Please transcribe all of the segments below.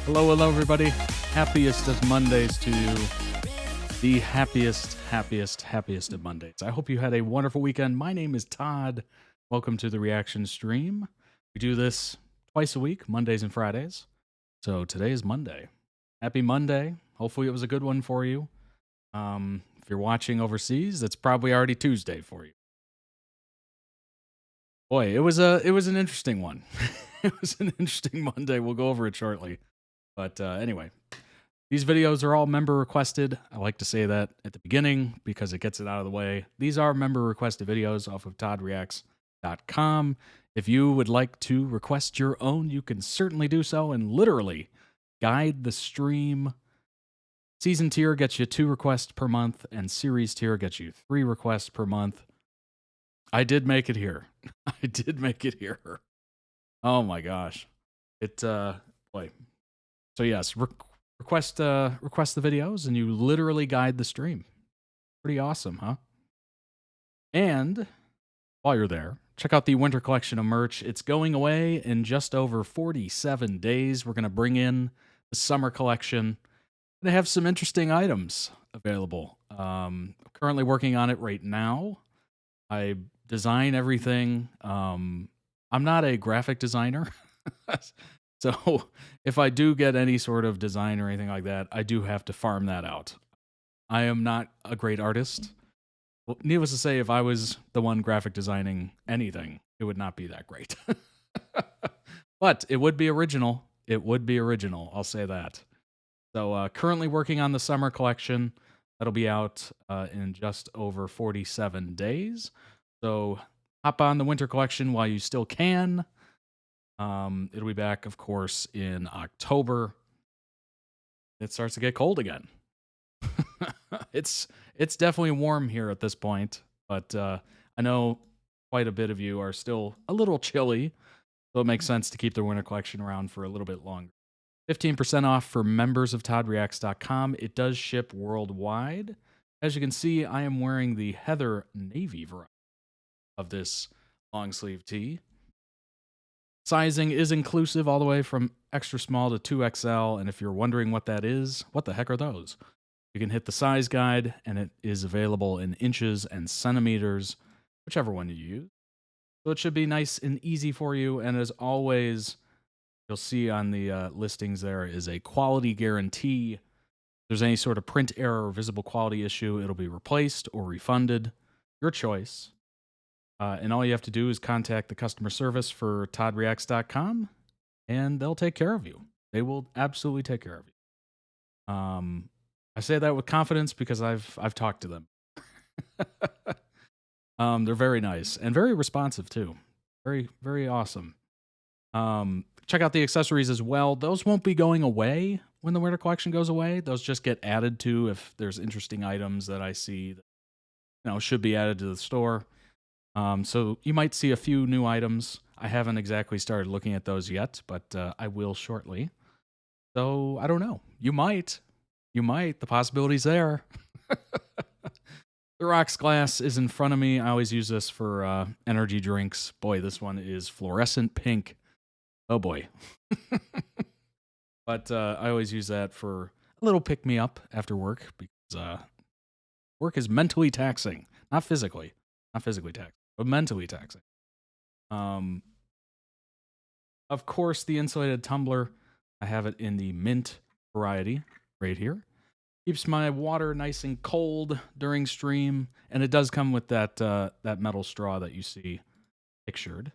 Hello, hello, everybody. Happiest of Mondays to you. The happiest of Mondays. I hope you had a wonderful weekend. My name is Todd. Welcome to the reaction stream. We do this twice a week, Mondays and Fridays. So today is Monday. Happy Monday. Hopefully it was a good one for you. If you're watching overseas, it's probably already Tuesday for you. Boy, it was an interesting one. It was an interesting Monday. We'll go over it shortly. But anyway, these videos are all member requested. I like to say that at the beginning because it gets it out of the way. These are member requested videos off of toddreacts.com. If you would like to request your own, you can certainly do so and literally guide the stream. Season tier gets you 2 requests per month, and series tier gets you 3 requests per month. I did make it here. I did make it here. Oh my gosh. Boy. So yes, request the videos, and you literally guide the stream. Pretty awesome, huh? And while you're there, check out the winter collection of merch. It's going away in just over 47 days. We're going to bring in the summer collection. They have some interesting items available. Currently working on it right now. I design everything. I'm not a graphic designer. So if I do get any sort of design or anything like that, I do have to farm that out. I am not a great artist. Well, needless to say, if I was the one graphic designing anything, it would not be that great. But it would be original. It would be original. I'll say that. So currently working on the summer collection. That'll be out in just over 47 days. So hop on the winter collection while you still can. It'll be back, of course, in October. It starts to get cold again. It's definitely warm here at this point, but I know quite a bit of you are still a little chilly, so it makes sense to keep the winter collection around for a little bit longer. 15% off for members of toddreacts.com. It does ship worldwide. As you can see, I am wearing the Heather Navy variety of this long sleeve tee. Sizing is inclusive all the way from extra small to 2XL, and if you're wondering what that is, what the heck are those? You can hit the size guide, and it is available in inches and centimeters, whichever one you use. So it should be nice and easy for you, and as always, you'll see on the listings there is a quality guarantee. If there's any sort of print error or visible quality issue, it'll be replaced or refunded. Your choice. And all you have to do is contact the customer service for toddreacts.com, and they'll take care of you. They will absolutely take care of you. I say that with confidence because I've talked to them. They're very nice and very responsive too. Very, very awesome. Check out the accessories as well. Those won't be going away when the winter collection goes away. Those just get added to if there's interesting items that I see that should be added to the store. So you might see a few new items. I haven't exactly started looking at those yet, but I will shortly. So I don't know. You might. The possibility's there. The rocks glass is in front of me. I always use this for energy drinks. Boy, this one is fluorescent pink. Oh boy. But I always use that for a little pick-me-up after work because work is mentally taxing. Not physically taxing, but mentally taxing. Of course, the insulated tumbler, I have it in the mint variety right here. Keeps my water nice and cold during stream, and it does come with that metal straw that you see pictured.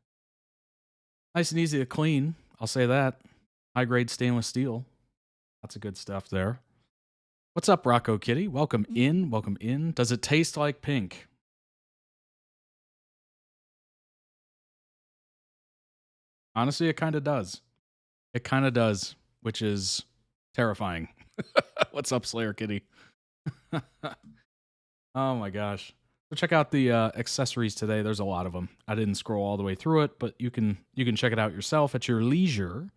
Nice and easy to clean, I'll say that. High-grade stainless steel. Lots of good stuff there. What's up, Rocco Kitty? Welcome in, welcome in. Does it taste like pink? Honestly, it kind of does. It kind of does, which is terrifying. What's up, Slayer Kitty? Oh my gosh. So check out the accessories today. There's a lot of them. I didn't scroll all the way through it, but you can check it out yourself at your leisure.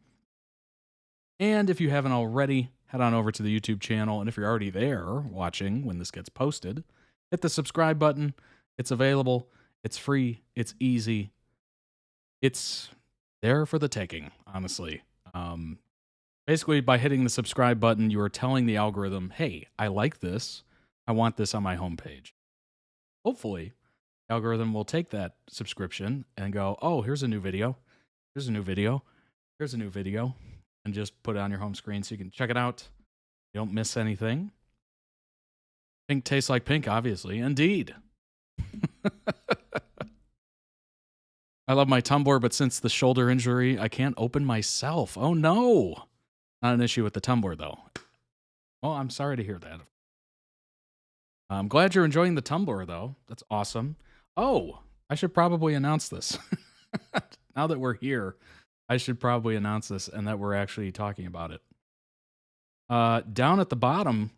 And if you haven't already, head on over to the YouTube channel. And if you're already there watching when this gets posted, hit the subscribe button. It's available. It's free. It's easy. It's there for the taking, honestly. Basically, by hitting the subscribe button, you are telling the algorithm, hey, I like this. I want this on my homepage. Hopefully, the algorithm will take that subscription and go, oh, here's a new video. Here's a new video. Here's a new video. And just put it on your home screen so you can check it out. You don't miss anything. Pink tastes like pink, obviously. Indeed. I love my tumbler, but since the shoulder injury, I can't open myself. Oh, no. Not an issue with the tumbler, though. Well, I'm sorry to hear that. I'm glad you're enjoying the tumbler, though. That's awesome. Oh, I should probably announce this. Now that we're here, I should probably announce this and that we're actually talking about it. Down at the bottom,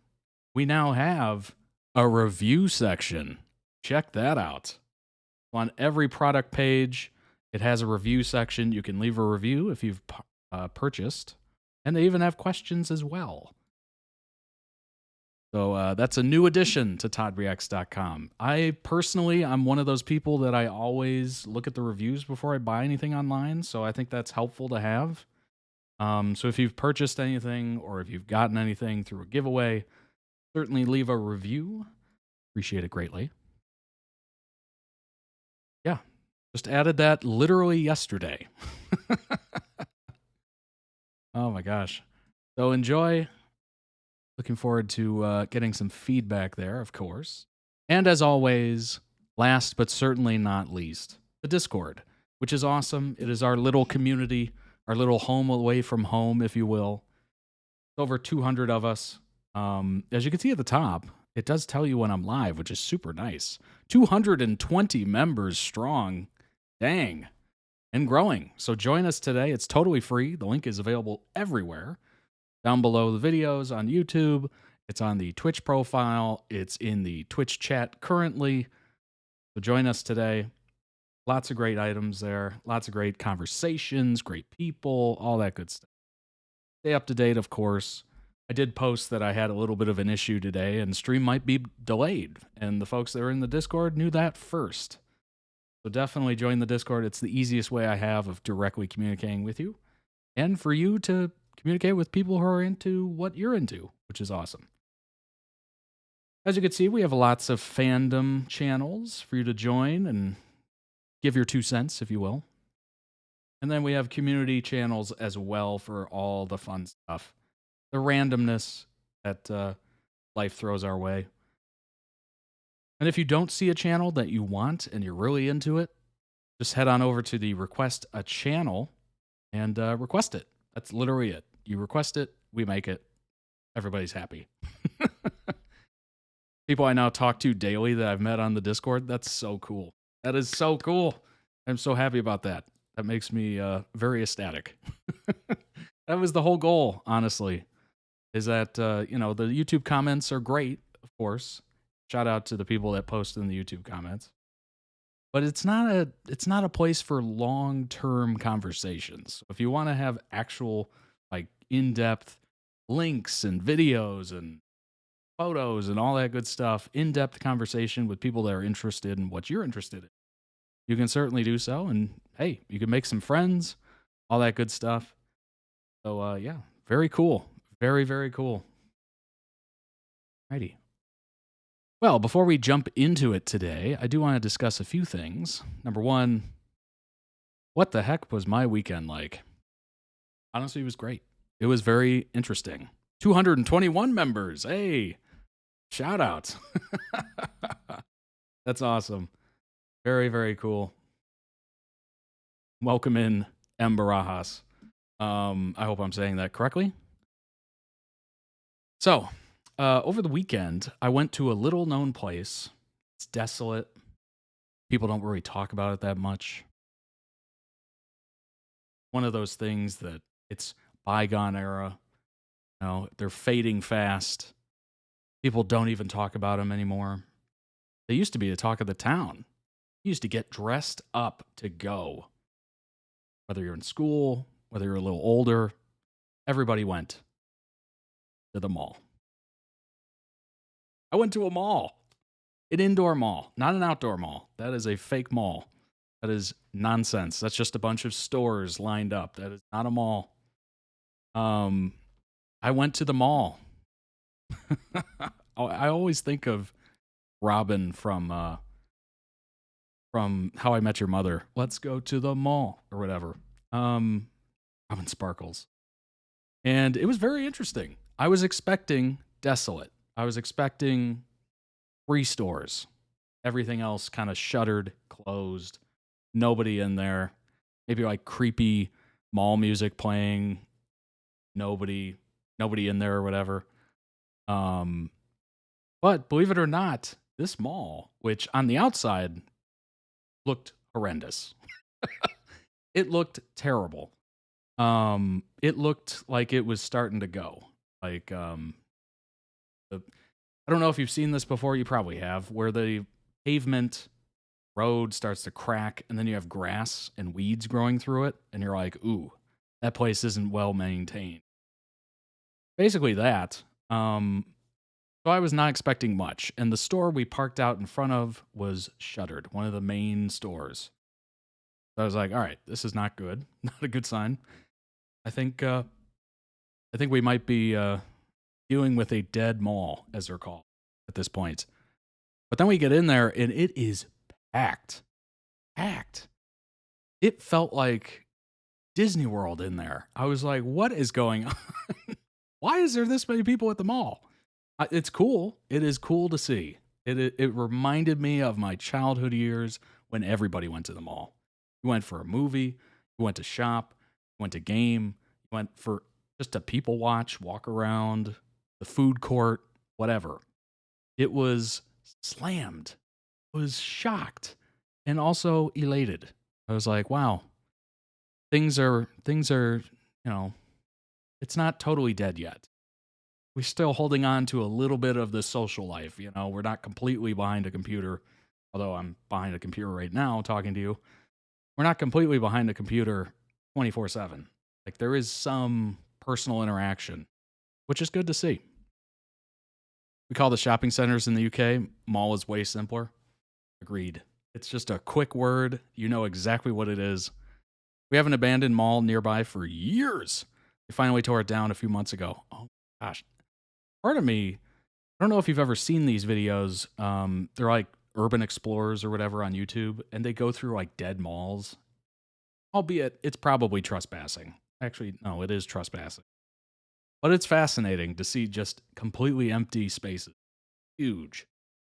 we now have a review section. Check that out. On every product page, it has a review section. You can leave a review if you've purchased. And they even have questions as well. So that's a new addition to ToddReacts.com. I'm one of those people that I always look at the reviews before I buy anything online. So I think that's helpful to have. So if you've purchased anything or if you've gotten anything through a giveaway, certainly leave a review. Appreciate it greatly. Yeah, just added that literally yesterday. Oh my gosh. So enjoy. Looking forward to getting some feedback there, of course. And as always, last but certainly not least, the Discord, which is awesome. It is our little community, our little home away from home, if you will. Over 200 of us. As you can see at the top, it does tell you when I'm live, which is super nice. 220 members strong. Dang. And growing. So join us today. It's totally free. The link is available everywhere. Down below the videos on YouTube. It's on the Twitch profile. It's in the Twitch chat currently. So join us today. Lots of great items there. Lots of great conversations, great people, all that good stuff. Stay up to date, of course. I did post that I had a little bit of an issue today and stream might be delayed. And the folks that are in the Discord knew that first. So definitely join the Discord. It's the easiest way I have of directly communicating with you. And for you to communicate with people who are into what you're into, which is awesome. As you can see, we have lots of fandom channels for you to join and give your 2 cents, if you will. And then we have community channels as well for all the fun stuff. The randomness that life throws our way. And if you don't see a channel that you want and you're really into it, just head on over to the request a channel and request it. That's literally it. You request it, we make it. Everybody's happy. People I now talk to daily that I've met on the Discord, that's so cool. That is so cool. I'm so happy about that. That makes me very ecstatic. That was the whole goal, honestly, is that, the YouTube comments are great, of course. Shout out to the people that post in the YouTube comments. But it's not a place for long-term conversations. If you want to have actual, like, in-depth links and videos and photos and all that good stuff, in-depth conversation with people that are interested in what you're interested in, you can certainly do so. And hey, you can make some friends, all that good stuff. So yeah, very cool. Very, very cool. Alrighty. Well, before we jump into it today, I do want to discuss a few things. Number one, what the heck was my weekend like? Honestly, it was great. It was very interesting. 221 members. Hey, shout out. That's awesome. Very, very cool. Welcome in, M. Barajas. I hope I'm saying that correctly. So, over the weekend, I went to a little known place. It's desolate. People don't really talk about it that much. One of those things that it's bygone era. They're fading fast. People don't even talk about them anymore. They used to be the talk of the town. You used to get dressed up to go. Whether you're in school, whether you're a little older, everybody went to the mall. I went to a mall. An indoor mall, not an outdoor mall. That is a fake mall. That is nonsense. That's just a bunch of stores lined up. That is not a mall. Um, I went to the mall. I always think of Robin from How I Met Your Mother. Let's go to the mall or whatever. Um, Robin Sparkles. And it was very interesting. I was expecting desolate. I was expecting 3 stores. Everything else kind of shuttered, closed. Nobody in there. Maybe like creepy mall music playing. Nobody nobody in there or whatever. Um, but believe it or not, this mall, which on the outside looked horrendous. It looked terrible. It looked like it was starting to go. Like the, I don't know if you've seen this before, you probably have, where the pavement road starts to crack and then you have grass and weeds growing through it and you're like, "Ooh, that place isn't well maintained." Basically that. So I was not expecting much, and the store we parked out in front of was shuttered, one of the main stores. So I was like, "All right, this is not good. Not a good sign." I think I think we might be dealing with a dead mall, as they're called at this point. But then we get in there, and it is packed, packed. It felt like Disney World in there. I was like, "What is going on? Why is there this many people at the mall?" It's cool. It is cool to see. It reminded me of my childhood years when everybody went to the mall. You went for a movie, you went to shop, you went to game, you went for just a people watch, walk around, the food court, whatever. It was slammed. I was shocked and also elated. I was like, wow, things are, you know, it's not totally dead yet. We're still holding on to a little bit of the social life. We're not completely behind a computer, although I'm behind a computer right now talking to you. We're not completely behind a computer 24/7. Like there is some personal interaction, which is good to see. We call the shopping centers in the UK, mall is way simpler. Agreed. It's just a quick word. You know exactly what it is. We have an abandoned mall nearby for years. We finally tore it down a few months ago. Oh gosh. Part of me, I don't know if you've ever seen these videos. They're like urban explorers or whatever on YouTube, and they go through like dead malls. Albeit it's probably trespassing. Actually, no, it is trespassing. But it's fascinating to see just completely empty spaces. Huge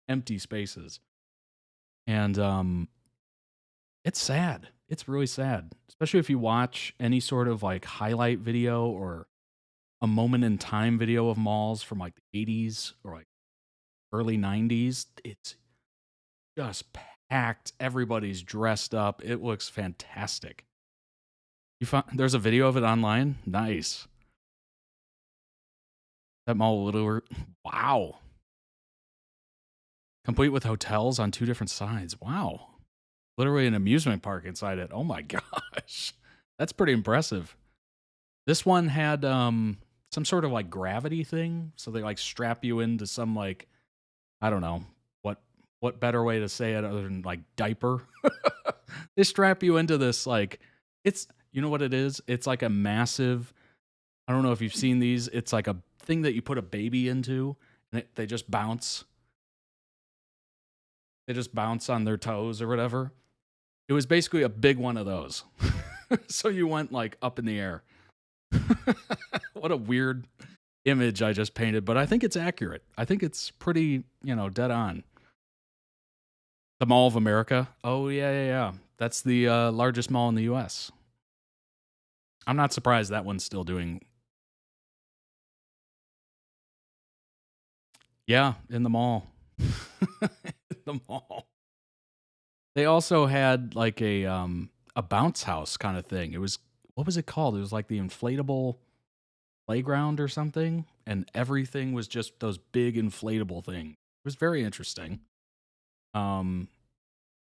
empty spaces. And it's sad. It's really sad. Especially if you watch any sort of like highlight video or a moment in time video of malls from like the 80s or like early 90s. It's just packed. Everybody's dressed up. It looks fantastic. There's a video of it online. Nice. That mall literally, wow. Complete with hotels on 2 different sides. Wow. Literally an amusement park inside it. Oh my gosh. That's pretty impressive. This one had some sort of like gravity thing, so they like strap you into some like, I don't know, what better way to say it other than like diaper. They strap you into this like, it's, you know what it is? It's like a massive, I don't know if you've seen these. It's like a thing that you put a baby into and they just bounce. They just bounce on their toes or whatever. It was basically a big one of those. So you went like up in the air. What a weird image I just painted, but I think it's accurate. I think it's pretty, dead on. The Mall of America. Oh, yeah, yeah, yeah. That's the largest mall in the US. I'm not surprised that one's still doing. Yeah, in the mall. In the mall. They also had like a bounce house kind of thing. It was, what was it called? It was like the inflatable playground or something, and everything was just those big inflatable things. It was very interesting. Um,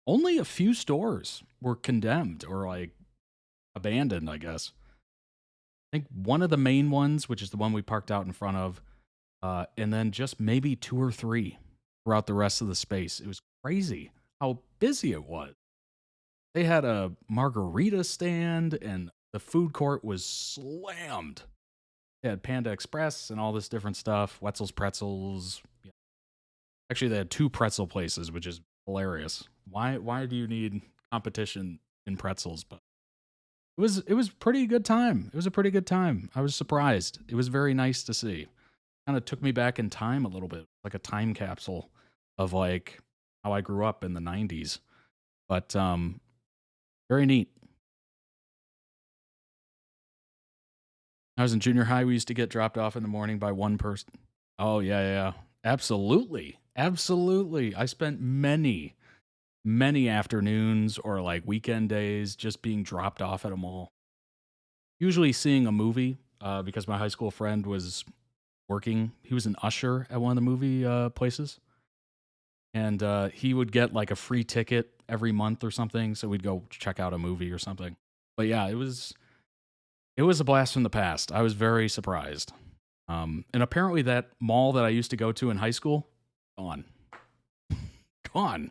Only a few stores were condemned or like abandoned, I guess. I think one of the main ones, which is the one we parked out in front of, and then just maybe 2 or 3 throughout the rest of the space. It was crazy how busy it was. They had a margarita stand, and the food court was slammed. They had Panda Express and all this different stuff. Wetzel's Pretzels. Yeah. Actually, they had two pretzel places, which is hilarious. Why do you need competition in pretzels? But it was pretty good time. It was a pretty good time. I was surprised. It was very nice to see. Kind of took me back in time a little bit, like a time capsule of like how I grew up in the 90s. But very neat. I was in junior high. We used to get dropped off in the morning by one person. Oh yeah, yeah, yeah. Absolutely. Absolutely. I spent many afternoons or like weekend days just being dropped off at a mall. Usually seeing a movie because my high school friend was working. He was an usher at one of the movie places. And he would get like a free ticket every month or something. So we'd go check out a movie or something. But yeah, it was a blast from the past. I was very surprised. And apparently that mall that I used to go to in high school, gone. Gone.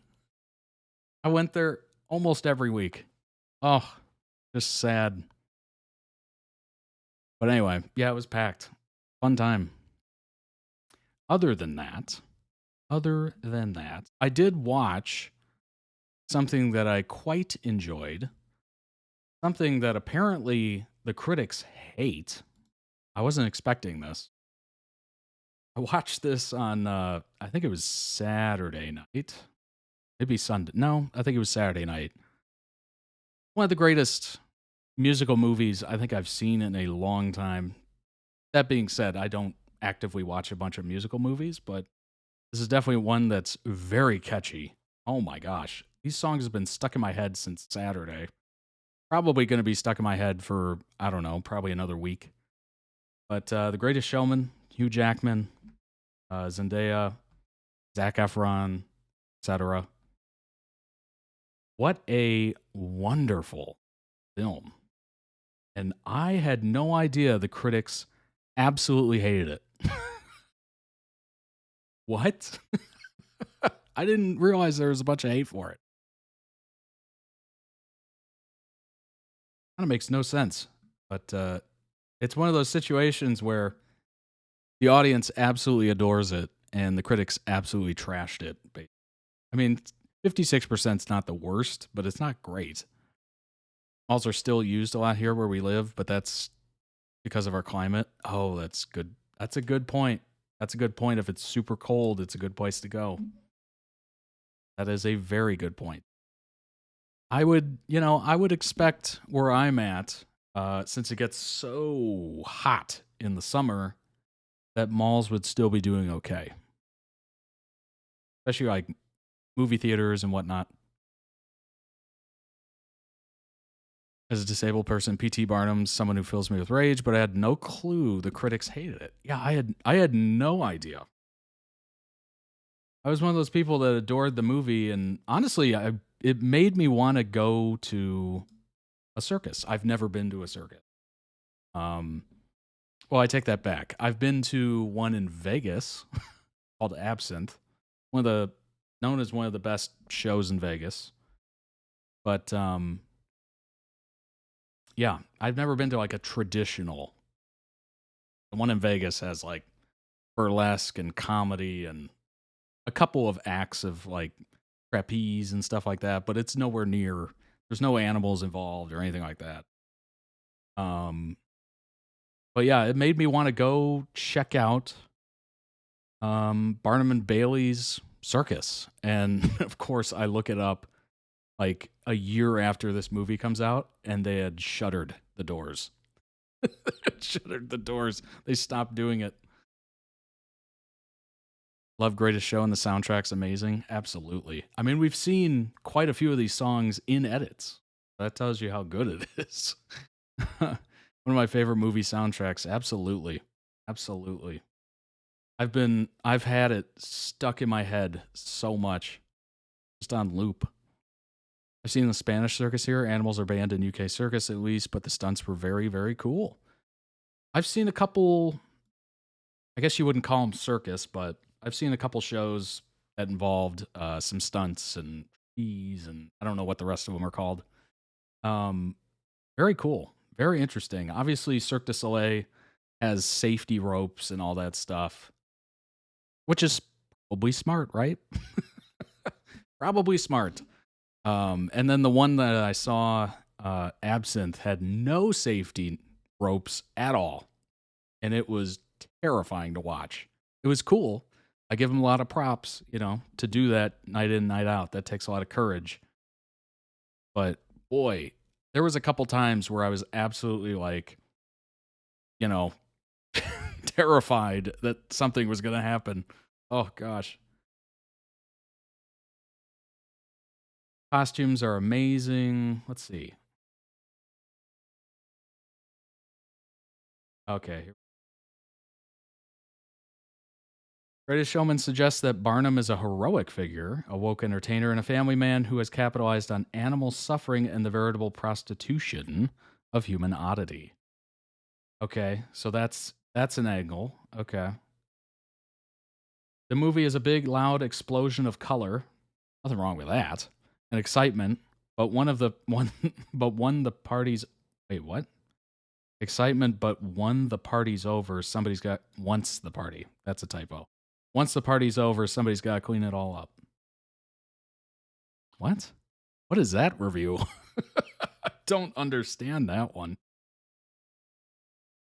I went there almost every week. Oh, just sad. But anyway, yeah, it was packed. Fun time. Other than that, I did watch something that I quite enjoyed. Something that apparently the critics hate. I wasn't expecting this. I watched this on I think it was Saturday night. Maybe Sunday. No, I think it was Saturday night. One of the greatest musical movies I think I've seen in a long time. That being said, I don't actively watch a bunch of musical movies, but this is definitely one that's very catchy. Oh my gosh. These songs have been stuck in my head since Saturday. Probably going to be stuck in my head for, I don't know, probably another week. But The Greatest Showman, Hugh Jackman, Zendaya, Zac Efron, etc. What a wonderful film. And I had no idea the critics absolutely hated it. What? I didn't realize there was a bunch of hate for it. Kind of makes no sense. But it's one of those situations where the audience absolutely adores it and the critics absolutely trashed it. I mean, 56% is not the worst, but it's not great. Malls are still used a lot here where we live, but that's because of our climate. Oh, that's good. That's a good point. That's a good point. If it's super cold, it's a good place to go. That is a very good point. I would expect where I'm at, since it gets so hot in the summer, that malls would still be doing okay, especially like movie theaters and whatnot. As a disabled person, PT Barnum's someone who fills me with rage, but I had no clue the critics hated it. Yeah, I had no idea. I was one of those people that adored the movie, and honestly, it made me want to go to a circus. I've never been to a circus. Um, well, I take that back. I've been to one in Vegas called Absinthe, one of the known as one of the best shows in Vegas. But yeah, I've never been to like a traditional. The one in Vegas has like burlesque and comedy and a couple of acts of like trapeze and stuff like that, but it's nowhere near. There's no animals involved or anything like that. Um, but yeah, it made me want to go check out Barnum and Bailey's circus, and of course, I look it up like a year after this movie comes out, and they had shuttered the doors. Shuttered the doors. They stopped doing it. Love Greatest Show and the soundtrack's amazing. Absolutely. I mean, we've seen quite a few of these songs in edits. That tells you how good it is. One of my favorite movie soundtracks. Absolutely. Absolutely. I've had it stuck in my head so much. Just on loop. I've seen the Spanish circus here. Animals are banned in UK circus at least, but the stunts were very, very cool. I've seen a couple, I guess you wouldn't call them circus, but I've seen a couple shows that involved some stunts and fees, and I don't know what the rest of them are called. Um, Very cool, very interesting. Obviously, Cirque du Soleil has safety ropes and all that stuff, which is probably smart, right? Probably smart. And then the one that I saw, Absinthe, had no safety ropes at all, and it was terrifying to watch. It was cool. I give him a lot of props, to do that night in, night out. That takes a lot of courage. But boy, there was a couple times where I was absolutely like, you know, terrified that something was going to happen. Oh gosh. Costumes are amazing. Let's see. Okay. Greatest Showman suggests that Barnum is a heroic figure, a woke entertainer, and a family man who has capitalized on animal suffering and the veritable prostitution of human oddity. Okay, so that's an angle. Okay. The movie is a big, loud explosion of color. Nothing wrong with that. And excitement, but one the parties. Wait, what? Excitement, but when the party's over, somebody's got once the party. That's a typo. Once the party's over, somebody's got to clean it all up. What? What is that review? I don't understand that one.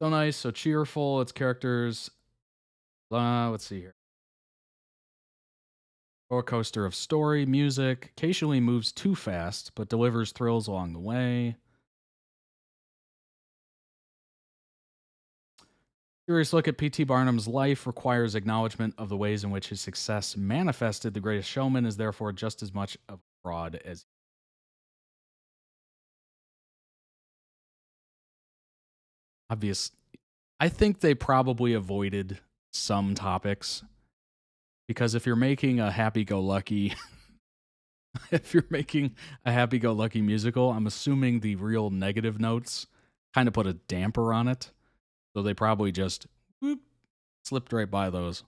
So nice, so cheerful. Its characters. Let's see here. Roller coaster of story, music. Occasionally moves too fast, but delivers thrills along the way. Curious look at P.T. Barnum's life requires acknowledgement of the ways in which his success manifested. The Greatest Showman is therefore just as much of a fraud as obvious. I think they probably avoided some topics because if you're making a happy-go-lucky, if you're making a happy-go-lucky musical, I'm assuming the real negative notes kind of put a damper on it. So they probably just whoop, slipped right by those.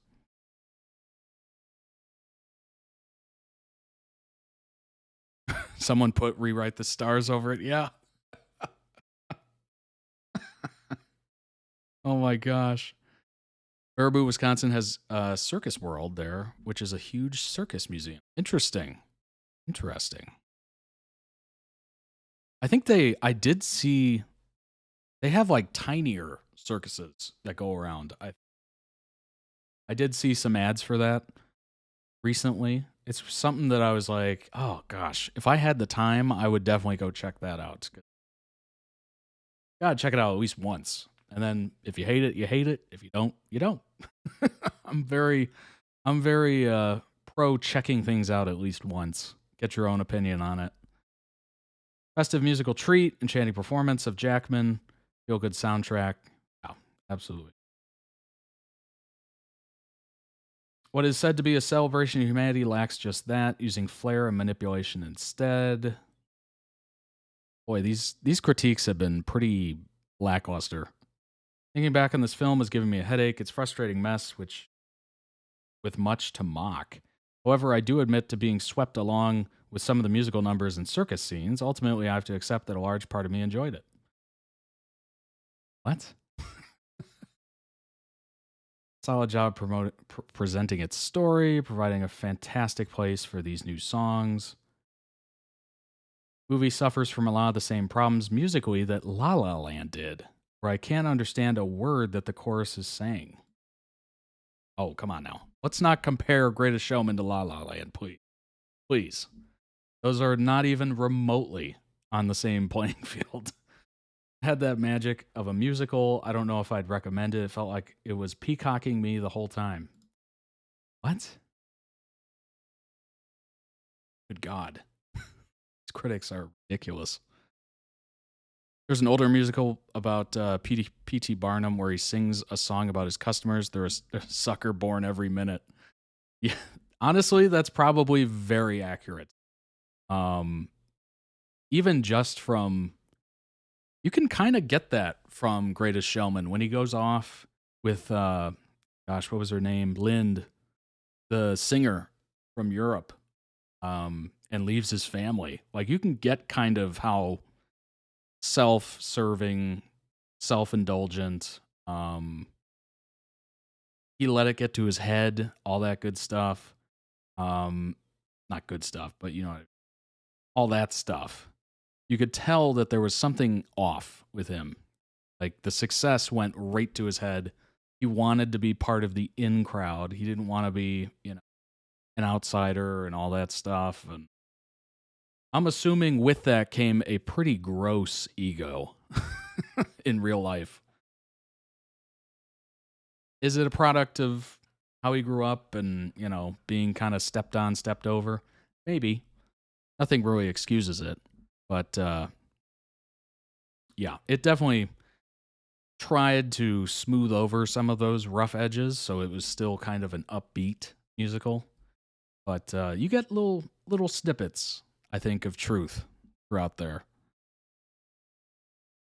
Someone put rewrite the stars over it. Yeah. Oh my gosh. Baraboo, Wisconsin has a Circus World there, which is a huge circus museum. Interesting. Interesting. I think I did see, they have like tinier circuses that go around. I did see some ads for that recently. It's something that I was like, oh gosh, if I had the time, I would definitely go check that out. Gotta check it out at least once. And then if you hate it, you hate it. If you don't, you don't. I'm very pro checking things out at least once. Get your own opinion on it. Festive musical treat, enchanting performance of Jackman, feel good soundtrack. Oh, absolutely. What is said to be a celebration of humanity lacks just that, using flair and manipulation instead. Boy, these critiques have been pretty lackluster. Thinking back on this film has given me a headache. It's a frustrating mess, with much to mock. However, I do admit to being swept along with some of the musical numbers and circus scenes. Ultimately, I have to accept that a large part of me enjoyed it. What? Solid job presenting its story, providing a fantastic place for these new songs. Movie suffers from a lot of the same problems musically that La La Land did, where I can't understand a word that the chorus is saying. Oh, come on now. Let's not compare Greatest Showman to La La Land, please. Please. Those are not even remotely on the same playing field. Had that magic of a musical. I don't know if I'd recommend it. It felt like it was peacocking me the whole time. What? Good God. These critics are ridiculous. There's an older musical about P.T. Barnum where he sings a song about his customers. They're a sucker born every minute. Yeah, honestly, that's probably very accurate. Even just from, you can kind of get that from Greatest Showman when he goes off with, gosh, what was her name? Lind, the singer from Europe, and leaves his family. Like you can get kind of how self-serving, self-indulgent, Um, he let it get to his head, all that good stuff. Um, Not good stuff, but all that stuff. You could tell that there was something off with him. Like the success went right to his head. He wanted to be part of the in crowd. He didn't want to be, an outsider and all that stuff. And I'm assuming with that came a pretty gross ego in real life. Is it a product of how he grew up and, being kind of stepped on, stepped over? Maybe. Nothing really excuses it. But yeah, it definitely tried to smooth over some of those rough edges, so it was still kind of an upbeat musical. But you get little snippets, I think, of truth throughout there.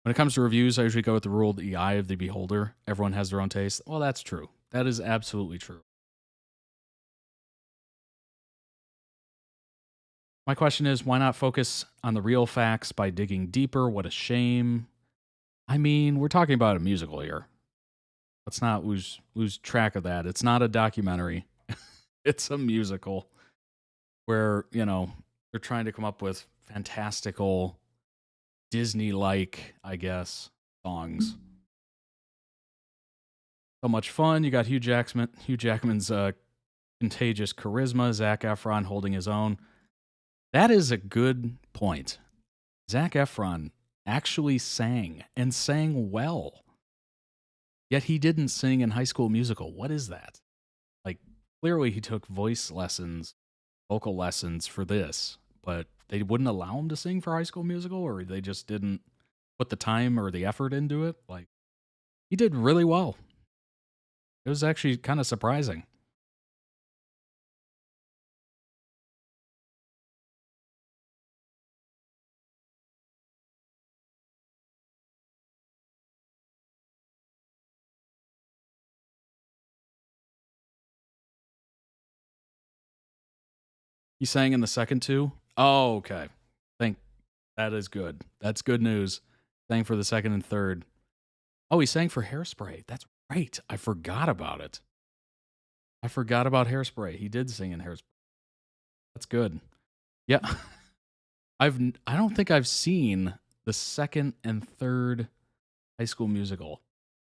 When it comes to reviews, I usually go with the rule: the eye of the beholder. Everyone has their own taste. Well, that's true. That is absolutely true. My question is, why not focus on the real facts by digging deeper? What a shame. I mean, we're talking about a musical here. Let's not lose track of that. It's not a documentary. It's a musical where, they're trying to come up with fantastical Disney-like, I guess, songs. So much fun. You got Hugh Jackman's contagious charisma, Zac Efron holding his own. That is a good point. Zac Efron actually sang and sang well. Yet he didn't sing in High School Musical. What is that? Like, clearly he took voice lessons, vocal lessons for this, but they wouldn't allow him to sing for High School Musical, or they just didn't put the time or the effort into it. Like, he did really well. It was actually kind of surprising. He sang in the second two? Oh, okay. Thank That is good. That's good news. Sang for the second and third. Oh, he sang for Hairspray. That's right. I forgot about it. I forgot about Hairspray. He did sing in Hairspray. That's good. Yeah. I don't think I've seen the second and third High School Musical.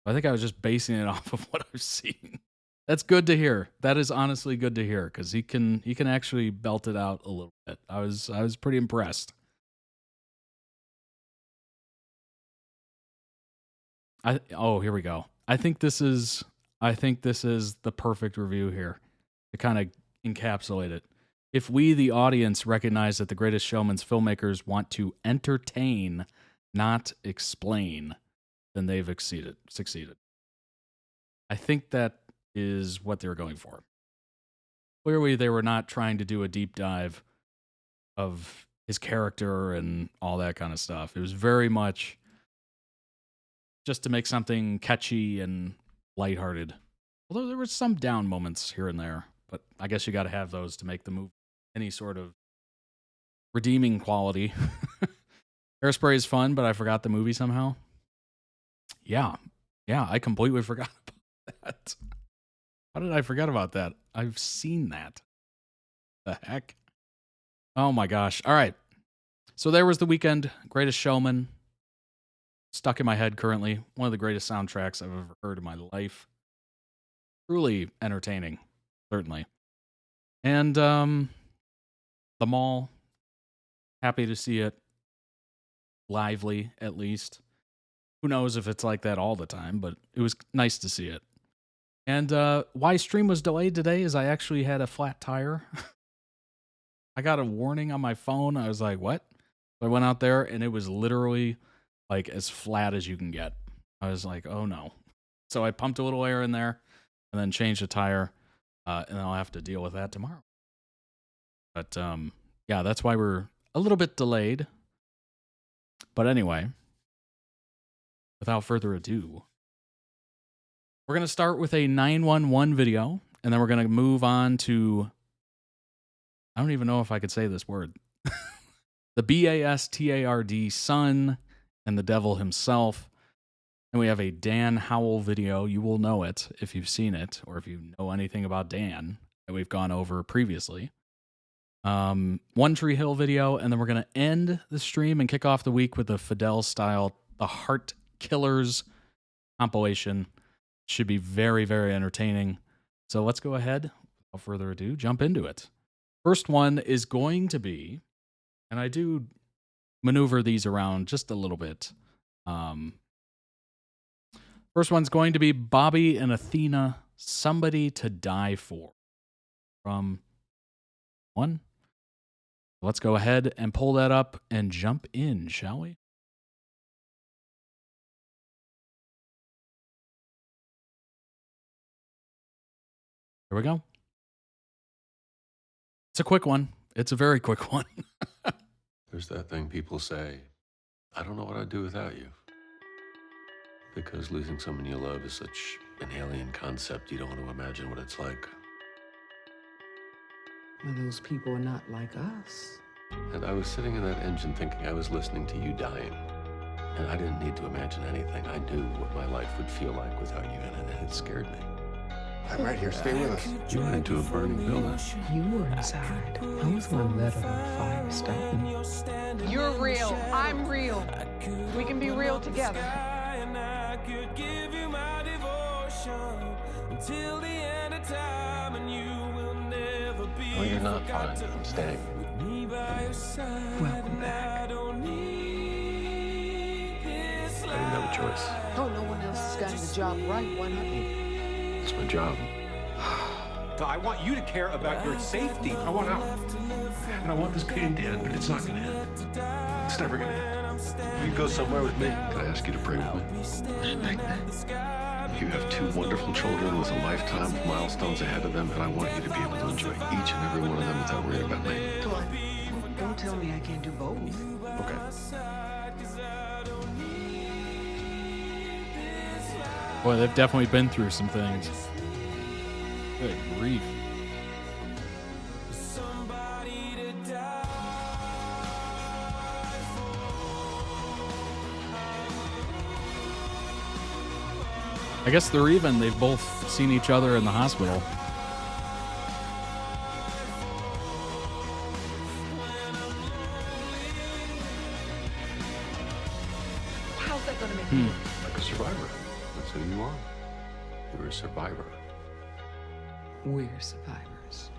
I think I was just basing it off of what I've seen. That's good to hear. That is honestly good to hear because he can actually belt it out a little bit. I was pretty impressed. Here we go. I think this is the perfect review here to kind of encapsulate it. If we, the audience, recognize that the Greatest Showman's filmmakers want to entertain, not explain, then they've succeeded. I think that is what they were going for. Clearly, they were not trying to do a deep dive of his character and all that kind of stuff. It was very much just to make something catchy and lighthearted. Although there were some down moments here and there, but I guess you got to have those to make the movie any sort of redeeming quality. Hairspray is fun, but I forgot the movie somehow. Yeah, yeah, I completely forgot about that. How did I forget about that? I've seen that. The heck? Oh my gosh. All right. So there was The Weekend, Greatest Showman. Stuck in my head currently. One of the greatest soundtracks I've ever heard in my life. Truly entertaining, certainly. And the mall, happy to see it. Lively, at least. Who knows if it's like that all the time, but it was nice to see it. And why stream was delayed today is I actually had a flat tire. I got a warning on my phone. I was like, what? So I went out there and it was literally like as flat as you can get. I was like, oh no. So I pumped a little air in there and then changed the tire. And I'll have to deal with that tomorrow. But yeah, that's why we're a little bit delayed. But anyway, without further ado, we're going to start with a 911 video, and then we're going to move on to, I don't even know if I could say this word, the BASTARD, Son, and the Devil himself. And we have a Dan Howell video. You will know it if you've seen it or if you know anything about Dan that we've gone over previously. One Tree Hill video, and then we're going to end the stream and kick off the week with the FadelStyle The Heart Killers compilation. Should be very, very entertaining. So let's go ahead, without further ado, jump into it. First one is going to be, and I do maneuver these around just a little bit. First one's going to be Bobby and Athena, Somebody to Die For. From one. Let's go ahead and pull that up and jump in, shall we? Here we go. It's a quick one. It's a very quick one. There's that thing people say, I don't know what I'd do without you. Because losing someone you love is such an alien concept, you don't want to imagine what it's like. Well, those people are not like us. And I was sitting in that engine thinking I was listening to you dying. And I didn't need to imagine anything. I knew what my life would feel like without you in it, and it scared me. I'm right here. Stay with us. You went into a burning building. You were inside. I was going to let it on fire starting. You're real. I'm real. We can be real together. Oh, you're not fine. I'm staying. Welcome back. I didn't have a choice. Oh, no one else has gotten the job right. Why not me? It's my job. I want you to care about your safety. I want out. And I want this pain to end, but it's not gonna end. It's never gonna end. You go somewhere with me. Can I ask you to pray with me? You have two wonderful children with a lifetime of milestones ahead of them, and I want you to be able to enjoy each and every one of them without worrying about me. Come on. Don't tell me I can't do both. Okay. Boy, they've definitely been through some things. Good grief. I guess they're even. They've both seen each other in the hospital. How's that going to make you look? Like a survivor. That's who you are. You're a survivor. We're survivors.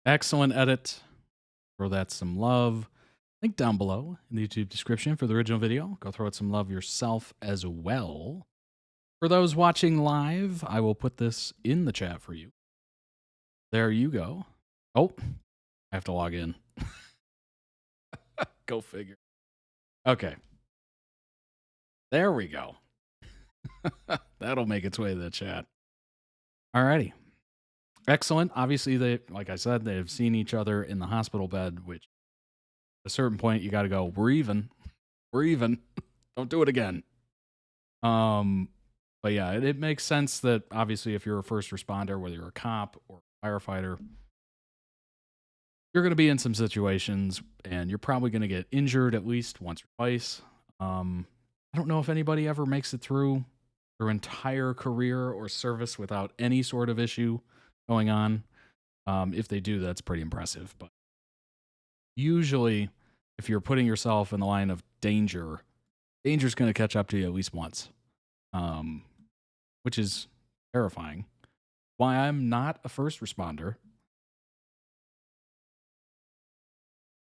Excellent edit. Throw that some love. Link down below in the YouTube description for the original video. Go throw it some love yourself as well. For those watching live, I will put this in the chat for you. There you go. Oh, I have to log in. Go figure. Okay. There we go. That'll make its way to the chat. Alrighty. Excellent. Obviously, they, like I said, they've seen each other in the hospital bed, which at a certain point, you got to go, we're even. We're even. Don't do it again. But yeah, it makes sense that obviously if you're a first responder, whether you're a cop or a firefighter, you're going to be in some situations and you're probably going to get injured at least once or twice. I don't know if anybody ever makes it through their entire career or service without any sort of issue going on. If they do, that's pretty impressive. But usually, if you're putting yourself in the line of danger, danger's going to catch up to you at least once, which is terrifying. Why I'm not a first responder.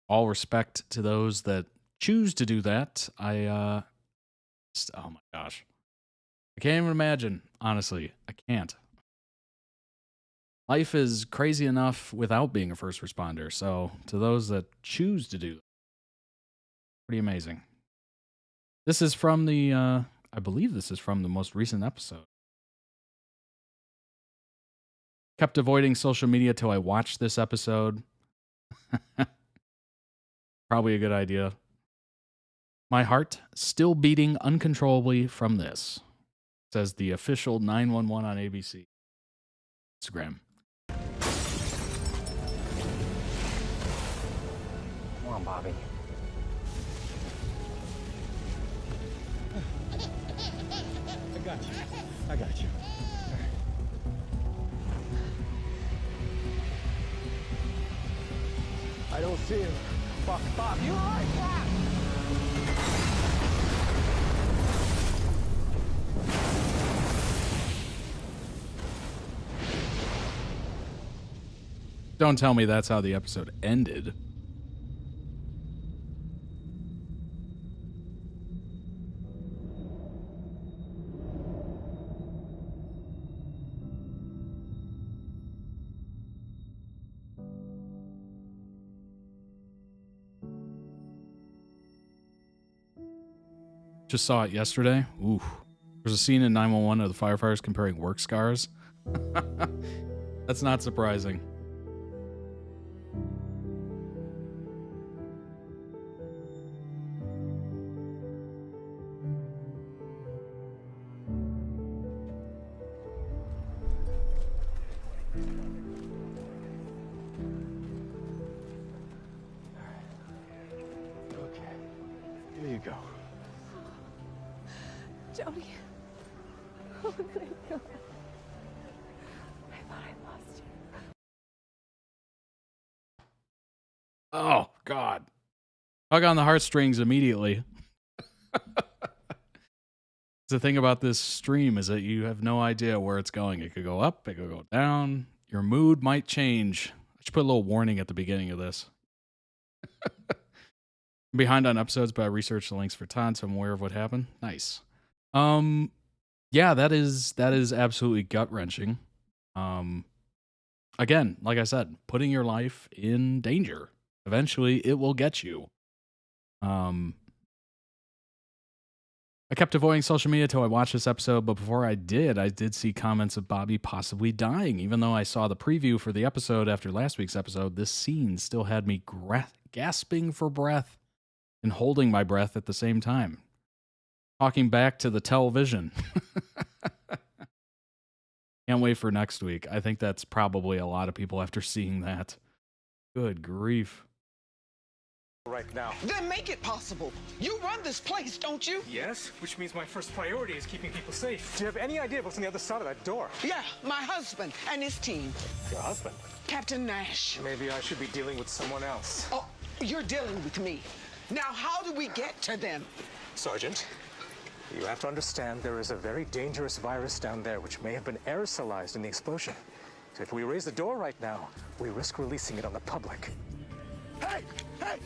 All respect to those that choose to do that. Oh my gosh. I can't even imagine, honestly. I can't. Life is crazy enough without being a first responder. So to those that choose to do that, pretty amazing. This is from the, I believe this is from the most recent episode. Kept avoiding social media till I watched this episode. Probably a good idea. My heart still beating uncontrollably from this, says the official 911 on ABC. Instagram. Come on, Bobby. you. I got you. I don't see him. Fuck, Bob. You all right, Bob? Don't tell me that's how the episode ended. Just saw it yesterday. Ooh. There's a scene in 911 of the firefighters comparing work scars. That's not surprising. Okay. Here you go. Jody. Oh, thank God. I thought I lost you. Oh, God. Hug on the heartstrings immediately. The thing about this stream is that you have no idea where it's going. It could go up, it could go down. Your mood might change. I should put a little warning at the beginning of this. I'm behind on episodes, but I researched the links for Todd, so I'm aware of what happened. Nice. Yeah, that is absolutely gut-wrenching. Again, like I said, putting your life in danger. Eventually, it will get you. I kept avoiding social media till I watched this episode, but before I did see comments of Bobby possibly dying. Even though I saw the preview for the episode after last week's episode, this scene still had me gasping for breath and holding my breath at the same time. Talking back to the television. Can't wait for next week. I think that's probably a lot of people after seeing that. Good grief. Right now. Then make it possible. You run this place, don't you? Yes, which means my first priority is keeping people safe. Do you have any idea what's on the other side of that door? Yeah, my husband and his team. Your husband? Captain Nash. Maybe I should be dealing with someone else. Oh, you're dealing with me. Now, how do we get to them? Sergeant, you have to understand there is a very dangerous virus down there which may have been aerosolized in the explosion. So if we raise the door right now, we risk releasing it on the public. Hey! Hey!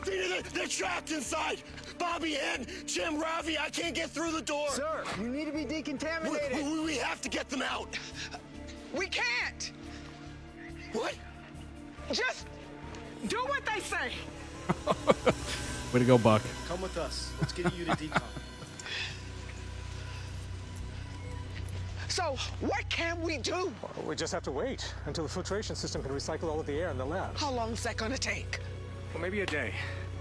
Tina, they're trapped inside! Bobby and Jim Ravi, I can't get through the door! Sir, you need to be decontaminated. We have to get them out! We can't. What? Just do what they say. Way to go, Buck. Come with us. Let's get you to decon. So, what can we do? Well, we just have to wait until the filtration system can recycle all of the air in the lab. How long is that gonna take? Well, maybe a day.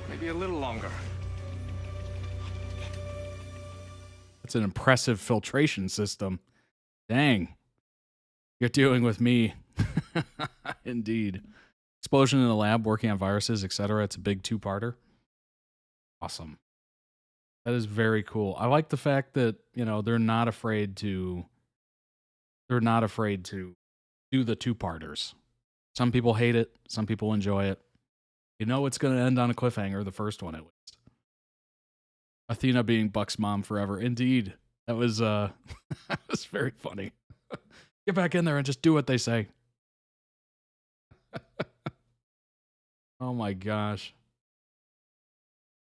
Maybe a little longer. It's an impressive filtration system. Dang. You're dealing with me. Indeed. Explosion in the lab, working on viruses, etc. It's a big two-parter. Awesome. That is very cool. I like the fact that, you know, they're not afraid to do the two-parters. Some people hate it. Some people enjoy it. You know it's going to end on a cliffhanger, the first one at least. Athena being Buck's mom forever. Indeed. That was that was very funny. Get back in there and just do what they say. Oh my gosh.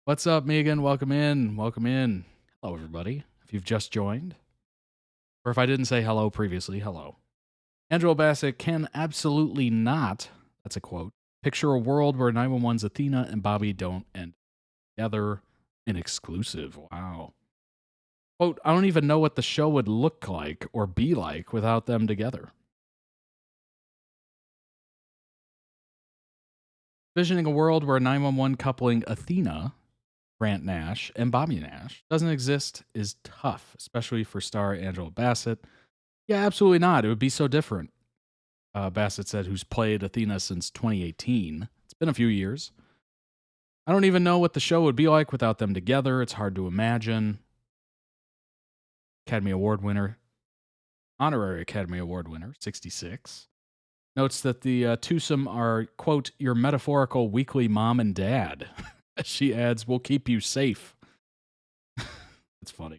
What's up, Megan? Welcome in. Welcome in. Hello, everybody. If you've just joined, or if I didn't say hello previously, hello. Angela Bassett can absolutely not, that's a quote, picture a world where 911's Athena and Bobby don't end together. An exclusive. Wow. Quote, I don't even know what the show would look like or be like without them together. Visioning a world where 911 coupling Athena, Grant Nash, and Bobby Nash doesn't exist is tough, especially for star Angela Bassett. Yeah, absolutely not. It would be so different. Bassett said, who's played Athena since 2018. It's been a few years. I don't even know what the show would be like without them together. It's hard to imagine. Academy Award winner, honorary Academy Award winner, 66, notes that the twosome are, quote, your metaphorical weekly mom and dad. She adds, we'll keep you safe. It's funny.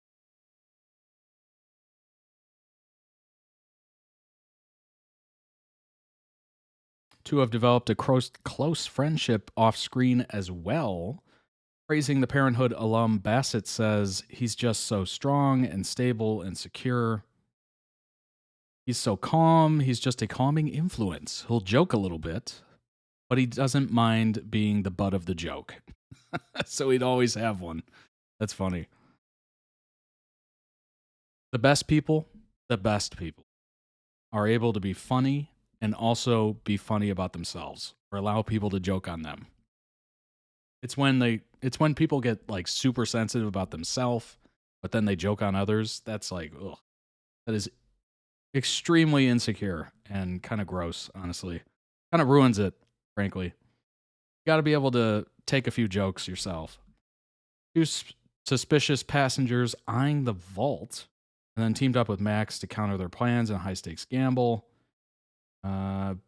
Two have developed a close friendship off screen as well. Praising the Parenthood alum, Bassett says he's just so strong and stable and secure. He's so calm. He's just a calming influence. He'll joke a little bit, but he doesn't mind being the butt of the joke. So he'd always have one. That's funny. The best people are able to be funny and also be funny about themselves or allow people to joke on them. It's when people get like super sensitive about themselves, but then they joke on others. That's like, ugh. That is extremely insecure and kind of gross, honestly. Kind of ruins it, frankly. You got to be able to take a few jokes yourself. Two suspicious passengers eyeing the vault and then teamed up with Max to counter their plans in a high-stakes gamble.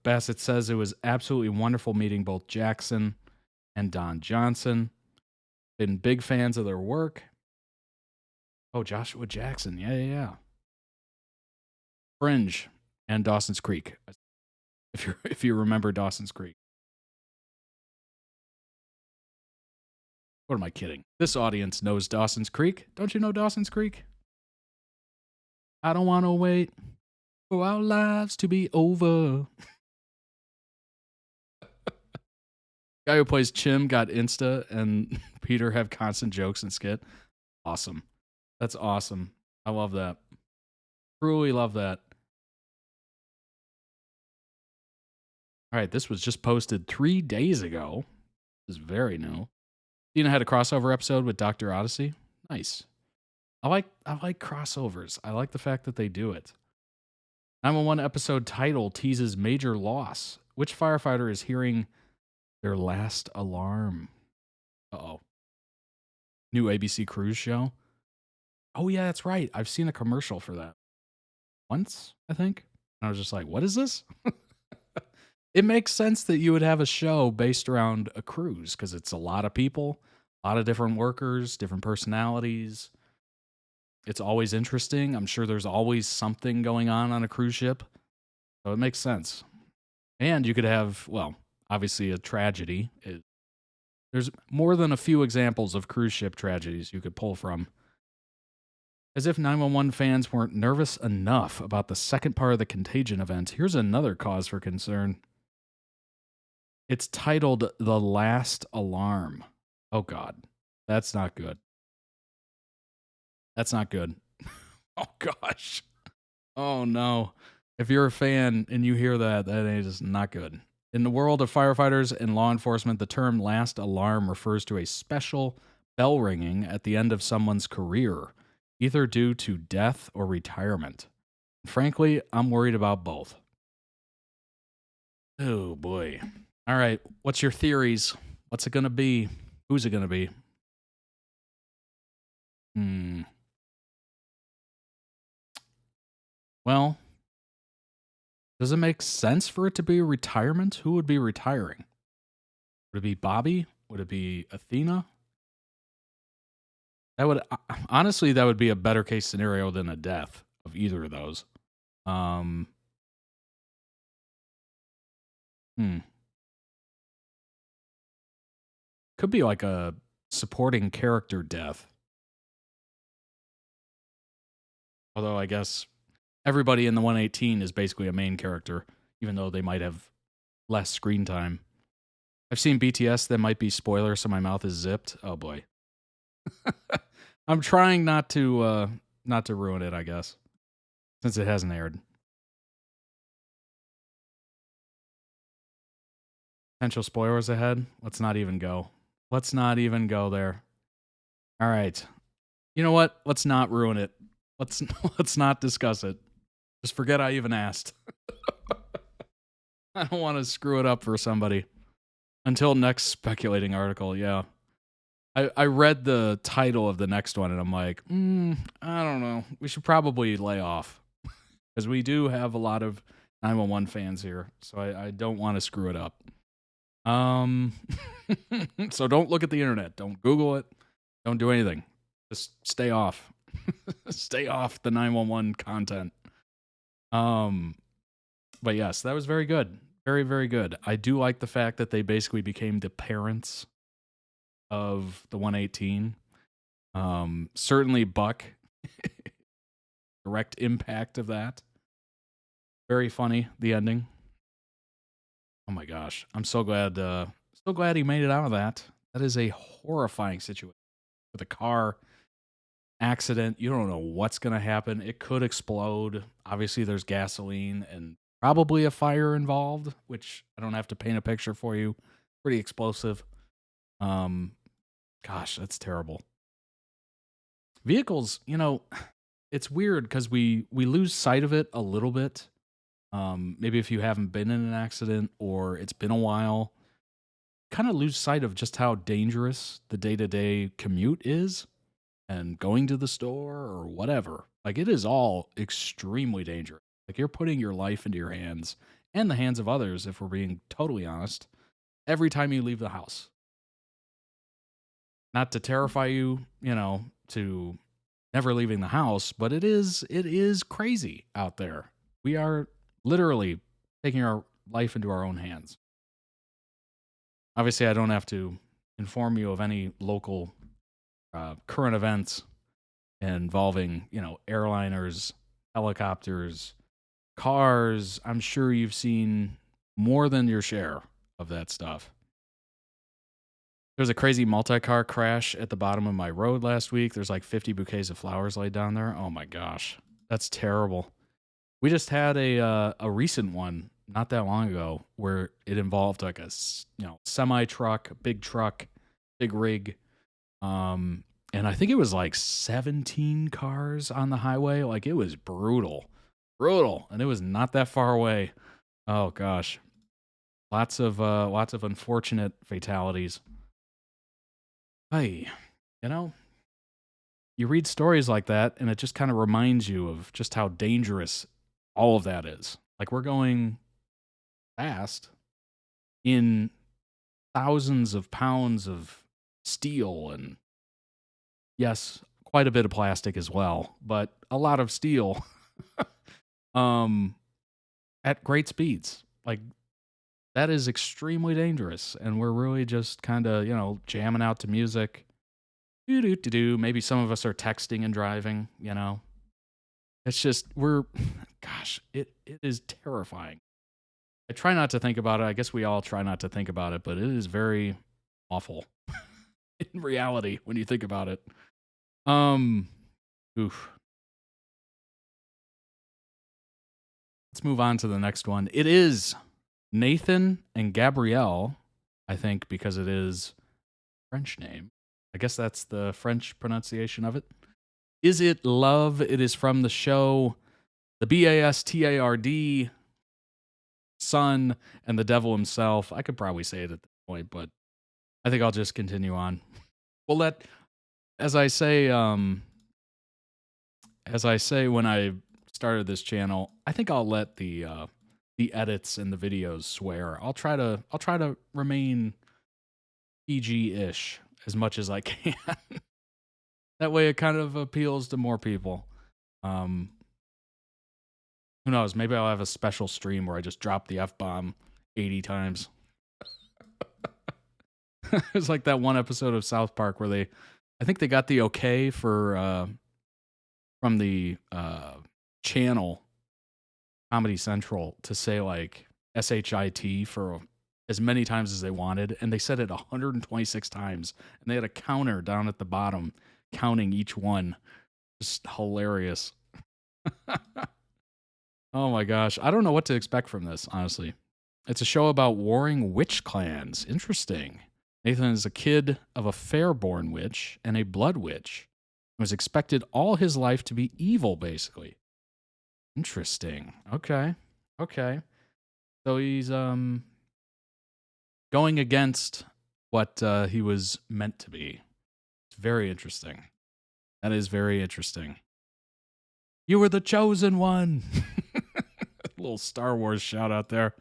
Bassett says it was absolutely wonderful meeting both Jackson and Don Johnson. Been big fans of their work. Oh, Joshua Jackson. Yeah. Fringe and Dawson's Creek. If you remember Dawson's Creek. What am I kidding? This audience knows Dawson's Creek. Don't you know Dawson's Creek? I don't want to wait for our lives to be over. Guy who plays Chim got Insta and Peter have constant jokes and skit. Awesome. That's awesome. I love that. Truly love that. All right, this was just posted 3 days ago. This is very new. Dina had a crossover episode with Dr. Odyssey. Nice. I like crossovers. I like the fact that they do it. 911 episode title teases major loss. Which firefighter is hearing their last alarm? Uh-oh. New ABC cruise show? Oh, yeah, that's right. I've seen a commercial for that. Once, I think. And I was just like, what is this? It makes sense that you would have a show based around a cruise because it's a lot of people, a lot of different workers, different personalities. It's always interesting. I'm sure there's always something going on a cruise ship. So it makes sense. And you could have, well, obviously a tragedy. There's more than a few examples of cruise ship tragedies you could pull from. As if 911 fans weren't nervous enough about the second part of the Contagion event, here's another cause for concern. It's titled The Last Alarm. Oh, God. That's not good. That's not good. Oh, gosh. Oh, no. If you're a fan and you hear that is not good. In the world of firefighters and law enforcement, the term last alarm refers to a special bell ringing at the end of someone's career, either due to death or retirement. Frankly, I'm worried about both. Oh, boy. All right, what's your theories? What's it going to be? Who's it going to be? Well, does it make sense for it to be a retirement? Who would be retiring? Would it be Bobby? Would it be Athena? That would honestly, that would be a better case scenario than a death of either of those. Could be like a supporting character death. Although I guess everybody in the 118 is basically a main character, even though they might have less screen time. I've seen BTS that might be spoiler, so my mouth is zipped. Oh boy. I'm trying not to ruin it, I guess, since it hasn't aired. Potential spoilers ahead. Let's not even go. Let's not even go there. All right. You know what? Let's not ruin it. Let's not discuss it. Just forget I even asked. I don't want to screw it up for somebody. Until next speculating article, yeah. I read the title of the next one and I'm like, I don't know. We should probably lay off because we do have a lot of 911 fans here, so I don't want to screw it up. So don't look at the internet. Don't Google it. Don't do anything. Just stay off. Stay off the 911 content. But yes, that was very good. Very, very good. I do like the fact that they basically became the parents of the 118. Certainly Buck. Direct impact of that. Very funny, the ending. Oh my gosh. I'm so glad he made it out of that. That is a horrifying situation. With a car accident, you don't know what's going to happen. It could explode. Obviously, there's gasoline and probably a fire involved, which I don't have to paint a picture for you. Pretty explosive. Gosh, that's terrible. Vehicles, it's weird because we lose sight of it a little bit. Maybe if you haven't been in an accident or it's been a while, kind of lose sight of just how dangerous the day-to-day commute is and going to the store or whatever. Like, it is all extremely dangerous. Like, you're putting your life into your hands and the hands of others, if we're being totally honest, every time you leave the house. Not to terrify you, to never leaving the house, but it is crazy out there. We are literally taking our life into our own hands. Obviously, I don't have to inform you of any local current events involving, airliners, helicopters, cars. I'm sure you've seen more than your share of that stuff. There's a crazy multi-car crash at the bottom of my road last week. There's like 50 bouquets of flowers laid down there. Oh my gosh, that's terrible. We just had a recent one not that long ago where it involved like a semi truck, big rig, and I think it was like 17 cars on the highway. Like, it was brutal, and it was not that far away. Oh gosh, lots of unfortunate fatalities. Hey, you read stories like that, and it just kind of reminds you of just how dangerous all of that is. Like, we're going fast in thousands of pounds of steel and, yes, quite a bit of plastic as well, but a lot of steel at great speeds. Like, that is extremely dangerous, and we're really just kind of, jamming out to music. Maybe some of us are texting and driving, It's just, it is terrifying. I try not to think about it. I guess we all try not to think about it, but it is very awful in reality when you think about it. Oof. Let's move on to the next one. It is Nathan and Gabrielle, I think, because it is a French name. I guess that's the French pronunciation of it. Is it love? It is from the show The Bastard, Son, and the Devil Himself. I could probably say it at this point, but I think I'll just continue on. We'll let, as I say when I started this channel, I think I'll let the edits and the videos swear. I'll try to remain PG-ish as much as I can. That way it kind of appeals to more people. Who knows? Maybe I'll have a special stream where I just drop the F-bomb 80 times. It's like that one episode of South Park where I think they got the okay from the channel Comedy Central to say like SHIT for as many times as they wanted, and they said it 126 times, and they had a counter down at the bottom counting each one. Just hilarious. Oh my gosh. I don't know what to expect from this, honestly. It's a show about warring witch clans. Interesting. Nathan is a kid of a fair-born witch and a blood witch. He was expected all his life to be evil, basically. Interesting. Okay. So he's going against what he was meant to be. very interesting. That is very interesting. You were the chosen one. Little Star Wars shout out there.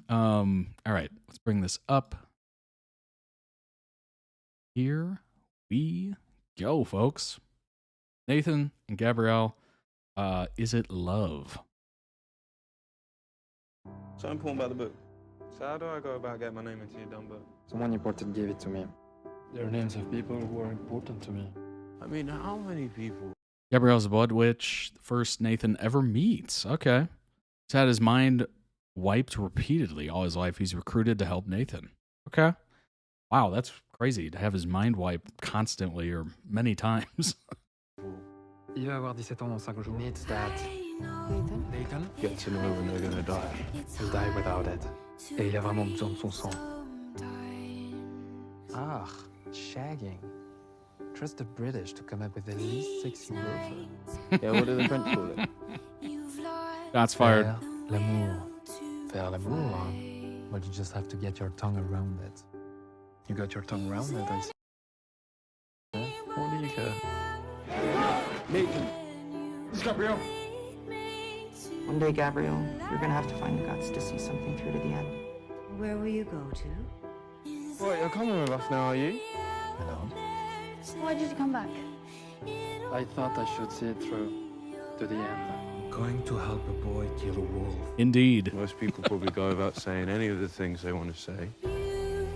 All right, let's bring this up. Here we go, folks. Nathan and Gabrielle, is it love? So important about the book. So how do I go about getting my name into your dumb book? Someone important gave it to me. There are names of people who are important to me. I mean, how many people? Gabrielle's a blood witch, the first Nathan ever meets. Okay. He's had his mind wiped repeatedly all his life. He's recruited to help Nathan. Okay. Wow, that's crazy to have his mind wiped constantly or many times. Il va avoir 17 ans dans 5 jours. He needs that. Nathan? Nathan? Get to know when they're gonna die. He'll die without it. Et il a vraiment besoin de son sang. Ah, shagging. Trust the British to come up with at least 6 words. Yeah, what do the French call it? Shots fired. Faire l'amour. Faire l'amour, huh? But you just have to get your tongue around it. You got your tongue around it, I see. Huh? What do you care? Nathan. It's Gabrielle. One day, Gabrielle, you're gonna have to find the guts to see something through to the end. Where will you go to? Wait, you're coming with us now, are you? Hello? Why did you come back? I thought I should see it through to the end. Going to help a boy kill a wolf. Indeed. Most people probably go without saying any of the things they want to say.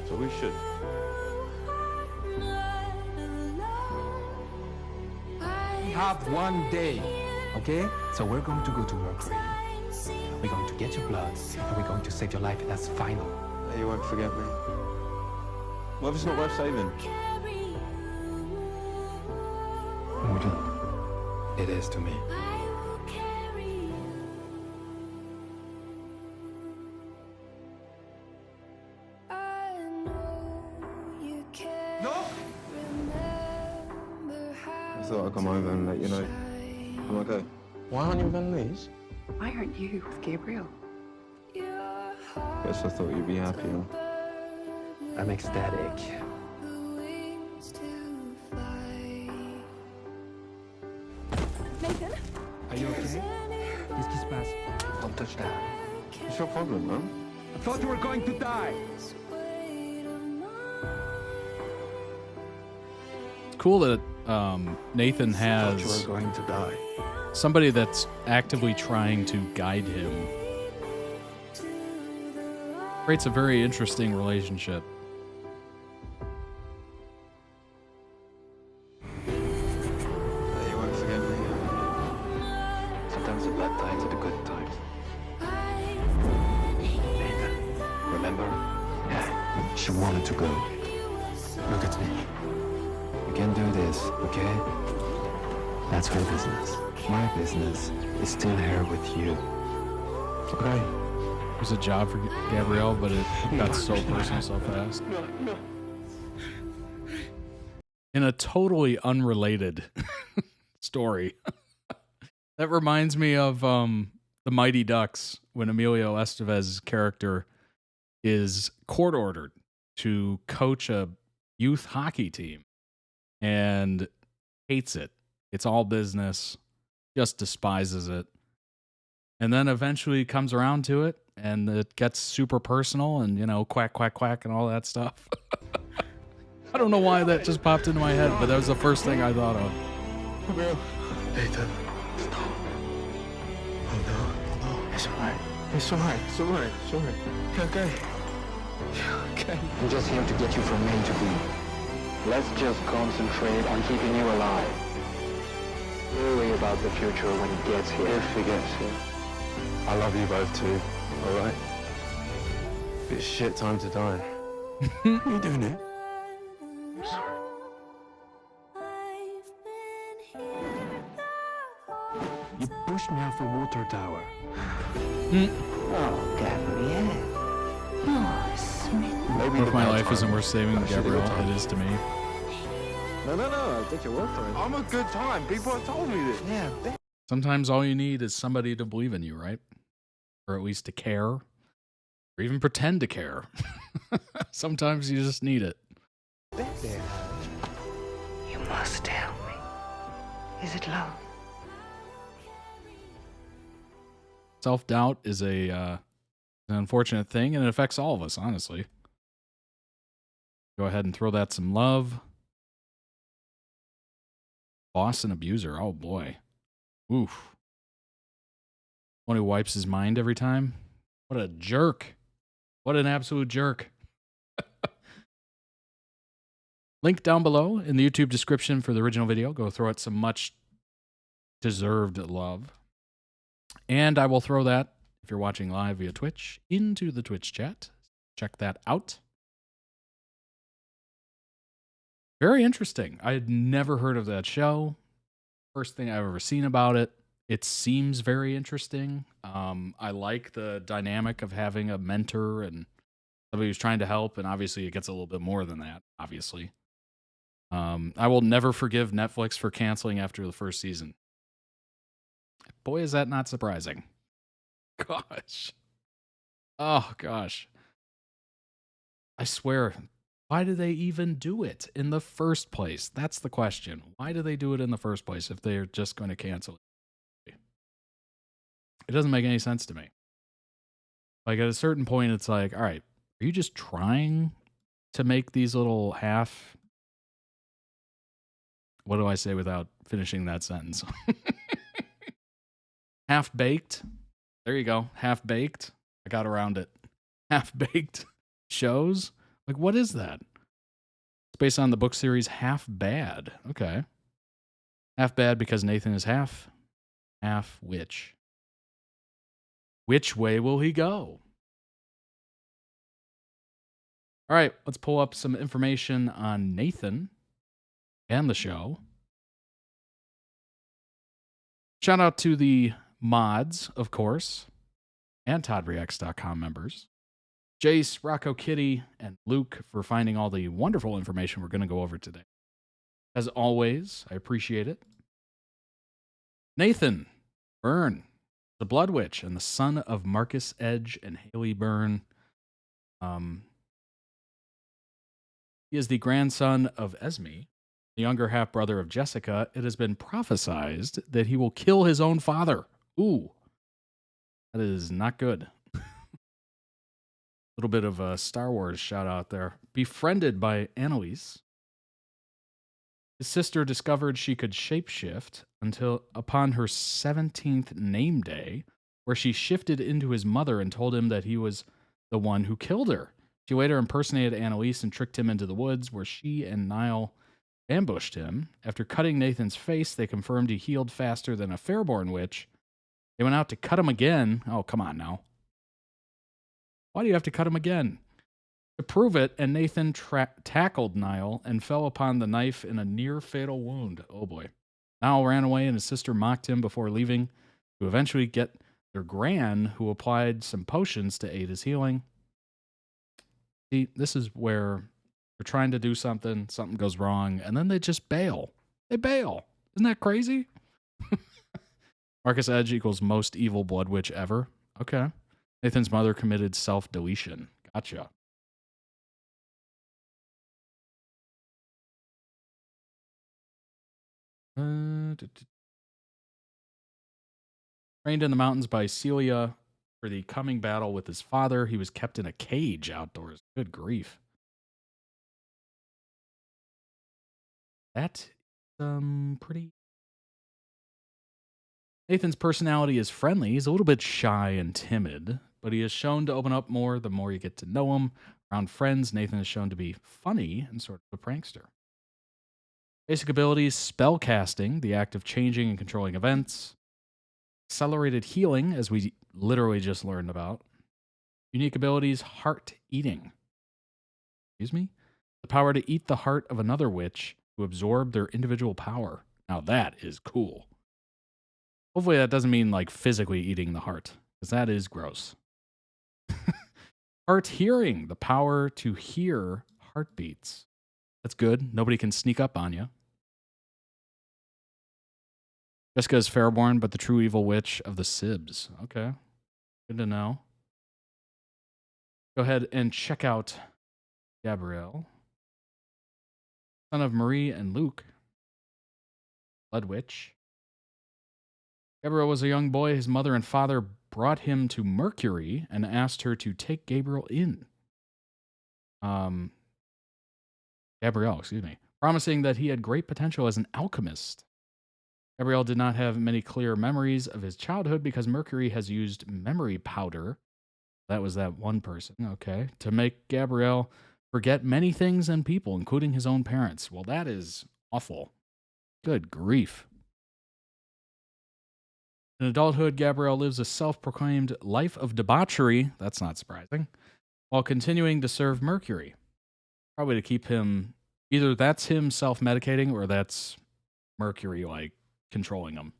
So we should. We have one day, okay? So we're going to go to Mercury. We're going to get your blood, and we're going to save your life, and that's final. You won't forget me. What if it's not worth saving? It is to me. No! I thought I'd come over and let you know. I'm okay. Why aren't you with Annalise? Why aren't you with Gabriel? Guess I thought you'd be happier. I'm ecstatic. Nathan? Are you okay? Qu'est-ce qui se passe? Don't touch that. What's your problem, man? I thought you were going to die. It's cool that Nathan I thought has you were going to die. somebody that's actively trying to guide him. Creates a very interesting relationship. You won't forget me. Sometimes the bad times are the good times. Nathan, remember? Yeah, she wanted to go. Look at me. You can do this, okay? That's her business. My business is still here with you. Okay? It was a job for Gabrielle, but it got so personal so fast. In a totally unrelated story. That reminds me of the Mighty Ducks when Emilio Estevez's character is court ordered to coach a youth hockey team and hates it. It's all business, just despises it. And then eventually comes around to it and it gets super personal and, you know, quack, quack, quack and all that stuff. I don't know why that just popped into my head, but that was the first thing I thought of. Nathan. Oh no. It's alright. It's alright. It's alright. It's alright. Okay. Okay. I'm just here to get you from A to B. Let's just concentrate on keeping you alive. Worry about the future when it gets here. If he gets here. I love you both too. Alright? It's shit time to die. What are you doing here? I'm sorry. You pushed me off a water tower. Oh, Gabrielle. Oh, sweet. Maybe If my life isn't worth saving, Gabrielle, it is to me. No. I'll take your word for it. I'm a good time. People have told me this. Yeah, Sometimes all you need is somebody to believe in you, right? Or at least to care. or even pretend to care. Sometimes you just need it. You must tell me. Is it love? Self-doubt is an unfortunate thing, and it affects all of us, honestly. Go ahead and throw that some love. Boss and abuser. Oh, boy. Oof. One who wipes his mind every time. What a jerk. What an absolute jerk. Link down below in the YouTube description for the original video. Go throw it some much deserved love. And I will throw that, if you're watching live via Twitch, into the Twitch chat. Check that out. Very interesting. I had never heard of that show. First thing I've ever seen about it. It seems very interesting. I like the dynamic of having a mentor and somebody who's trying to help, and obviously it gets a little bit more than that, obviously. I will never forgive Netflix for canceling after the first season. Boy, is that not surprising. Gosh. Oh, gosh. I swear, why do they even do it in the first place? That's the question. Why do they do it in the first place if they're just going to cancel it? It doesn't make any sense to me. Like, at a certain point, it's like, all right, are you just trying to make these little half... What do I say without finishing that sentence? Half-baked. There you go. Half-baked. I got around it. Half-baked shows? Like, what is that? It's based on the book series Half Bad. Okay. Half bad because Nathan is half witch. Which way will he go? All right, let's pull up some information on Nathan and the show. Shout out to the mods, of course, and ToddReacts.com members. Jace, Rocco Kitty, and Luke for finding all the wonderful information we're going to go over today. As always, I appreciate it. Nathan Byrne, the Blood Witch, and the son of Marcus Edge and Haley Byrne. He is the grandson of Esme, the younger half-brother of Jessica. It has been prophesized that he will kill his own father. Ooh, that is not good. Little bit of a Star Wars shout out there. Befriended by Annalise, his sister discovered she could shapeshift until upon her 17th name day, where she shifted into his mother and told him that he was the one who killed her. She later impersonated Annalise and tricked him into the woods, where she and Niall ambushed him. After cutting Nathan's face, they confirmed he healed faster than a Fairborn witch. They went out to cut him again. Oh, come on now. Why do you have to cut him again? To prove it, and Nathan tackled Niall and fell upon the knife in a near-fatal wound. Oh, boy. Niall ran away, and his sister mocked him before leaving to eventually get their gran, who applied some potions to aid his healing. See, this is where they're trying to do something goes wrong, and then they just bail. They bail. Isn't that crazy? Marcus Edge equals most evil blood witch ever. Okay. Nathan's mother committed self-deletion. Gotcha. Trained in the mountains by Celia for the coming battle with his father, he was kept in a cage outdoors. Good grief. That pretty... Nathan's personality is friendly. He's a little bit shy and timid, but he is shown to open up more the more you get to know him. Around friends, Nathan is shown to be funny and sort of a prankster. Basic abilities: spell casting, the act of changing and controlling events. Accelerated healing, as we literally just learned about. Unique abilities: heart eating. Excuse me? The power to eat the heart of another witch to absorb their individual power. Now that is cool. Hopefully that doesn't mean like physically eating the heart, because that is gross. Heart hearing, the power to hear heartbeats. That's good. Nobody can sneak up on you. Jessica is Fairborn, but the true evil witch of the Sibs. Okay. Good to know. go ahead and check out Gabriel, son of Marie and Luke, Blood Witch. Gabriel was a young boy. His mother and father brought him to Mercury and asked her to take Gabriel in. Gabrielle, excuse me, promising that he had great potential as an alchemist. Gabriel did not have many clear memories of his childhood because Mercury has used memory powder. That was that one person, okay, to make Gabriel forget many things and people, including his own parents. Well, that is awful. Good grief. In adulthood, Gabriel lives a self-proclaimed life of debauchery. That's not surprising. While continuing to serve Mercury. Probably to keep him, either that's him self-medicating or that's Mercury, like, controlling him.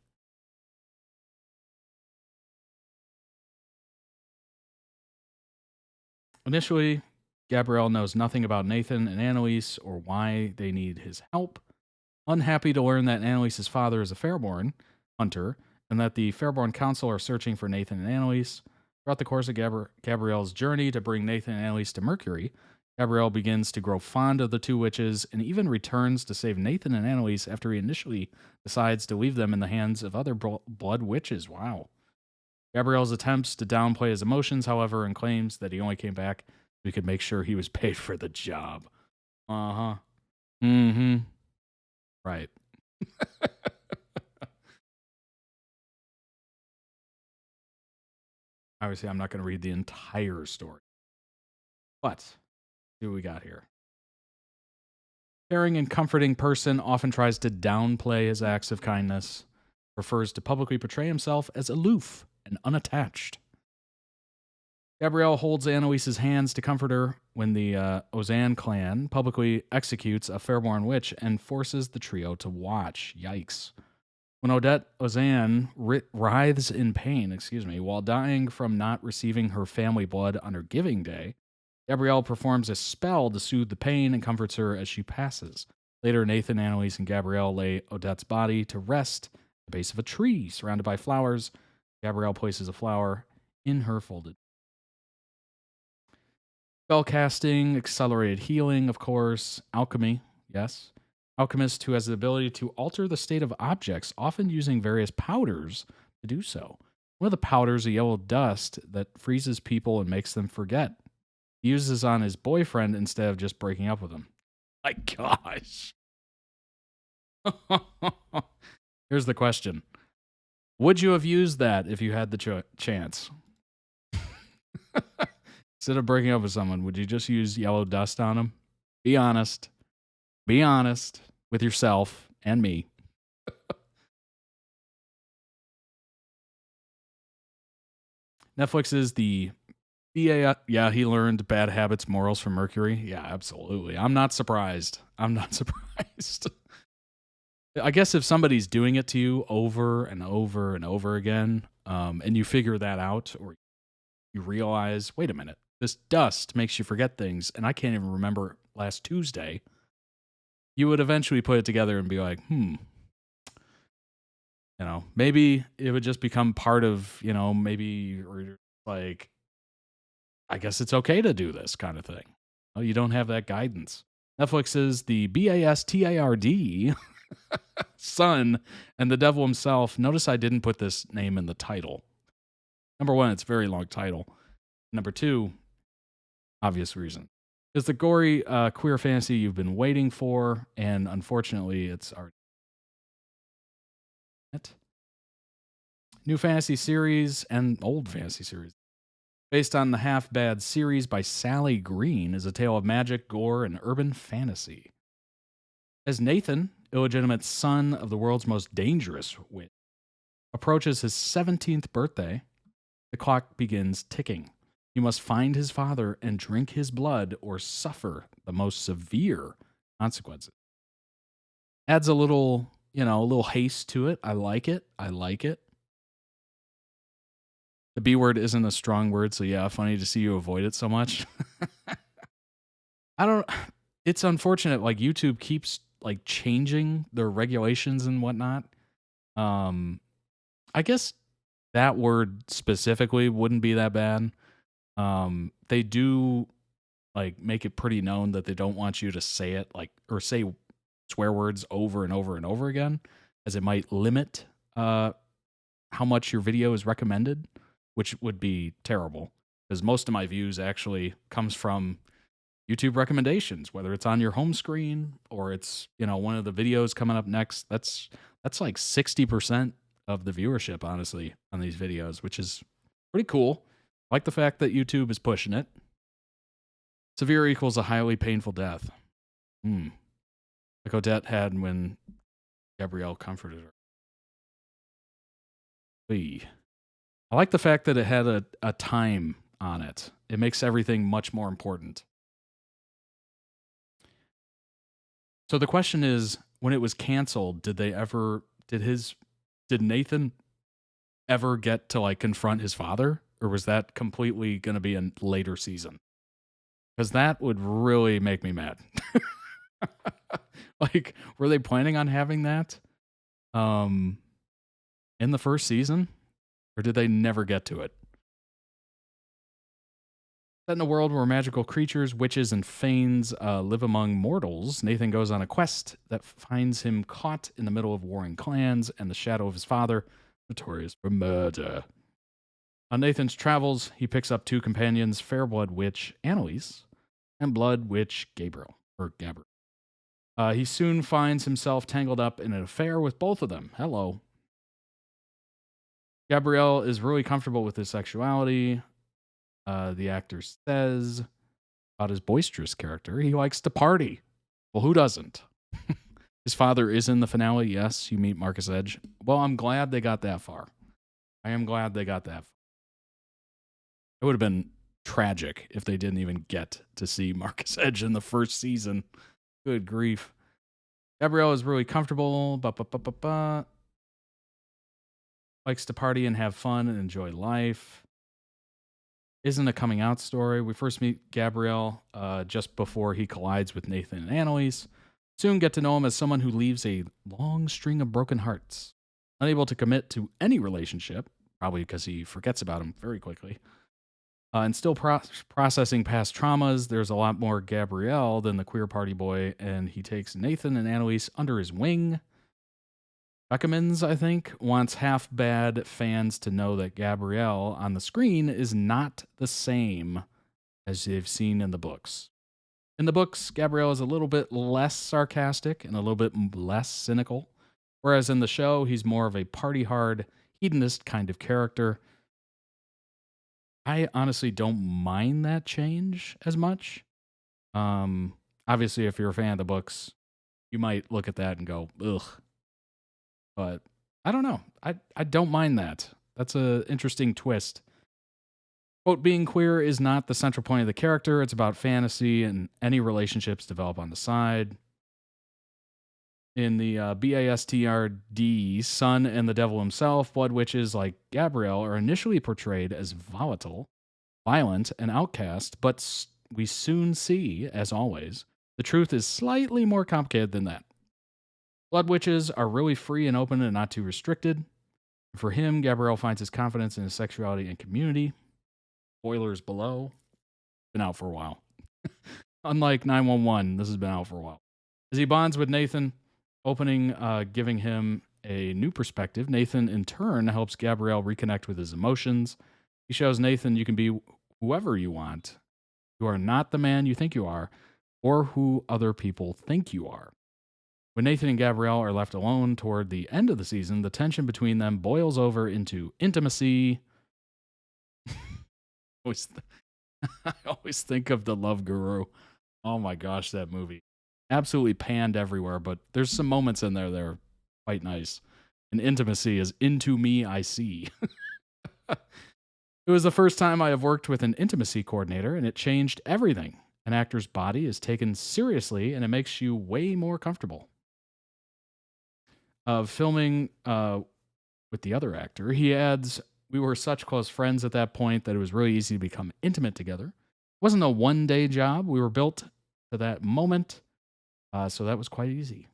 Initially, Gabriel knows nothing about Nathan and Annalise or why they need his help. Unhappy to learn that Annalise's father is a Fairborn hunter and that the Fairborn Council are searching for Nathan and Annalise. Throughout the course of Gabriel's journey to bring Nathan and Annalise to Mercury, Gabriel begins to grow fond of the two witches and even returns to save Nathan and Annalise after he initially decides to leave them in the hands of other blood witches. Wow. Gabriel's attempts to downplay his emotions, however, and claims that he only came back so he could make sure he was paid for the job. Uh-huh. Mm-hmm. Right. Obviously, I'm not going to read the entire story. But, see what we got here. Caring and comforting person often tries to downplay his acts of kindness, prefers to publicly portray himself as aloof and unattached. Gabriel holds Annalise's hands to comfort her when the Ozan clan publicly executes a Fairborn witch and forces the trio to watch. Yikes. When Odette Ozan writhes in pain, while dying from not receiving her family blood on her giving day, Gabrielle performs a spell to soothe the pain and comforts her as she passes. Later, Nathan, Annalise, and Gabrielle lay Odette's body to rest at the base of a tree surrounded by flowers. Gabrielle places a flower in her folded. Spell casting, accelerated healing, of course, alchemy, yes. Alchemist who has the ability to alter the state of objects, often using various powders to do so. One of the powders, a yellow dust that freezes people and makes them forget. He uses on his boyfriend instead of just breaking up with him. My gosh. Here's the question. Would you have used that if you had the chance? Instead of breaking up with someone, would you just use yellow dust on them? Be honest. Be honest with yourself and me. Netflix is the BA. Yeah, he learned bad habits, morals from Mercury. Yeah, absolutely. I'm not surprised. I'm not surprised. I guess if somebody's doing it to you over and over and over again, and you figure that out, or you realize, wait a minute, this dust makes you forget things, and I can't even remember last Tuesday, you would eventually put it together and be like, maybe it would just become part of, maybe, or like, I guess it's okay to do this kind of thing. Oh, you don't have that guidance. Netflix is the BASTARD son and the devil himself. Notice I didn't put this name in the title. Number one, it's a very long title. Number two, obvious reason. It's the gory queer fantasy you've been waiting for, and unfortunately, it's already. New fantasy series and old fantasy series. Based on the Half-Bad series by Sally Green, is a tale of magic, gore, and urban fantasy. As Nathan, illegitimate son of the world's most dangerous witch, approaches his 17th birthday, the clock begins ticking. He must find his father and drink his blood or suffer the most severe consequences. Adds a little, a little haste to it. I like it. I like it. The B word isn't a strong word, so yeah, funny to see you avoid it so much. It's unfortunate, like YouTube keeps like changing their regulations and whatnot. I guess that word specifically wouldn't be that bad, They do like make it pretty known that they don't want you to say it like or say swear words over and over and over again, as it might limit how much your video is recommended, which would be terrible because most of my views actually comes from YouTube recommendations, whether it's on your home screen or it's, one of the videos coming up next. That's like 60% of the viewership, honestly, on these videos, which is pretty cool. I like the fact that YouTube is pushing it. Severe equals a highly painful death. Like Odette had when Gabrielle comforted her. I like the fact that it had a time on it. It makes everything much more important. So the question is, when it was canceled, did Nathan ever get to like confront his father, or was that completely going to be a later season? Because that would really make me mad. Like, were they planning on having that in the first season, or did they never get to it? Set in a world where magical creatures, witches, and fanes live among mortals, Nathan goes on a quest that finds him caught in the middle of warring clans and the shadow of his father, notorious for murder. On Nathan's travels, he picks up two companions, Fair Blood Witch Annalise and Blood Witch Gabriel. He soon finds himself tangled up in an affair with both of them. Hello. Gabrielle is really comfortable with his sexuality. The actor says about his boisterous character, he likes to party. Well, who doesn't? His father is in the finale. Yes, you meet Marcus Edge. Well, I'm glad they got that far. I am glad they got that far. It would have been tragic if they didn't even get to see Marcus Edge in the first season. Good grief. Gabrielle is really comfortable. Likes to party and have fun and enjoy life. Isn't a coming out story. We first meet Gabrielle just before he collides with Nathan and Annalise. Soon get to know him as someone who leaves a long string of broken hearts. Unable to commit to any relationship, probably because he forgets about him very quickly. And still processing past traumas, there's a lot more Gabrielle than the queer party boy, and he takes Nathan and Annalise under his wing. Beckemans, I think, wants half-bad fans to know that Gabrielle on the screen is not the same as they've seen in the books. In the books, Gabrielle is a little bit less sarcastic and a little bit less cynical, whereas in the show, he's more of a party-hard, hedonist kind of character. I honestly don't mind that change as much. Obviously, if you're a fan of the books, you might look at that and go, ugh. But I don't know. I don't mind that. That's an interesting twist. Quote, being queer is not the central point of the character. It's about fantasy and any relationships develop on the side. In the BASTRD, Sun and the Devil himself, blood witches like Gabrielle are initially portrayed as volatile, violent, and outcast, but we soon see, as always, the truth is slightly more complicated than that. Blood witches are really free and open and not too restricted. For him, Gabrielle finds his confidence in his sexuality and community. Spoilers below. Been out for a while. Unlike 911, this has been out for a while. As he bonds with Nathan, giving him a new perspective, Nathan in turn helps Gabrielle reconnect with his emotions. He shows Nathan you can be whoever you want. You are not the man you think you are, or who other people think you are. When Nathan and Gabrielle are left alone toward the end of the season, the tension between them boils over into intimacy. I always think of The Love Guru. Oh my gosh, that movie. Absolutely panned everywhere, but there's some moments in there that are quite nice. And intimacy is into me, I see. It was the first time I have worked with an intimacy coordinator, and it changed everything. An actor's body is taken seriously, and it makes you way more comfortable. Filming with the other actor, he adds, we were such close friends at that point that it was really easy to become intimate together. It wasn't a one-day job. We were built to that moment, so that was quite easy.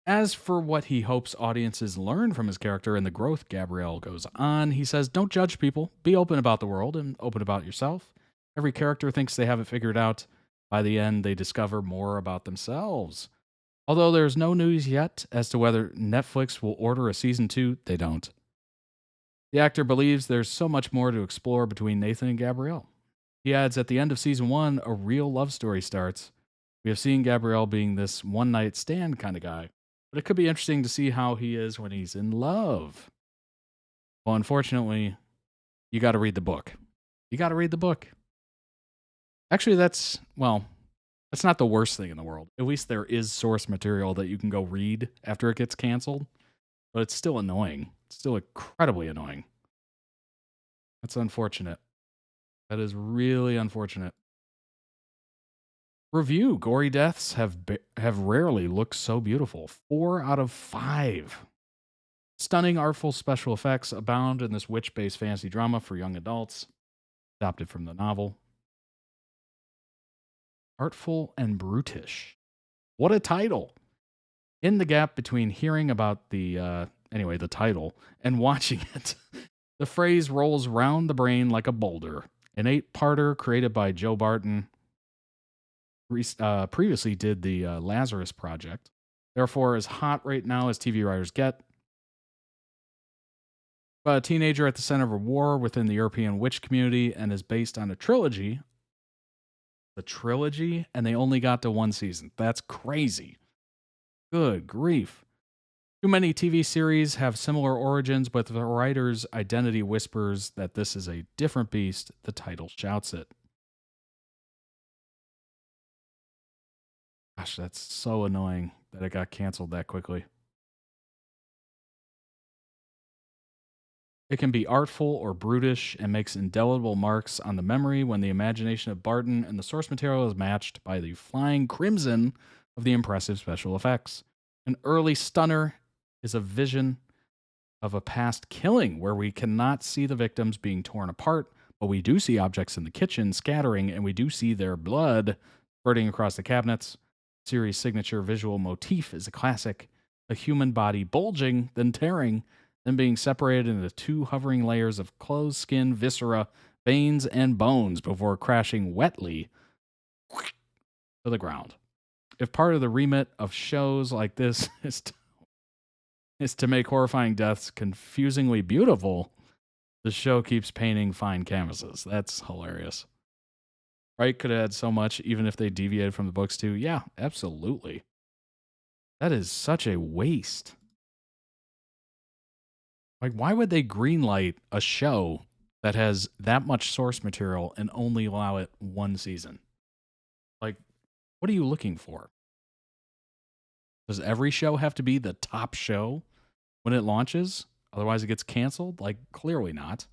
As for what he hopes audiences learn from his character and the growth Gabrielle goes on, he says, don't judge people. Be open about the world and open about yourself. Every character thinks they have it figured out. By the end, they discover more about themselves. Although there's no news yet as to whether Netflix will order a season 2, they don't. The actor believes there's so much more to explore between Nathan and Gabrielle. He adds, at the end of season 1, a real love story starts. We have seen Gabrielle being this one-night stand kind of guy, but it could be interesting to see how he is when he's in love. Well, unfortunately, you got to read the book. You got to read the book. Actually, that's not the worst thing in the world. At least there is source material that you can go read after it gets canceled, but it's still annoying. It's still incredibly annoying. That's unfortunate. That is really unfortunate. Review: gory deaths have rarely looked so beautiful. 4 out of 5. Stunning, artful special effects abound in this witch-based fantasy drama for young adults, adapted from the novel. Artful and brutish. What a title! In the gap between hearing about the title and watching it, the phrase rolls round the brain like a boulder. An 8-parter created by Joe Barton. Previously did the Lazarus Project. Therefore, as hot right now as TV writers get. About a teenager at the center of a war within the European witch community, and is based on a trilogy. The trilogy, and they only got to 1 season. That's crazy. Good grief. Too many TV series have similar origins, but the writer's identity whispers that this is a different beast. The title shouts it. Gosh, that's so annoying that it got canceled that quickly. It can be artful or brutish and makes indelible marks on the memory when the imagination of Barton and the source material is matched by the flying crimson of the impressive special effects. An early stunner is a vision of a past killing where we cannot see the victims being torn apart, but we do see objects in the kitchen scattering, and we do see their blood spurting across the cabinets. Series' signature visual motif is a classic: a human body bulging, then tearing, then being separated into 2 hovering layers of closed skin, viscera, veins, and bones before crashing wetly to the ground. If part of the remit of shows like this is to make horrifying deaths confusingly beautiful, the show keeps painting fine canvases. That's hilarious. Right? Could have had so much, even if they deviated from the books too. Yeah, absolutely. That is such a waste. Like, why would they greenlight a show that has that much source material and only allow it 1 season? Like, what are you looking for? Does every show have to be the top show when it launches? Otherwise it gets canceled? Like, clearly not.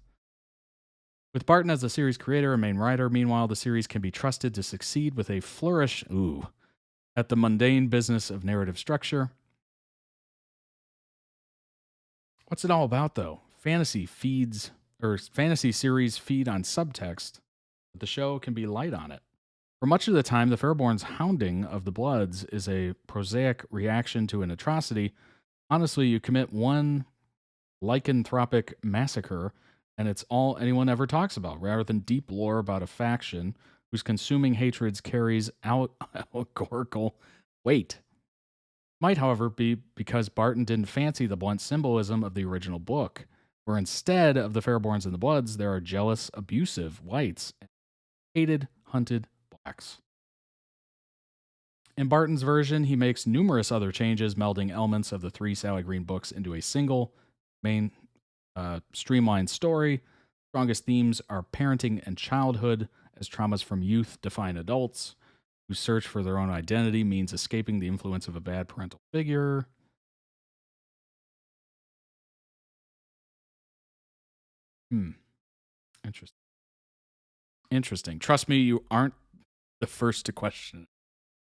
With Barton as the series creator and main writer, meanwhile, the series can be trusted to succeed with a flourish at the mundane business of narrative structure. What's it all about, though? Fantasy series feed on subtext, but the show can be light on it. For much of the time, the Fairborn's hounding of the Bloods is a prosaic reaction to an atrocity. Honestly, you commit one lycanthropic massacre, and it's all anyone ever talks about, rather than deep lore about a faction whose consuming hatreds carries allegorical weight. Might, however, be because Barton didn't fancy the blunt symbolism of the original book, where instead of the Fairborns and the Bloods, there are jealous, abusive whites and hated, hunted blacks. In Barton's version, he makes numerous other changes, melding elements of the 3 Sally Green books into a single main streamlined story. Strongest themes are parenting and childhood, as traumas from youth define adults whose search for their own identity means escaping the influence of a bad parental figure. Interesting. Interesting. Trust me, you aren't the first to question it.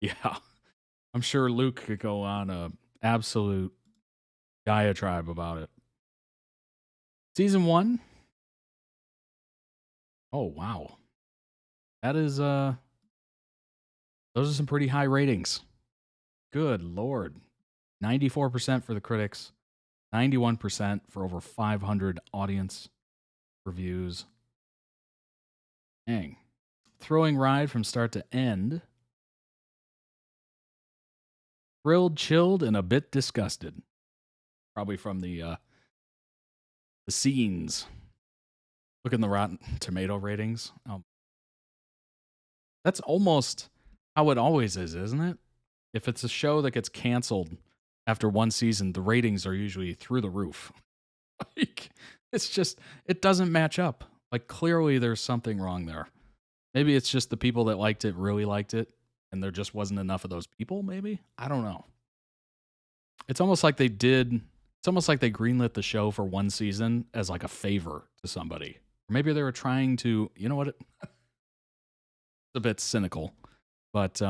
Yeah. I'm sure Luke could go on a absolute diatribe about it. Season 1. Oh, wow. That is, those are some pretty high ratings. Good Lord. 94% for the critics, 91% for over 500 audience reviews. Dang. Thrilling ride from start to end. Thrilled, chilled, and a bit disgusted. Probably from the scenes. Look in the Rotten Tomato ratings. That's almost how it always is, isn't it? If it's a show that gets canceled after one season, the ratings are usually through the roof. Like, it's just, it doesn't match up. Like, clearly there's something wrong there. Maybe it's just the people that liked it really liked it, and there just wasn't enough of those people, maybe? I don't know. It's almost like they greenlit the show for one season as like a favor to somebody. Or maybe they were trying to, you know what? It's a bit cynical, but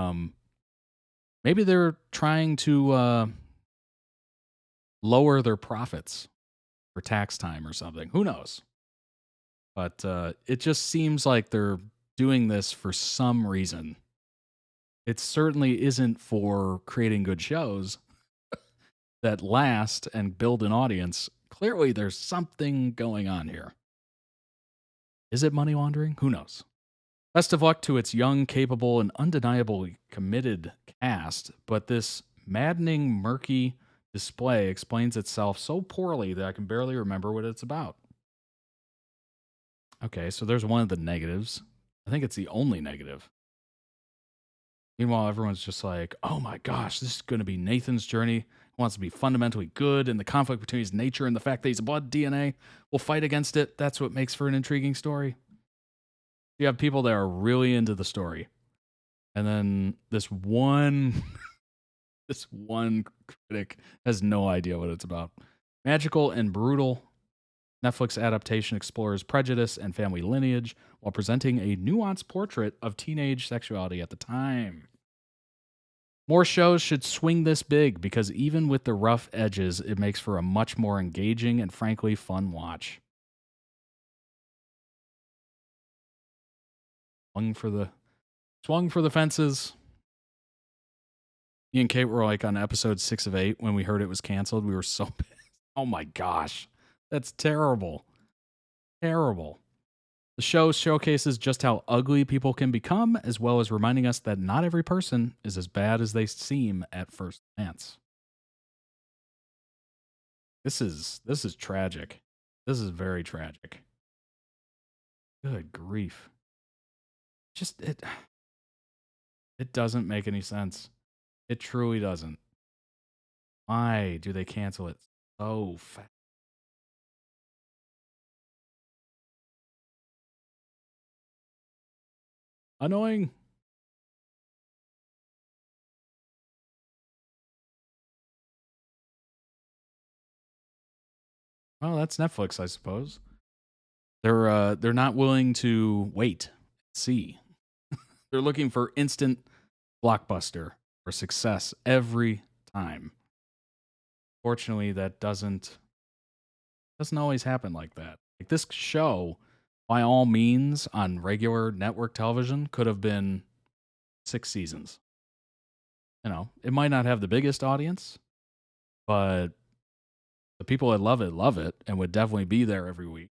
maybe they're trying to lower their profits for tax time or something. Who knows? But it just seems like they're doing this for some reason. It certainly isn't for creating good shows that last and build an audience. Clearly, there's something going on here. Is it money laundering? Who knows? Best of luck to its young, capable, and undeniably committed cast, but this maddening, murky display explains itself so poorly that I can barely remember what it's about. Okay, so there's one of the negatives. I think it's the only negative. Meanwhile, everyone's just like, oh my gosh, this is going to be Nathan's journey. He wants to be fundamentally good, and the conflict between his nature and the fact that he's a blood DNA will fight against it. That's what makes for an intriguing story. You have people that are really into the story. And then this one critic has no idea what it's about. Magical and brutal, Netflix adaptation explores prejudice and family lineage while presenting a nuanced portrait of teenage sexuality at the time. More shows should swing this big because even with the rough edges, it makes for a much more engaging and frankly fun watch. Swung for the fences. Me and Kate were like on episode 6 of 8 when we heard it was canceled. We were so pissed. Oh my gosh. That's terrible. Terrible. The show showcases just how ugly people can become, as well as reminding us that not every person is as bad as they seem at first glance. This is tragic. This is very tragic. Good grief. Just it doesn't make any sense. It truly doesn't. Why do they cancel it so fast? Annoying. Well, that's Netflix, I suppose. They're not willing to wait, see. They're looking for instant blockbuster or success every time. Fortunately, that doesn't always happen like that. Like this show, by all means, on regular network television, could have been 6 seasons. You know, it might not have the biggest audience, but the people that love it, and would definitely be there every week.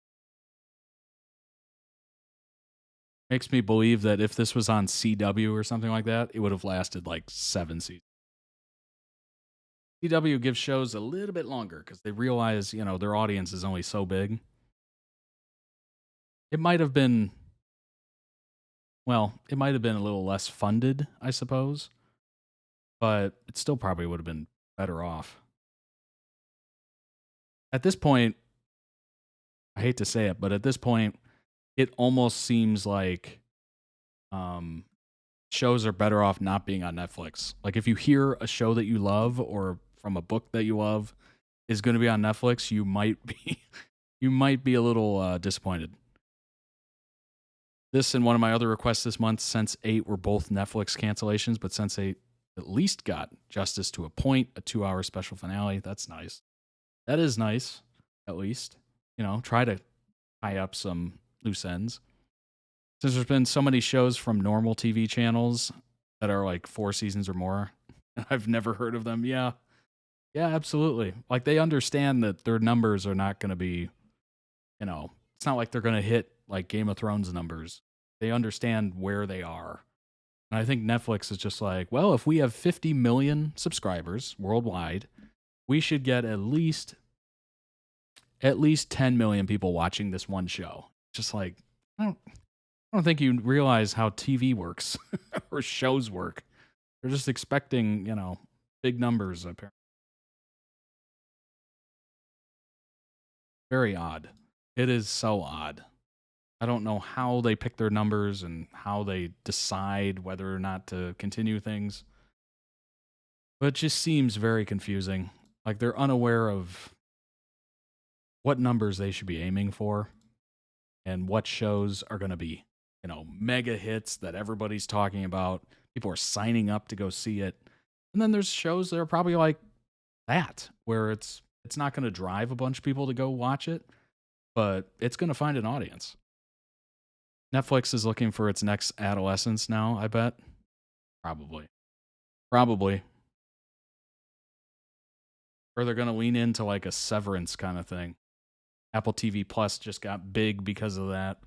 Makes me believe that if this was on CW or something like that, it would have lasted like 7 seasons. CW gives shows a little bit longer because they realize, you know, their audience is only so big. It might have been a little less funded, I suppose, but it still probably would have been better off. At this point, I hate to say it, but at this point, it almost seems like shows are better off not being on Netflix. Like if you hear a show that you love or from a book that you love is going to be on Netflix, you might be a little disappointed. This and one of my other requests this month, Sense8, were both Netflix cancellations, but Sense8 at least got justice to a point, a 2-hour special finale. That's nice. That is nice, at least. You know, try to tie up some loose ends. Since there's been so many shows from normal TV channels that are like 4 seasons or more, I've never heard of them. Yeah, Yeah, absolutely. Like they understand that their numbers are not going to be, it's not like they're going to hit like Game of Thrones numbers. They understand where they are. And I think Netflix is just like, well, if we have 50 million subscribers worldwide, we should get at least 10 million people watching this one show. Just like, I don't think you realize how TV works or shows work. They're just expecting, big numbers apparently. Very odd. It is so odd. I don't know how they pick their numbers and how they decide whether or not to continue things. But it just seems very confusing. Like they're unaware of what numbers they should be aiming for and what shows are going to be, mega hits that everybody's talking about. People are signing up to go see it. And then there's shows that are probably like that, where it's not going to drive a bunch of people to go watch it, but it's going to find an audience. Netflix is looking for its next Adolescence now, I bet. Probably. Or they're going to lean into like a Severance kind of thing. Apple TV Plus just got big because of that.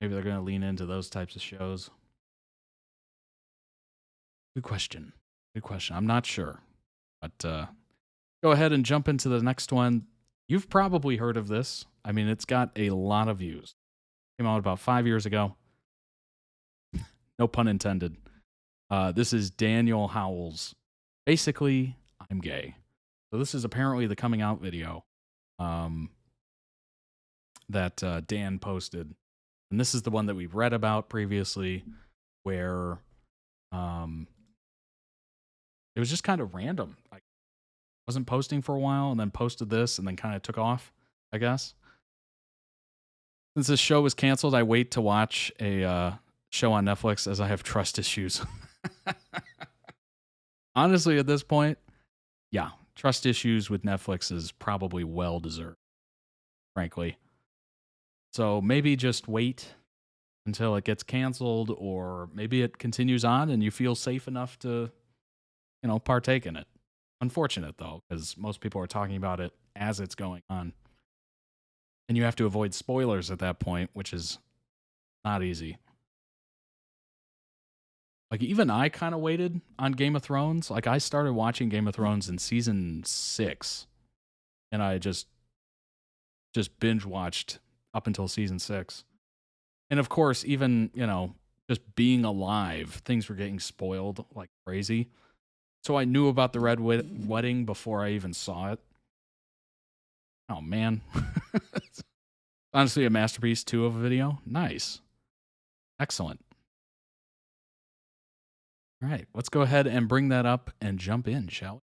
Maybe they're going to lean into those types of shows. Good question. I'm not sure. But go ahead and jump into the next one. You've probably heard of this. I mean, it's got a lot of views. Came out about 5 years ago. No pun intended. This is Daniel Howell's Basically, I'm Gay. So this is apparently the coming out video that Dan posted. And this is the one that we've read about previously where it was just kind of random. I wasn't posting for a while and then posted this and then kind of took off, I guess. Since this show was canceled, I wait to watch a show on Netflix as I have trust issues. Honestly, at this point, yeah, trust issues with Netflix is probably well deserved, frankly. So maybe just wait until it gets canceled, or maybe it continues on and you feel safe enough to, partake in it. Unfortunate, though, because most people are talking about it as it's going on. And you have to avoid spoilers at that point, which is not easy. Like, even I kind of waited on Game of Thrones. Like, I started watching Game of Thrones in season 6. And I just binge watched up until season 6. And of course, even, just being alive, things were getting spoiled like crazy. So I knew about the Red Wedding before I even saw it. Oh, man. Honestly, a masterpiece, too, of a video. Nice. Excellent. All right, let's go ahead and bring that up and jump in, shall we?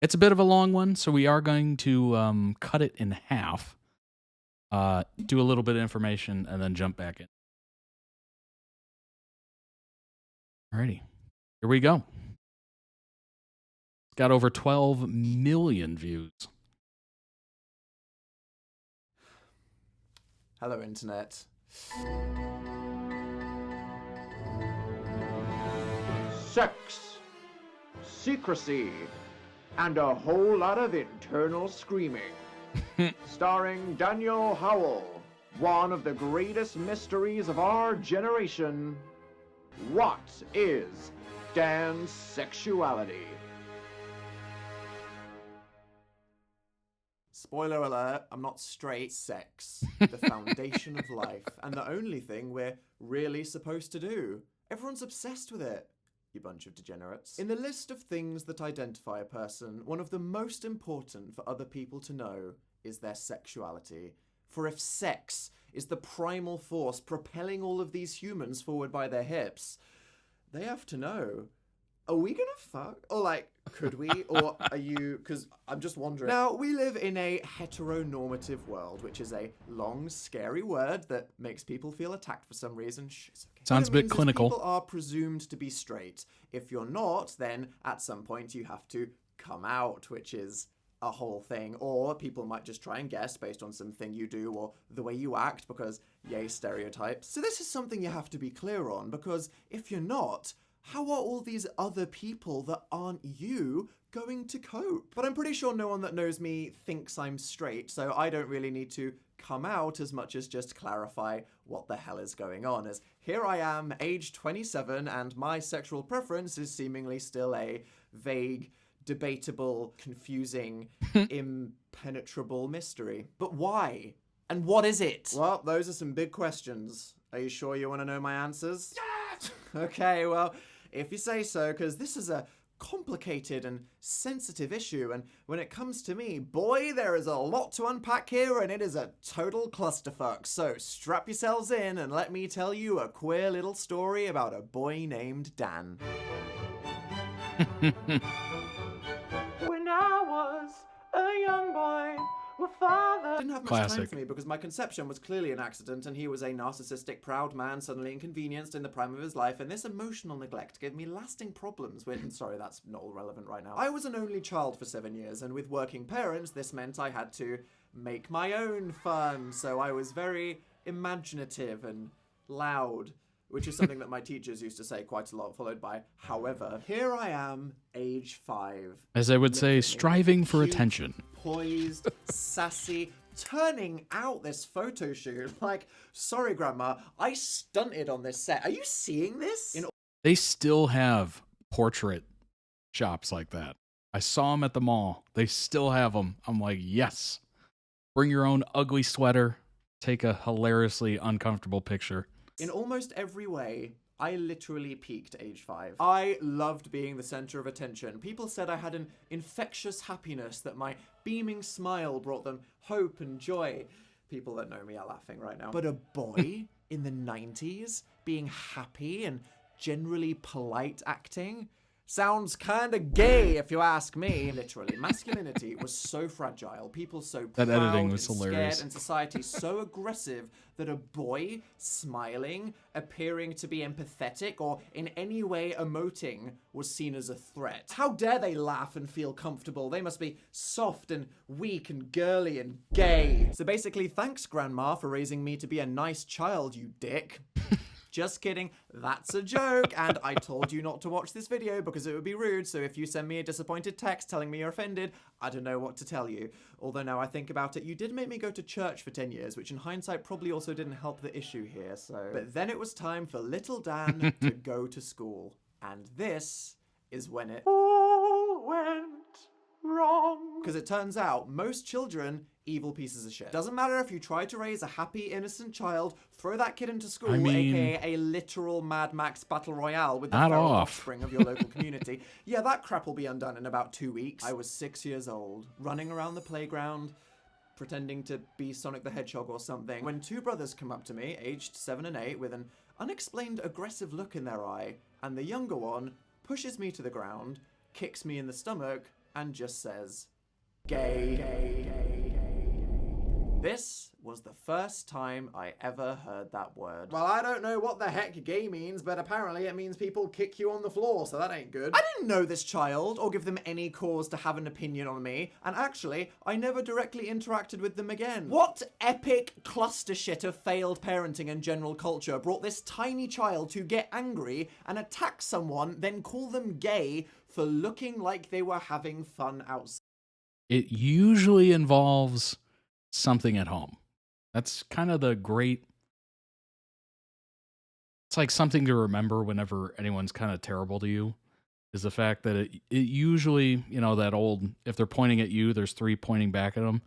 It's a bit of a long one, so we are going to cut it in half, do a little bit of information, and then jump back in. Alrighty, here we go. It's got over 12 million views. Hello, Internet. Sex, secrecy, and a whole lot of internal screaming. Starring Daniel Howell, one of the greatest mysteries of our generation. What is Dan's sexuality? Spoiler alert, I'm not straight. Sex, the foundation of life, and the only thing we're really supposed to do. Everyone's obsessed with it. You bunch of degenerates. In the list of things that identify a person, one of the most important for other people to know is their sexuality. For if sex is the primal force propelling all of these humans forward by their hips, they have to know, are we gonna fuck? Or like, could we? Or are you, because I'm just wondering. Now, we live in a heteronormative world, which is a long, scary word that makes people feel attacked for some reason. Shh, it's okay. Sounds a bit clinical. People are presumed to be straight. If you're not, then at some point you have to come out, which is a whole thing. Or people might just try and guess based on something you do or the way you act, because yay, stereotypes. So this is something you have to be clear on, because if you're not, how are all these other people that aren't you going to cope? But I'm pretty sure no one that knows me thinks I'm straight, so I don't really need to come out as much as just clarify what the hell is going on, as here I am, age 27, and my sexual preference is seemingly still a vague, debatable, confusing, impenetrable mystery. But why? And what is it? Well, those are some big questions. Are you sure you want to know my answers? Yes! Okay, well, if you say so, because this is a complicated and sensitive issue, and when it comes to me, boy, there is a lot to unpack here, and it is a total clusterfuck. So strap yourselves in and let me tell you a queer little story about a boy named Dan. When I was a young boy, my father didn't have much time for me because my conception was clearly an accident, and he was a narcissistic, proud man suddenly inconvenienced in the prime of his life, and this emotional neglect gave me lasting problems when... Sorry, that's not all relevant right now. I was an only child for 7 years, and with working parents, this meant I had to make my own fun, so I was very imaginative and loud, which is something that my teachers used to say quite a lot, followed by, however. Here I am, age 5. As I would say, striving for attention. Poised, sassy, turning out this photo shoot. Like, sorry, Grandma, I stunted on this set. Are you seeing this? They still have portrait shops like that. I saw them at the mall. They still have them. I'm like, yes. Bring your own ugly sweater. Take a hilariously uncomfortable picture. In almost every way, I literally peaked age 5. I loved being the center of attention. People said I had an infectious happiness, that my beaming smile brought them hope and joy. People that know me are laughing right now. But a boy in the 90s being happy and generally polite acting sounds kinda gay, if you ask me. Literally, masculinity was so fragile, people so proud that editing was and hilarious. scared, and society so aggressive that a boy smiling, appearing to be empathetic, or in any way emoting was seen as a threat. How dare they laugh and feel comfortable? They must be soft and weak and girly and gay. So basically, thanks, Grandma, for raising me to be a nice child, you dick. Just kidding, that's a joke, and I told you not to watch this video because it would be rude, so if you send me a disappointed text telling me you're offended, I don't know what to tell you. Although now I think about it, you did make me go to church for 10 years, which in hindsight probably also didn't help the issue here, so... But then it was time for little Dan to go to school, and this is when it all went wrong. Because it turns out, most children, evil pieces of shit. Doesn't matter if you try to raise a happy, innocent child, throw that kid into school, aka a literal Mad Max battle royale with the feral offspring of your local community. Yeah, that crap will be undone in about 2 weeks. I was 6 years old, running around the playground, pretending to be Sonic the Hedgehog or something, when 2 brothers come up to me, aged 7 and 8, with an unexplained aggressive look in their eye, and the younger one pushes me to the ground, kicks me in the stomach, and just says, gay, gay, gay, gay. This was the first time I ever heard that word. Well, I don't know what the heck gay means, but apparently it means people kick you on the floor, so that ain't good. I didn't know this child, or give them any cause to have an opinion on me, and actually, I never directly interacted with them again. What epic cluster shit of failed parenting and general culture brought this tiny child to get angry and attack someone, then call them gay for looking like they were having fun outside? It usually involves something at home. That's kind of the great... It's like something to remember whenever anyone's kind of terrible to you, is the fact that it usually, you know, that old, if they're pointing at you, there's 3 pointing back at them.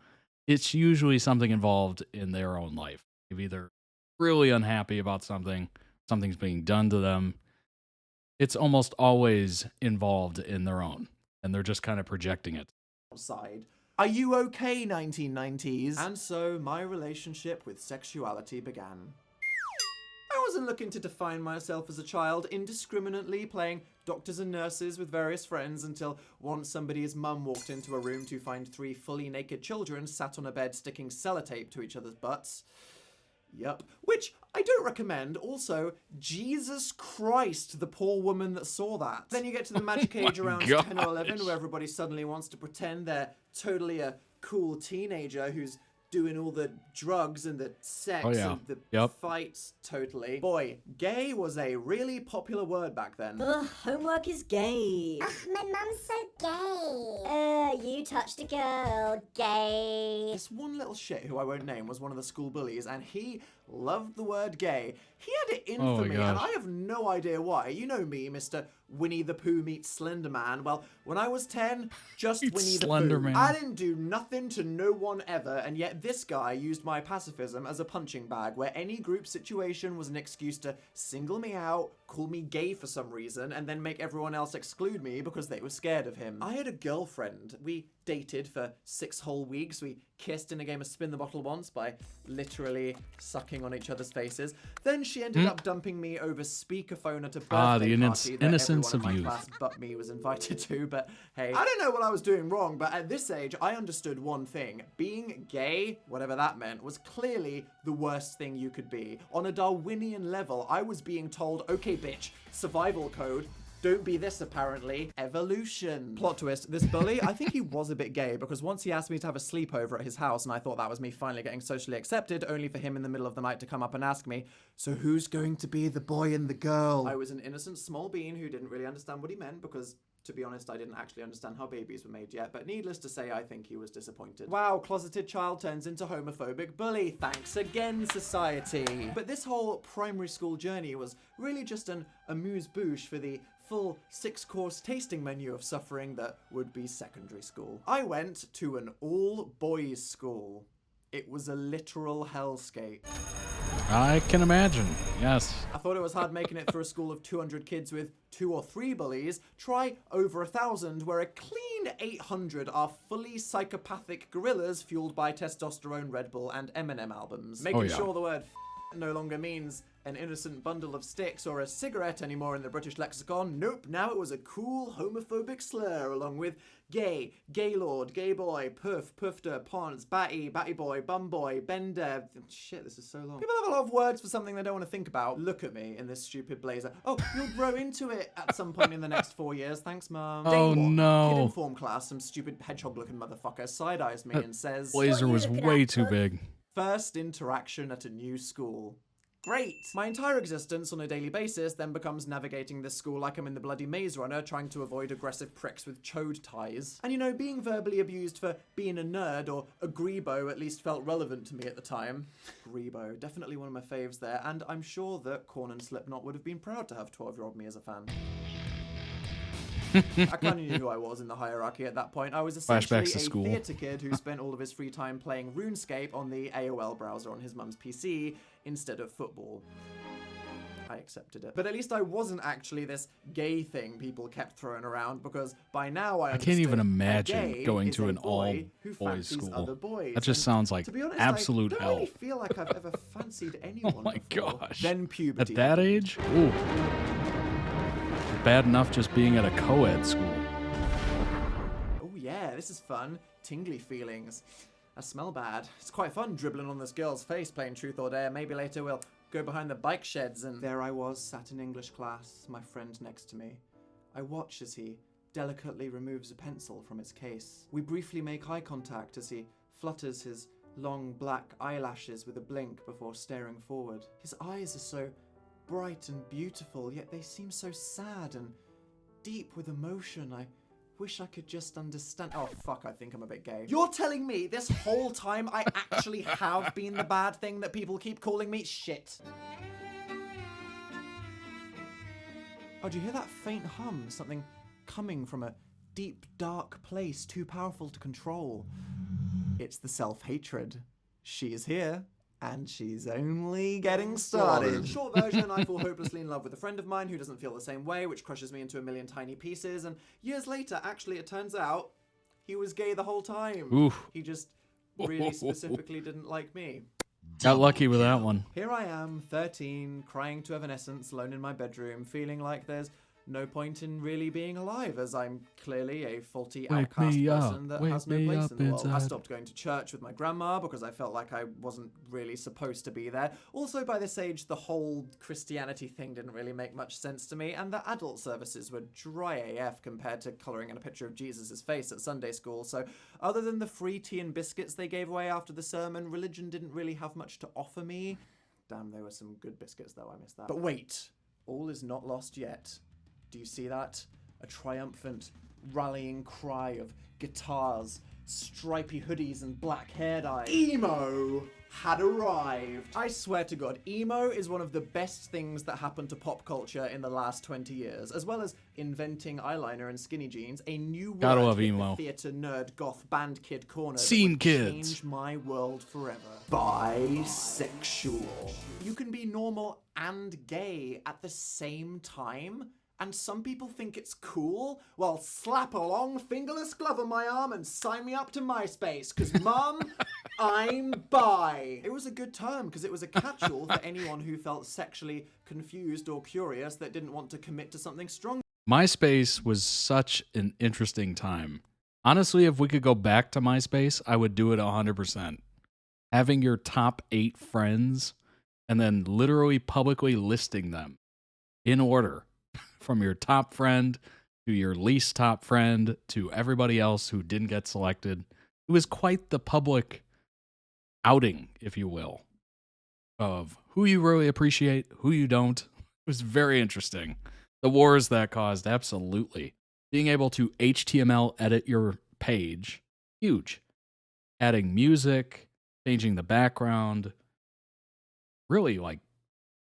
It's usually something involved in their own life. They're either really unhappy about something, something's being done to them. It's almost always involved in their own, and they're just kind of projecting it. Outside. Are you okay, 1990s? And so my relationship with sexuality began. I wasn't looking to define myself as a child, indiscriminately playing doctors and nurses with various friends until once somebody's mum walked into a room to find 3 fully naked children sat on a bed sticking sellotape to each other's butts. Yup. Which I don't recommend. Also, Jesus Christ, the poor woman that saw that. Then you get to the magic age around 10 or 11 where everybody suddenly wants to pretend they're totally a cool teenager who's doing all the drugs and the sex yeah. and the Yep. fights. Totally. Boy, gay was a really popular word back then. Ugh, homework is gay. Ugh, my mum's so gay. You touched a girl. Gay. This one little shit who I won't name was one of the school bullies, and he loved the word gay. He had it in Oh for my me, and gosh. I have no idea why. You know me, Mr. Winnie the Pooh meets Slender Man. Well, when I was 10, just Meets Winnie the Slender Pooh. Man. I didn't do nothing to no one ever, and yet this guy used my pacifism as a punching bag, where any group situation was an excuse to single me out, call me gay for some reason, and then make everyone else exclude me because they were scared of him. I had a girlfriend. We dated for 6 whole weeks. We kissed in a game of spin the bottle once by literally sucking on each other's faces. Then she ended up dumping me over speakerphone at a birthday Ah, the party that innocence everyone of in my youth. class but me was invited to. But hey, I don't know what I was doing wrong, but at this age, I understood one thing. Being gay, whatever that meant, was clearly the worst thing you could be. On a Darwinian level, I was being told, okay, bitch, survival code. Don't be this, apparently. Evolution. Plot twist, this bully, I think he was a bit gay, because once he asked me to have a sleepover at his house, and I thought that was me finally getting socially accepted, only for him in the middle of the night to come up and ask me, so who's going to be the boy and the girl? I was an innocent small bean who didn't really understand what he meant, because to be honest, I didn't actually understand how babies were made yet, but needless to say, I think he was disappointed. Wow, closeted child turns into homophobic bully. Thanks again, society. But this whole primary school journey was really just an amuse-bouche for the full 6-course tasting menu of suffering that would be secondary school. I went to an all-boys school. It was a literal hellscape. I can imagine. Yes. I thought it was hard making it through a school of 200 kids with 2 or 3 bullies. Try over 1,000, where a clean 800 are fully psychopathic gorillas fueled by testosterone, Red Bull, and Eminem albums. Making sure the word no longer means an innocent bundle of sticks or a cigarette anymore in the British lexicon. Nope, now it was a cool homophobic slur, along with gay, gaylord, gay boy, puff, puffter, ponce, batty, batty boy, bum boy, bender. Shit, this is so long. People have a lot of words for something they don't want to think about. Look at me in this stupid blazer. Oh, you'll grow into it at some point in the next 4 years. Thanks, Mum. Oh, no. Kid in form class, some stupid hedgehog-looking motherfucker side-eyes me and says, Blazer was way too big. First interaction at a new school. Great! My entire existence on a daily basis then becomes navigating this school like I'm in the bloody Maze Runner, trying to avoid aggressive pricks with chode ties. And you know, being verbally abused for being a nerd or a grebo at least felt relevant to me at the time. Grebo, definitely one of my faves there, and I'm sure that Korn and Slipknot would have been proud to have 12-year-old me as a fan. I kind of knew who I was in the hierarchy at that point. I was essentially a theatre kid who spent all of his free time playing RuneScape on the AOL browser on his mum's PC instead of football. I accepted it. But at least I wasn't actually this gay thing people kept throwing around, because by now I can't even imagine going to an all-boys school. That just sounds like absolute hell. I don't really feel like I've ever fancied anyone Oh my before. gosh. Then puberty. At that age? Ooh. Bad enough just being at a co-ed school. Oh yeah, this is fun. Tingly feelings. I smell bad. It's quite fun dribbling on this girl's face, playing truth or dare. Maybe later we'll go behind the bike sheds, and there I was, sat in English class, my friend next to me. I watch as he delicately removes a pencil from its case. We briefly make eye contact as he flutters his long black eyelashes with a blink before staring forward. His eyes are so bright and beautiful, yet they seem so sad and deep with emotion. I wish I could just understand. Oh fuck, I think I'm a bit gay. You're telling me this whole time I actually have been the bad thing that people keep calling me? Shit. Oh, do you hear that faint hum? Something coming from a deep, dark place too powerful to control. It's the self-hatred. She is here. And she's only getting started. Short version, I fall hopelessly in love with a friend of mine who doesn't feel the same way, which crushes me into a million tiny pieces. And years later, actually, it turns out he was gay the whole time. Oof. He just really specifically didn't like me. Got lucky with that one. Here I am, 13, crying to Evanescence, alone in my bedroom, feeling like there's no point in really being alive, as I'm clearly a faulty Wake outcast me up, person that wake has no me place up in the world. I inside. stopped going to church with my grandma because I felt like I wasn't really supposed to be there. Also, by this age, the whole Christianity thing didn't really make much sense to me, and the adult services were dry AF compared to colouring in a picture of Jesus' face at Sunday school, so other than the free tea and biscuits they gave away after the sermon, religion didn't really have much to offer me. Damn, there were some good biscuits though, I missed that. But wait, all is not lost yet. Do you see that? A triumphant, rallying cry of guitars, stripy hoodies, and black hair dye. Emo had arrived. I swear to God, emo is one of the best things that happened to pop culture in the last 20 years, as well as inventing eyeliner and skinny jeans. A new Gotta word love hit emo. the theater nerd goth band kid corner that Scene would kids. change my world forever. Bisexual. You can be normal and gay at the same time. And some people think it's cool? Well, slap a long fingerless glove on my arm and sign me up to MySpace, because Mum, I'm bi. It was a good term, because it was a catch-all for anyone who felt sexually confused or curious that didn't want to commit to something strong. MySpace was such an interesting time. Honestly, if we could go back to MySpace, I would do it 100%. Having your top 8 friends and then literally publicly listing them in order from your top friend to your least top friend to everybody else who didn't get selected. It was quite the public outing, if you will, of who you really appreciate, who you don't. It was very interesting. The wars that caused, absolutely. Being able to HTML edit your page, huge. Adding music, changing the background, really like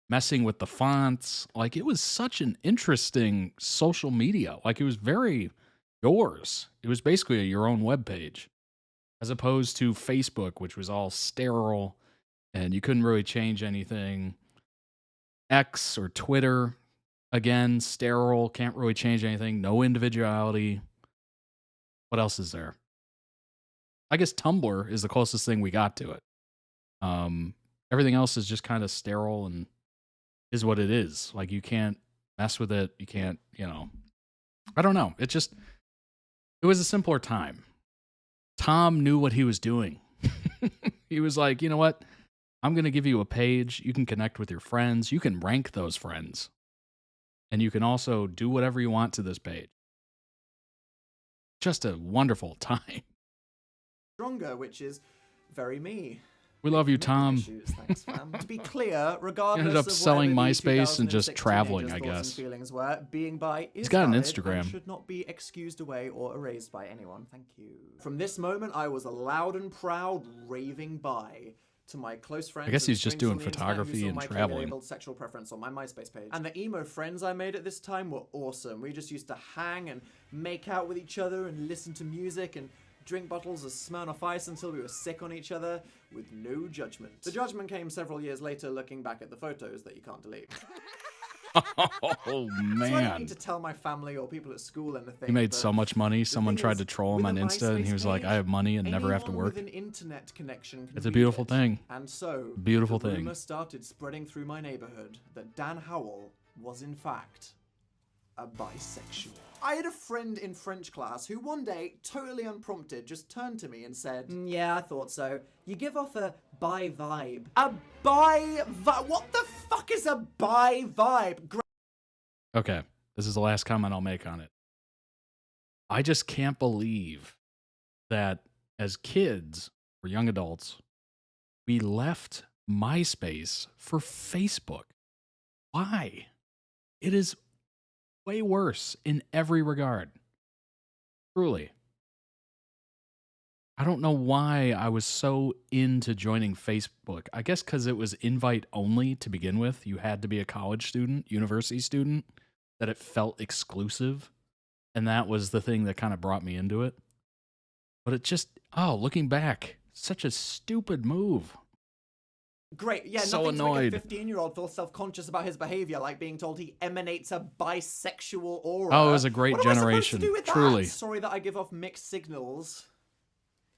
messing with the fonts. Like, it was such an interesting social media. Like, it was very yours. It was basically your own web page, as opposed to Facebook, which was all sterile and you couldn't really change anything. X or Twitter, again, sterile, can't really change anything, no individuality. What else is there? I guess Tumblr is the closest thing we got to it. Everything else is just kind of sterile and is what it is. Like, you can't mess with it. You can't, I don't know. It was a simpler time. Tom knew what he was doing. He was like, you know what? I'm going to give you a page. You can connect with your friends. You can rank those friends. And you can also do whatever you want to this page. Just a wonderful time. Stronger, which is very me. We love you, Tom. Issues, thanks, fam. To be clear, regardless Ended up of selling whatever the MySpace and just 2006 traveling, teenagers' I thoughts and guess. feelings were, being bi is He's got an valid Instagram. and should not be excused away or erased by anyone. Thank you. From this moment, I was a loud and proud raving bi. To my close friends, I guess he's just doing and strangers on the internet who photography saw and my clearly traveling. labeled sexual preference on my MySpace page. And the emo friends I made at this time were awesome. We just used to hang and make out with each other and listen to music and drink bottles of Smirnoff Ice until we were sick on each other with no judgment. The judgment came several years later, looking back at the photos that you can't delete. Oh, So I don't man. need to tell my family or people at school anything. He made but so much money. Someone thing tried is, to troll him with on a Insta, and he MySpace was like, page, I have money and never have to anyone work. with an internet connection can It's a read beautiful it. thing. And so, Beautiful the thing. rumor started spreading through my neighborhood that Dan Howell was in fact a bisexual. I had a friend in French class who one day, totally unprompted, just turned to me and said, yeah, I thought so. You give off a bi vibe. A bi vibe? What the fuck is a bi vibe? Okay, this is the last comment I'll make on it. I just can't believe that as kids or young adults, we left MySpace for Facebook. Why? It is way worse in every regard. Truly. I don't know why I was so into joining Facebook. I guess because it was invite only to begin with. You had to be a college student, university student, that it felt exclusive. And that was the thing that kind of brought me into it. But it just, looking back, such a stupid move. Great, yeah, So nothing annoyed. to make a 15-year-old feel self-conscious about his behavior, like being told he emanates a bisexual aura. Oh, it was a great What am I supposed generation, to do with truly. That? Sorry that I give off mixed signals.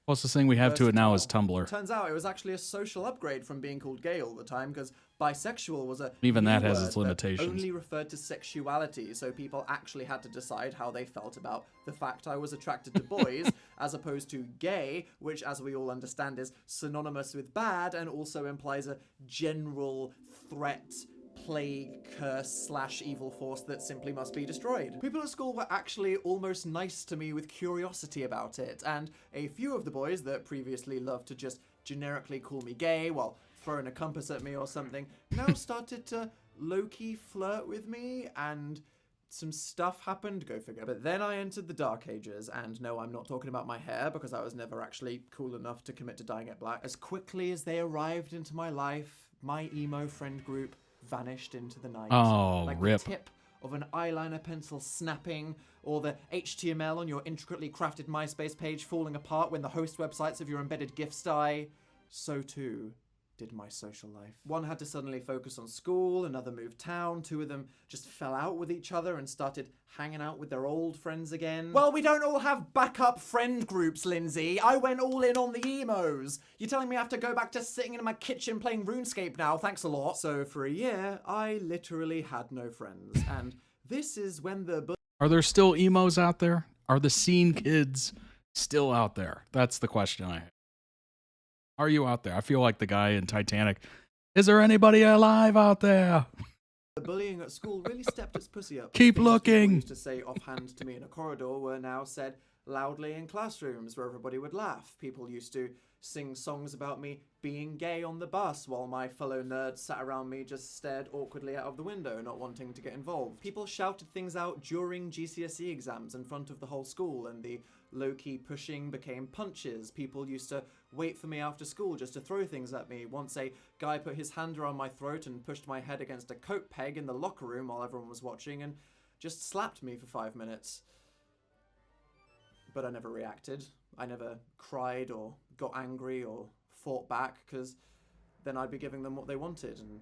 Closest thing we have to it now is Tumblr. Turns out it was actually a social upgrade from being called gay all the time, because Bisexual was a Even that new has word its that limitations. only referred to sexuality, so people actually had to decide how they felt about the fact I was attracted to boys, as opposed to gay, which, as we all understand, is synonymous with bad and also implies a general threat, plague, curse / evil force that simply must be destroyed. People at school were actually almost nice to me with curiosity about it, and a few of the boys that previously loved to just generically call me gay while throwing a compass at me or something now started to low-key flirt with me, and some stuff happened, go figure. But then I entered the Dark Ages, and no, I'm not talking about my hair because I was never actually cool enough to commit to dyeing it black. As quickly as they arrived into my life, my emo friend group vanished into the night. Oh, like rip. the tip of an eyeliner pencil snapping, or the HTML on your intricately crafted MySpace page falling apart when the host websites of your embedded GIFs die. So too did my social life. One had to suddenly focus on school, another moved town, two of them just fell out with each other and started hanging out with their old friends again. Well, we don't all have backup friend groups, Lindsay. I went all in on the emos. You're telling me I have to go back to sitting in my kitchen playing RuneScape now? Thanks a lot. So for a year, I literally had no friends. And this is when the... Are there still emos out there? Are the scene kids still out there? That's the question I have. Are you out there? I feel like the guy in Titanic. Is there anybody alive out there? The bullying at school really stepped its pussy up. Keep Things looking. people used to say offhand to me in a corridor were now said loudly in classrooms where everybody would laugh. People used to sing songs about me being gay on the bus while my fellow nerds sat around me just stared awkwardly out of the window, not wanting to get involved. People shouted things out during GCSE exams in front of the whole school, and the low-key pushing became punches. People used to wait for me after school just to throw things at me. Once a guy put his hand around my throat and pushed my head against a coat peg in the locker room while everyone was watching and just slapped me for 5 minutes. But I never reacted. I never cried or got angry or fought back, because then I'd be giving them what they wanted, and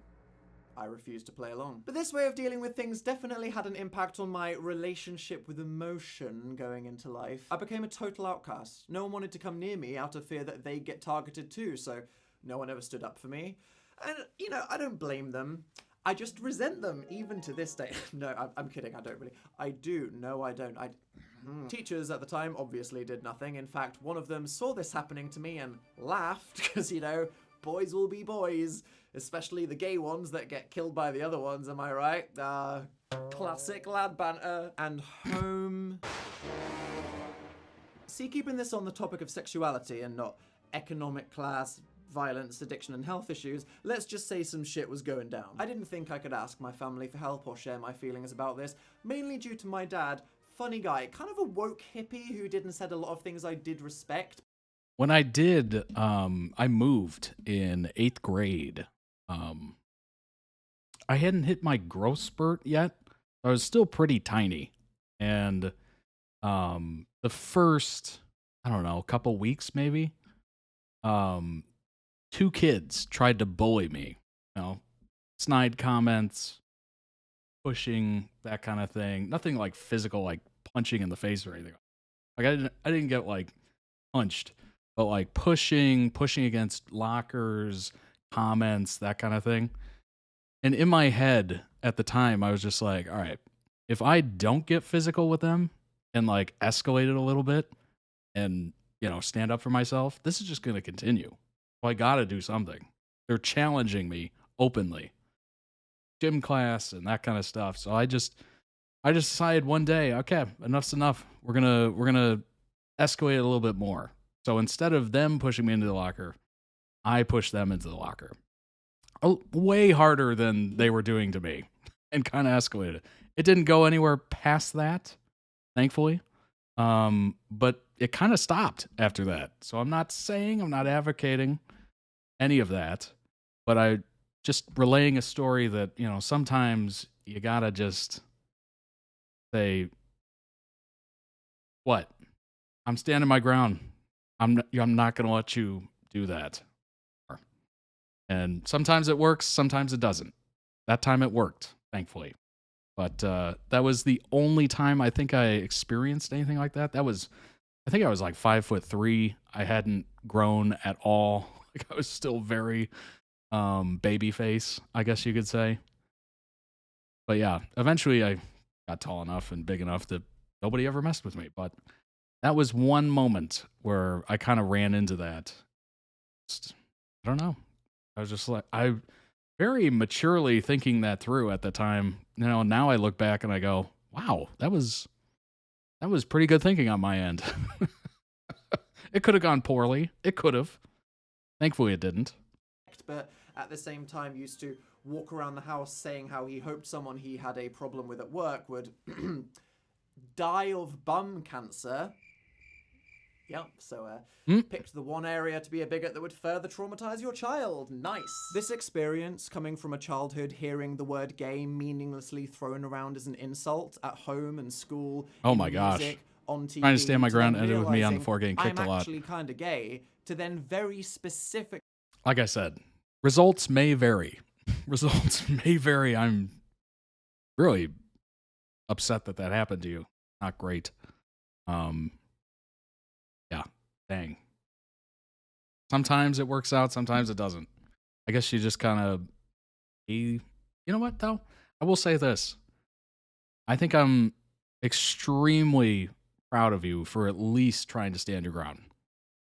I refused to play along. But this way of dealing with things definitely had an impact on my relationship with emotion going into life. I became a total outcast. No one wanted to come near me out of fear that they'd get targeted too, so no one ever stood up for me. And, you know, I don't blame them. I just resent them, even to this day. No, I'm kidding, I don't really. I do. No, I don't. Teachers at the time obviously did nothing. In fact, one of them saw this happening to me and laughed, because, you know, boys will be boys, especially the gay ones that get killed by the other ones, am I right? Classic lad banter. And home. See, keeping this on the topic of sexuality and not economic class, violence, addiction, and health issues, let's just say some shit was going down. I didn't think I could ask my family for help or share my feelings about this, mainly due to my dad, funny guy, kind of a woke hippie who did and said a lot of things I did respect. When I did, I moved in 8th grade. I hadn't hit my growth spurt yet. I was still pretty tiny. And the first, I don't know, couple weeks maybe, 2 kids tried to bully me, you know, snide comments, pushing, that kind of thing. Nothing like physical, like punching in the face or anything. Like I didn't get like punched, but like pushing against lockers, comments, that kind of thing. And in my head at the time, I was just like, all right, if I don't get physical with them and like escalate it a little bit and, you know, stand up for myself, this is just going to continue. So I got to do something. They're challenging me openly. Gym class and that kind of stuff. So I just decided one day, okay, enough's enough. We're going to escalate it a little bit more. So instead of them pushing me into the locker, I pushed them into the locker. Way harder than they were doing to me, and kind of escalated. It didn't go anywhere past that, thankfully. But it kind of stopped after that. So I'm not advocating any of that, but I just relaying a story that, you know, sometimes you gotta just say, what? I'm standing my ground. I'm not going to let you do that. And sometimes it works, sometimes it doesn't. That time it worked, thankfully. But that was the only time I think I experienced anything like that. I think I was like 5'3". I hadn't grown at all. Like I was still very, baby face, I guess you could say. But yeah, eventually I got tall enough and big enough that nobody ever messed with me. But that was one moment where I kind of ran into that. I don't know. I was just like, I very maturely thinking that through at the time. You know, now I look back and I go, wow, that was pretty good thinking on my end. It could have gone poorly. It could have. Thankfully, it didn't. But at the same time used to walk around the house saying how he hoped someone he had a problem with at work would die of bum cancer. Yep, so picked the one area to be a bigot that would further traumatize your child. Nice. This experience coming from a childhood hearing the word gay meaninglessly thrown around as an insult at home and school. Oh in my gosh. music, on TV, Trying to stand my ground, then ended with me on the realizing floor getting kicked a I'm lot. actually kind of gay, to then very specific. Like I said, results may vary. Results may vary. I'm really upset that that happened to you. Not great. Yeah, dang. Sometimes it works out, sometimes it doesn't. I guess you just kind of, you know what though? I will say this. I think I'm extremely proud of you for at least trying to stand your ground.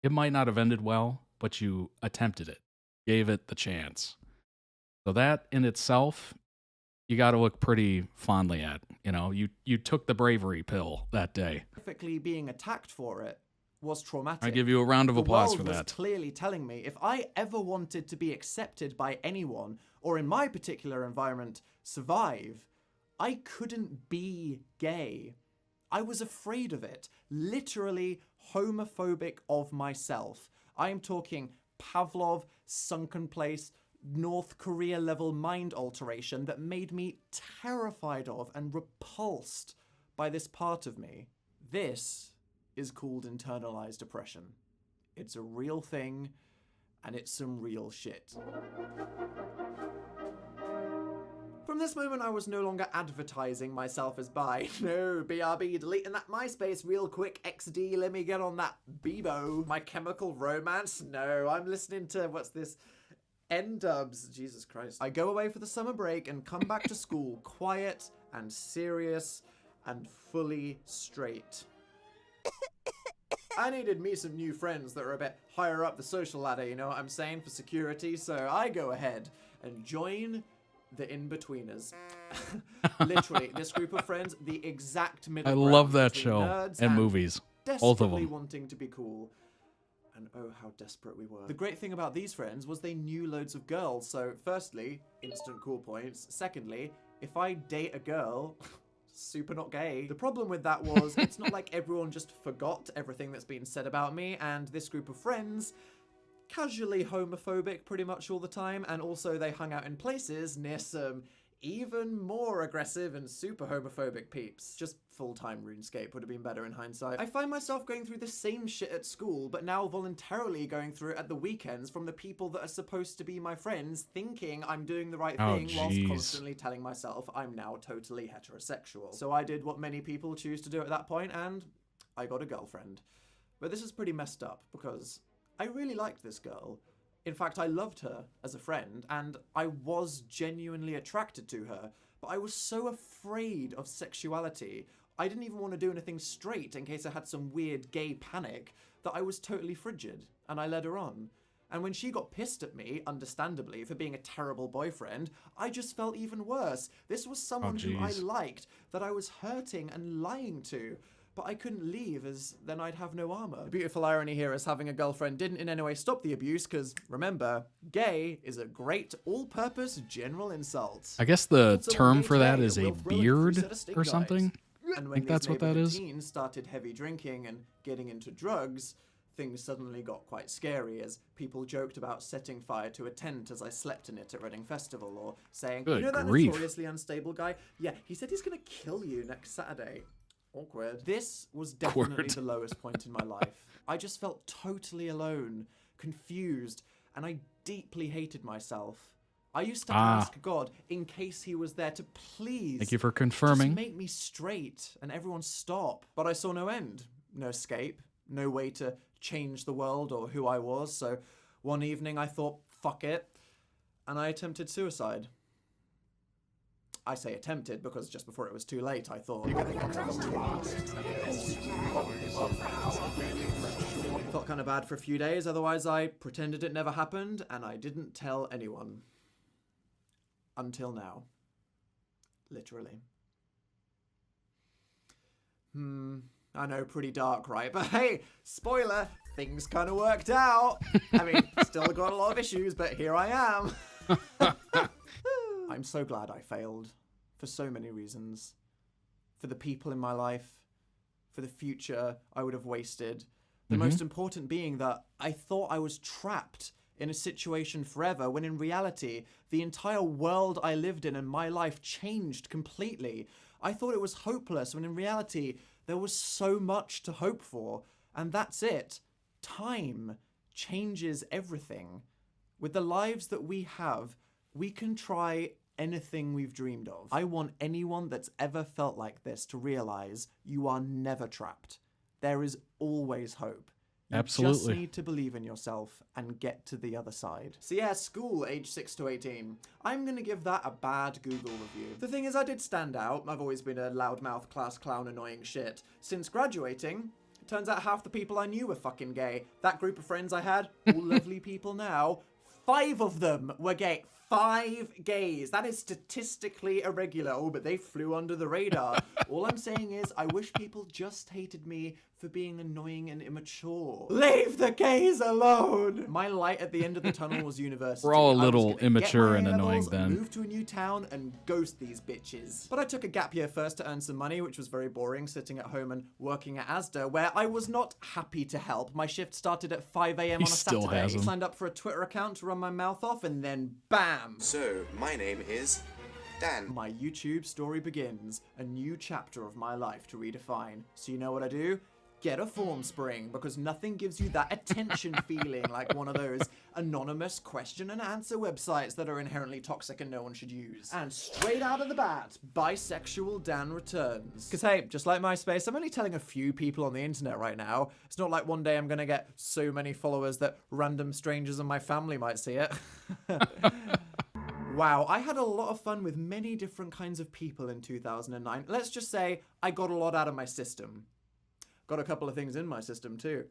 It might not have ended well, but you attempted it, gave it the chance. So that in itself, you got to look pretty fondly at. You know, you took the bravery pill that day. Specifically being attacked for it was traumatic. I give you a round of applause for The world that. was clearly telling me if I ever wanted to be accepted by anyone, or in my particular environment, survive, I couldn't be gay. I was afraid of it. Literally homophobic of myself. I am talking Pavlov, sunken place, North Korea level mind alteration that made me terrified of and repulsed by this part of me. This is called internalized oppression. It's a real thing, and it's some real shit. From this moment, I was no longer advertising myself as bi. No, BRB, deleting that MySpace real quick. XD, let me get on that Bebo. My Chemical Romance? No, I'm listening to, what's this? N-dubs. Jesus Christ. I go away for the summer break and come back to school quiet and serious and fully straight. I needed me some new friends that were a bit higher up the social ladder, you know what I'm saying, for security, so I go ahead and join the in-betweeners. Literally, this group of friends, the exact middle I ground love that between show nerds and movies. Both of desperately them. wanting to be cool. And oh, how desperate we were. The great thing about these friends was they knew loads of girls, so firstly, instant cool points. Secondly, if I date a girl, super not gay. The problem with that was it's not like everyone just forgot everything that's been said about me, and this group of friends, casually homophobic pretty much all the time, and also they hung out in places near some even more aggressive and super homophobic peeps. Just full-time RuneScape would have been better in hindsight. I find myself going through the same shit at school, but now voluntarily going through it at the weekends from the people that are supposed to be my friends, thinking I'm doing the right thing whilst constantly telling myself I'm now totally heterosexual. So I did what many people choose to do at that point, and I got a girlfriend. But this is pretty messed up, because I really liked this girl. In fact, I loved her as a friend, and I was genuinely attracted to her, but I was so afraid of sexuality, I didn't even want to do anything straight in case I had some weird gay panic, that I was totally frigid, and I led her on. And when she got pissed at me, understandably, for being a terrible boyfriend, I just felt even worse. This was someone who I liked, that I was hurting and lying to. But I couldn't leave, as then I'd have no armor. The beautiful irony here is having a girlfriend didn't in any way stop the abuse, because remember, gay is a great all-purpose general insult. I guess the If someone term gay for that today, is a we'll throw in a free beard set of steak or knives. something. And I when think that's these what that neighborhood is. teens started heavy drinking and getting into drugs, things suddenly got quite scary as people joked about setting fire to a tent as I slept in it at Reading Festival, or saying, Good you know that grief. notoriously unstable guy? Yeah, he said he's gonna kill you next Saturday. Awkward. This was definitely Awkward. the lowest point in my life. I just felt totally alone, confused, and I deeply hated myself. I used to ask God, in case he was there, to please Thank you for confirming. just make me straight and everyone stop. But I saw no end, no escape, no way to change the world or who I was. So one evening I thought, fuck it. and I attempted suicide. I say attempted because just before it was too late, I thought. Felt kind of bad for a few days, otherwise I pretended it never happened, and I didn't tell anyone. Until now. Literally. I know, pretty dark, right? But hey, spoiler, things kind of worked out. I mean, still got a lot of issues, but here I am. I'm so glad I failed. For so many reasons. For the people in my life. For the future I would have wasted. The most important being that I thought I was trapped in a situation forever, when in reality, the entire world I lived in and my life changed completely. I thought it was hopeless, when in reality, there was so much to hope for. And that's it. Time changes everything. With the lives that we have, we can try anything we've dreamed of. I want anyone that's ever felt like this to realize you are never trapped. There is always hope. You Absolutely. just need to believe in yourself and get to the other side. So yeah, school, age 6 to 18. I'm going to give that a bad Google review. The thing is, I did stand out. I've always been a loudmouth, class clown, annoying shit. Since graduating, it turns out half the people I knew were fucking gay. That group of friends I had, all lovely people now, 5 of them were gay. 5 gays. That is statistically irregular. Oh, but they flew under the radar. All I'm saying is, I wish people just hated me for being annoying and immature. Leave the gays alone! My light at the end of the tunnel was university. We're all a I was little gonna immature get my and A-levels, annoying then. Move to a new town and ghost these bitches. But I took a gap year first to earn some money, which was very boring, sitting at home and working at Asda, where I was not happy to help. My shift started at 5 a.m. on a still Saturday. has 'em. Signed up for a Twitter account to run my mouth off, and then bam! So, my name is Dan. My YouTube story begins, a new chapter of my life to redefine. So you know what I do? Get a form spring, because nothing gives you that attention feeling like one of those anonymous question and answer websites that are inherently toxic and no one should use. And straight out of the bat, bisexual Dan returns. Because hey, just like MySpace, I'm only telling a few people on the internet right now. It's not like one day I'm gonna get so many followers that random strangers in my family might see it. Wow, I had a lot of fun with many different kinds of people in 2009. Let's just say I got a lot out of my system. Got a couple of things in my system too.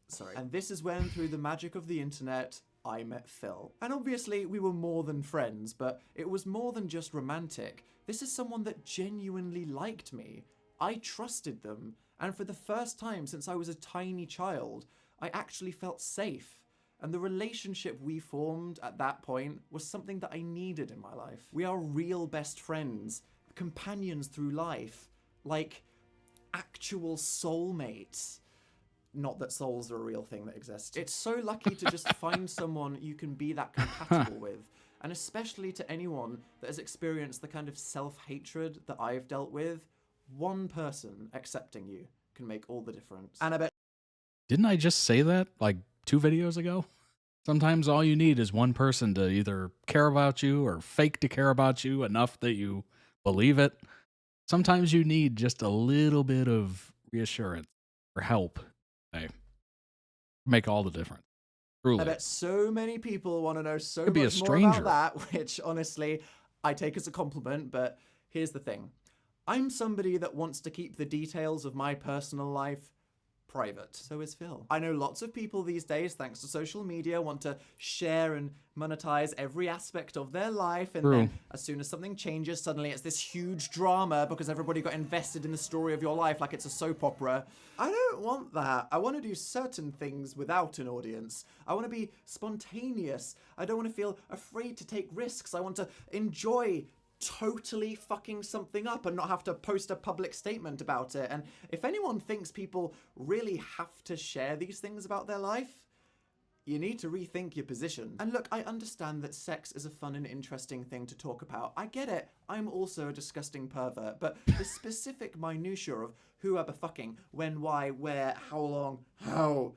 Sorry. And this is when, through the magic of the internet, I met Phil. And obviously, we were more than friends, but it was more than just romantic. This is someone that genuinely liked me. I trusted them, and for the first time since I was a tiny child, I actually felt safe. And the relationship we formed at that point was something that I needed in my life. We are real best friends, companions through life, like actual soulmates. Not that souls are a real thing that exists. It's so lucky to just find someone you can be that compatible with, and especially to anyone that has experienced the kind of self-hatred that I've dealt with. One person accepting you can make all the difference. And I bet... Didn't I just say that like 2 videos ago? Sometimes all you need is one person to either care about you or fake to care about you enough that you believe it. Sometimes you need just a little bit of reassurance or help. Hey, make all the difference. Truly. I bet so many people want to know so Could be a much more stranger. about that, which honestly, I take as a compliment, but here's the thing. I'm somebody that wants to keep the details of my personal life private. So is Phil. I know lots of people these days, thanks to social media, want to share and monetize every aspect of their life, and then as soon as something changes, suddenly it's this huge drama because everybody got invested in the story of your life like it's a soap opera. I don't want that. I want to do certain things without an audience. I want to be spontaneous. I don't want to feel afraid to take risks. I want to enjoy totally fucking something up and not have to post a public statement about it. And if anyone thinks people really have to share these things about their life, you need to rethink your position. And look, I understand that sex is a fun and interesting thing to talk about. I get it. I'm also a disgusting pervert, but the specific minutiae of who I'm fucking, when, why, where, how long, how...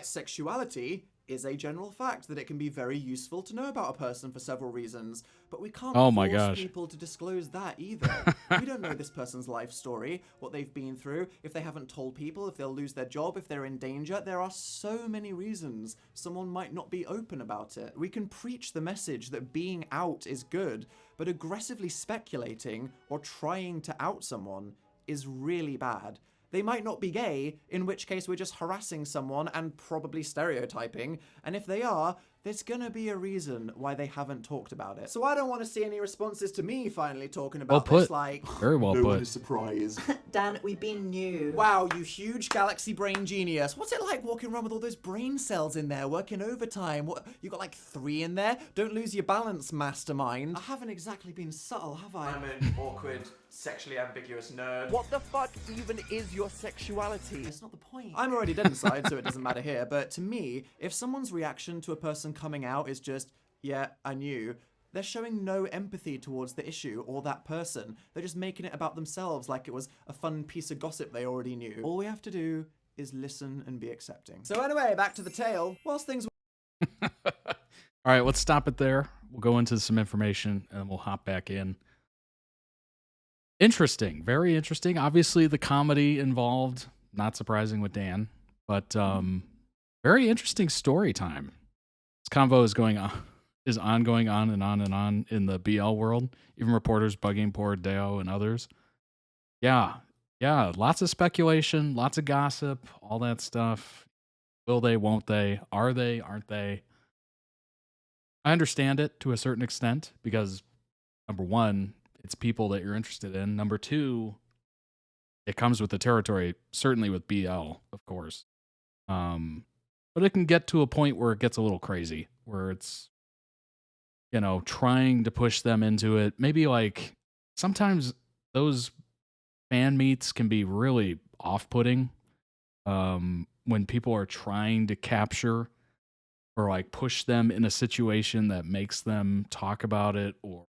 sexuality is a general fact that it can be very useful to know about a person for several reasons, but we can't Oh my force gosh. people to disclose that either. We don't know this person's life story, what they've been through, if they haven't told people, if they'll lose their job, if they're in danger. There are so many reasons someone might not be open about it. We can preach the message that being out is good, but aggressively speculating or trying to out someone is really bad. They might not be gay, in which case we're just harassing someone and probably stereotyping, and if they are, there's gonna be a reason why they haven't talked about it. So I don't want to see any responses to me finally talking about Well this, put. like, Very well no one put. is surprised. Dan, we've been new. Wow, you huge galaxy brain genius. What's it like walking around with all those brain cells in there, working overtime? What, you got like 3 in there? Don't lose your balance, mastermind. I haven't exactly been subtle, have I? I'm an awkward, sexually ambiguous nerd. What the fuck even is your sexuality? That's not the point. I'm already dead inside, so it doesn't matter here, but to me, if someone's reaction to a person coming out is just, yeah, I knew, they're showing no empathy towards the issue or that person. They're just making it about themselves like it was a fun piece of gossip they already knew. All we have to do is listen and be accepting. So anyway, back to the tale. Whilst things All right, let's stop it there. We'll go into some information and we'll hop back in. Interesting, very interesting. Obviously, the comedy involved, not surprising with Dan, but very interesting story time. This convo is ongoing on and on and on in the BL world. Even reporters bugging poor Deo and others. Yeah, lots of speculation, lots of gossip, all that stuff. Will they, won't they? Are they, aren't they? I understand it to a certain extent because, number one, it's people that you're interested in. Number two, it comes with the territory, certainly with BL, of course. But it can get to a point where it gets a little crazy, where it's, trying to push them into it. Maybe like sometimes those fan meets can be really off-putting when people are trying to capture or like push them in a situation that makes them talk about it or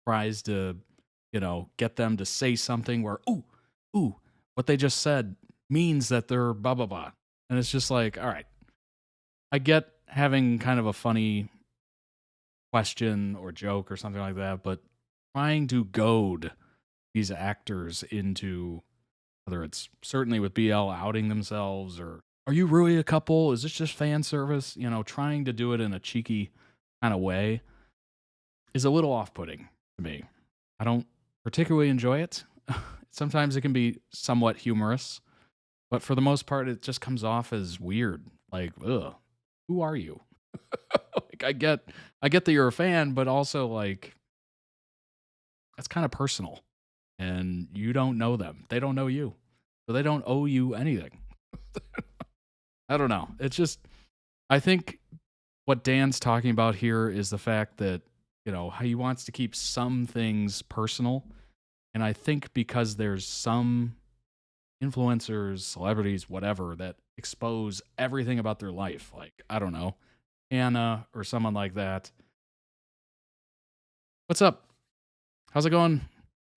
tries to, get them to say something where, ooh, what they just said means that they're blah, blah, blah. And it's just like, all right, I get having kind of a funny question or joke or something like that, but trying to goad these actors into, whether it's certainly with BL outing themselves or are you really a couple? Is this just fan service? Trying to do it in a cheeky kind of way is a little off-putting to me. I don't particularly enjoy it. Sometimes it can be somewhat humorous, but for the most part, it just comes off as weird. Like, ugh, who are you? Like, I get that you're a fan, but also like, that's kind of personal, and you don't know them. They don't know you, so they don't owe you anything. I don't know. It's just, I think what Dan's talking about here is the fact that, how he wants to keep some things personal. And I think because there's some influencers, celebrities, whatever, that expose everything about their life. Like, I don't know, Anna or someone like that. What's up? How's it going?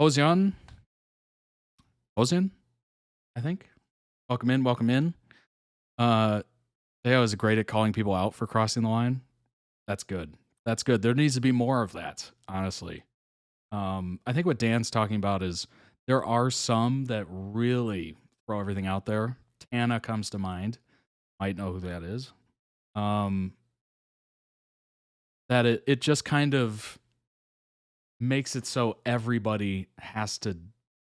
Ozian, I think. Welcome in. Theo is great at calling people out for crossing the line. That's good. There needs to be more of that, honestly. I think what Dan's talking about is there are some that really throw everything out there. Tana comes to mind. Might know who that is. That it just kind of makes it so everybody has to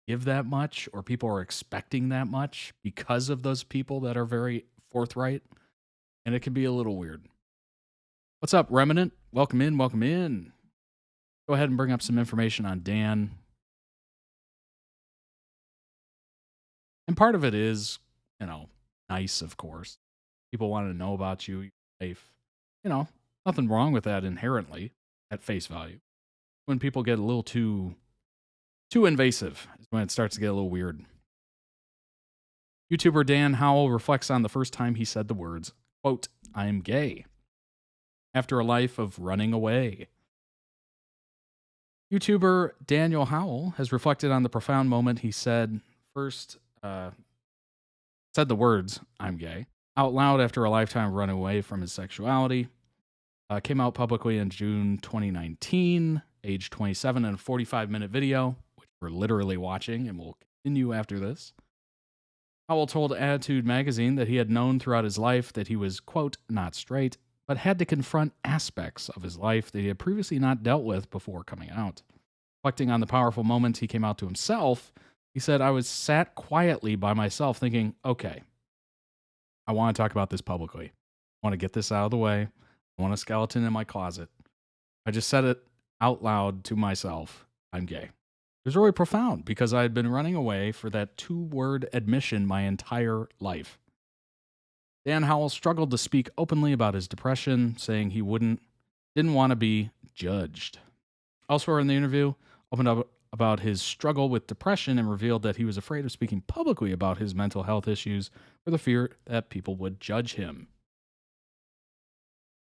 give that much, or people are expecting that much because of those people that are very forthright. And it can be a little weird. What's up, Remnant? Welcome in. Go ahead and bring up some information on Dan. And part of it is, nice, of course. People want to know about you, your life. Nothing wrong with that inherently at face value. When people get a little too invasive is when it starts to get a little weird. YouTuber Dan Howell reflects on the first time he said the words, quote, "I am gay," after a life of running away. YouTuber Daniel Howell has reflected on the profound moment he said the words, "I'm gay," out loud after a lifetime of running away from his sexuality. Came out publicly in June 2019, age 27, in a 45-minute video, which we're literally watching and will continue after this. Howell told Attitude magazine that he had known throughout his life that he was, quote, not straight, but had to confront aspects of his life that he had previously not dealt with before coming out. Reflecting on the powerful moments he came out to himself, he said, I was sat quietly by myself thinking, okay, I want to talk about this publicly. I want to get this out of the way. I want a skeleton in my closet. I just said it out loud to myself. I'm gay. It was really profound because I had been running away for that 2-word admission my entire life. Dan Howell struggled to speak openly about his depression, saying he didn't want to be judged. Elsewhere in the interview, opened up about his struggle with depression and revealed that he was afraid of speaking publicly about his mental health issues for the fear that people would judge him.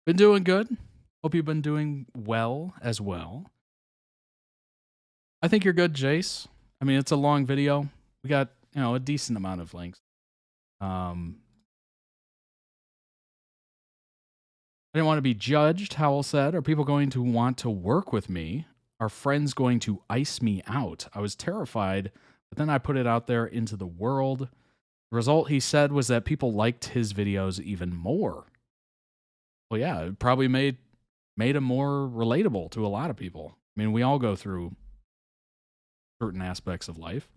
Been doing good. Hope you've been doing well as well. I think you're good, Jace. I mean, it's a long video. We got, a decent amount of links. I didn't want to be judged, Howell said. Are people going to want to work with me? Are friends going to ice me out? I was terrified, but then I put it out there into the world. The result, he said, was that people liked his videos even more. Well, yeah, it probably made him more relatable to a lot of people. I mean, we all go through certain aspects of life.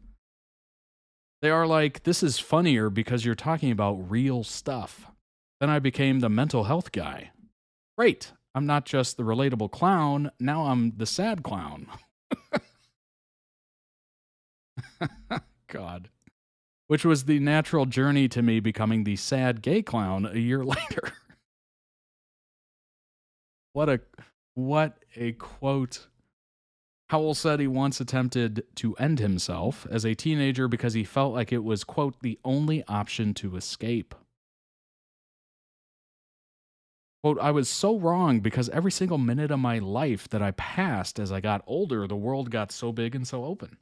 They are like, this is funnier because you're talking about real stuff. Then I became the mental health guy. Great. I'm not just the relatable clown. Now I'm the sad clown. God. Which was the natural journey to me becoming the sad gay clown a year later. What a quote. Howell said he once attempted to end himself as a teenager because he felt like it was, quote, the only option to escape. Quote, I was so wrong because every single minute of my life that I passed as I got older, the world got so big and so open.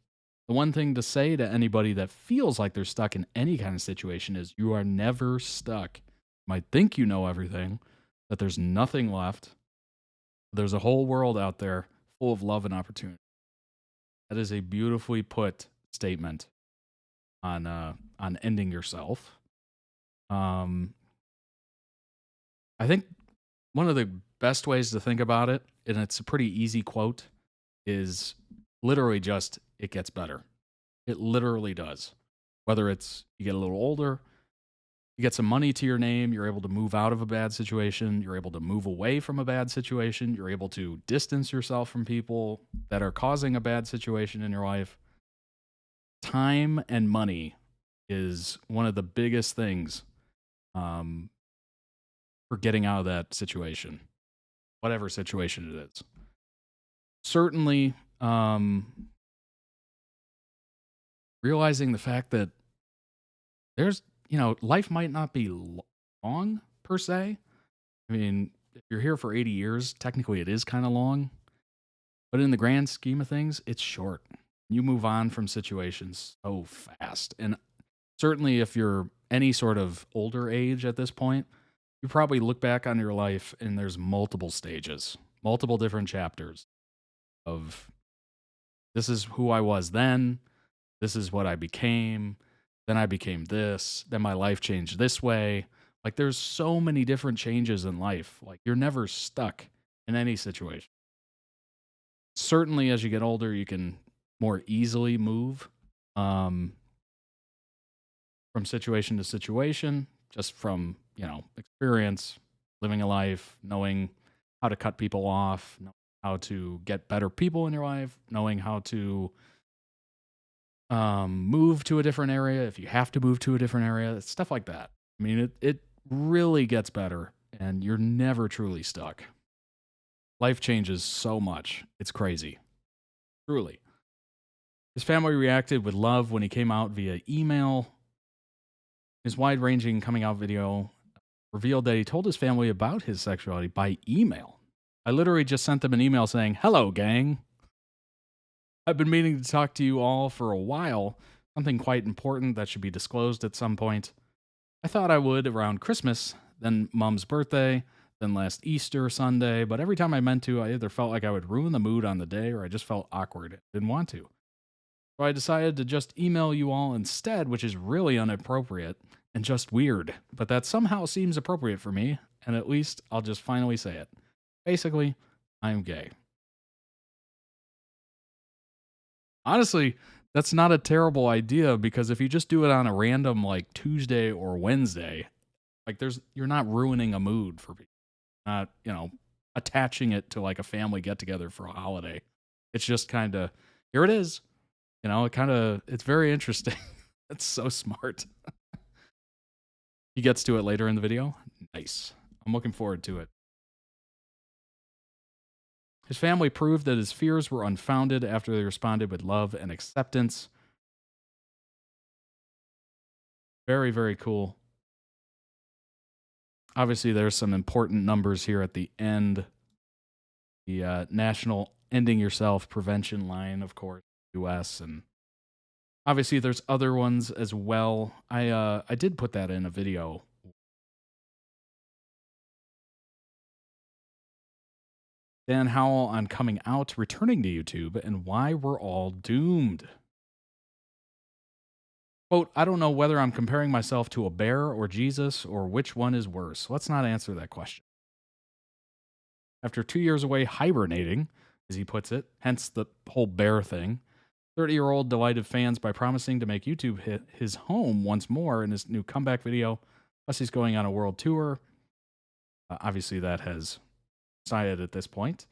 The one thing to say to anybody that feels like they're stuck in any kind of situation is you are never stuck. You might think you know everything, that there's nothing left. There's a whole world out there full of love and opportunity. That is a beautifully put statement on ending yourself. I think one of the best ways to think about it, and it's a pretty easy quote, is literally just, it gets better. It literally does. Whether it's you get a little older, you get some money to your name, you're able to move out of a bad situation, you're able to move away from a bad situation, you're able to distance yourself from people that are causing a bad situation in your life. Time and money is one of the biggest things for getting out of that situation, whatever situation it is. Certainly, realizing the fact that there's, life might not be long per se. I mean, if you're here for 80 years, technically it is kind of long. But in the grand scheme of things, it's short. You move on from situations so fast. And certainly if you're any sort of older age at this point, you probably look back on your life and there's multiple stages, multiple different chapters of this is who I was then, this is what I became, then I became this, then my life changed this way. Like there's so many different changes in life. Like you're never stuck in any situation. Certainly as you get older, you can more easily move from situation to situation, just from, experience, living a life, knowing how to cut people off, knowing how to get better people in your life, knowing how to move to a different area if you have to move to a different area, stuff like that. I mean, it really gets better and you're never truly stuck. Life changes so much. It's crazy. Truly. His family reacted with love when he came out via email. His wide-ranging coming out video revealed that he told his family about his sexuality by email. I literally just sent them an email saying, "Hello, gang. I've been meaning to talk to you all for a while. Something quite important that should be disclosed at some point. I thought I would around Christmas, then Mom's birthday, then last Easter Sunday, but every time I meant to, I either felt like I would ruin the mood on the day or I just felt awkward. Didn't want to. So I decided to just email you all instead, which is really inappropriate and just weird, but that somehow seems appropriate for me, and at least I'll just finally say it. Basically, I'm gay. Honestly, that's not a terrible idea because if you just do it on a random like Tuesday or Wednesday, like you're not ruining a mood for people. Not, attaching it to like a family get together for a holiday. It's just kind of here it is. It's very interesting. It's so smart. He gets to it later in the video. Nice. I'm looking forward to it. His family proved that his fears were unfounded after they responded with love and acceptance. Very, very cool. Obviously, there's some important numbers here at the end. The National Ending Yourself Prevention Line, of course, U.S. And obviously, there's other ones as well. I did put that in a video. Dan Howell on coming out, returning to YouTube, and why we're all doomed. Quote, I don't know whether I'm comparing myself to a bear or Jesus or which one is worse. Let's not answer that question. After 2 years away hibernating, as he puts it, hence the whole bear thing, 30-year-old delighted fans by promising to make YouTube hit his home once more in his new comeback video. Plus, he's going on a world tour. Obviously, that has decided at this point.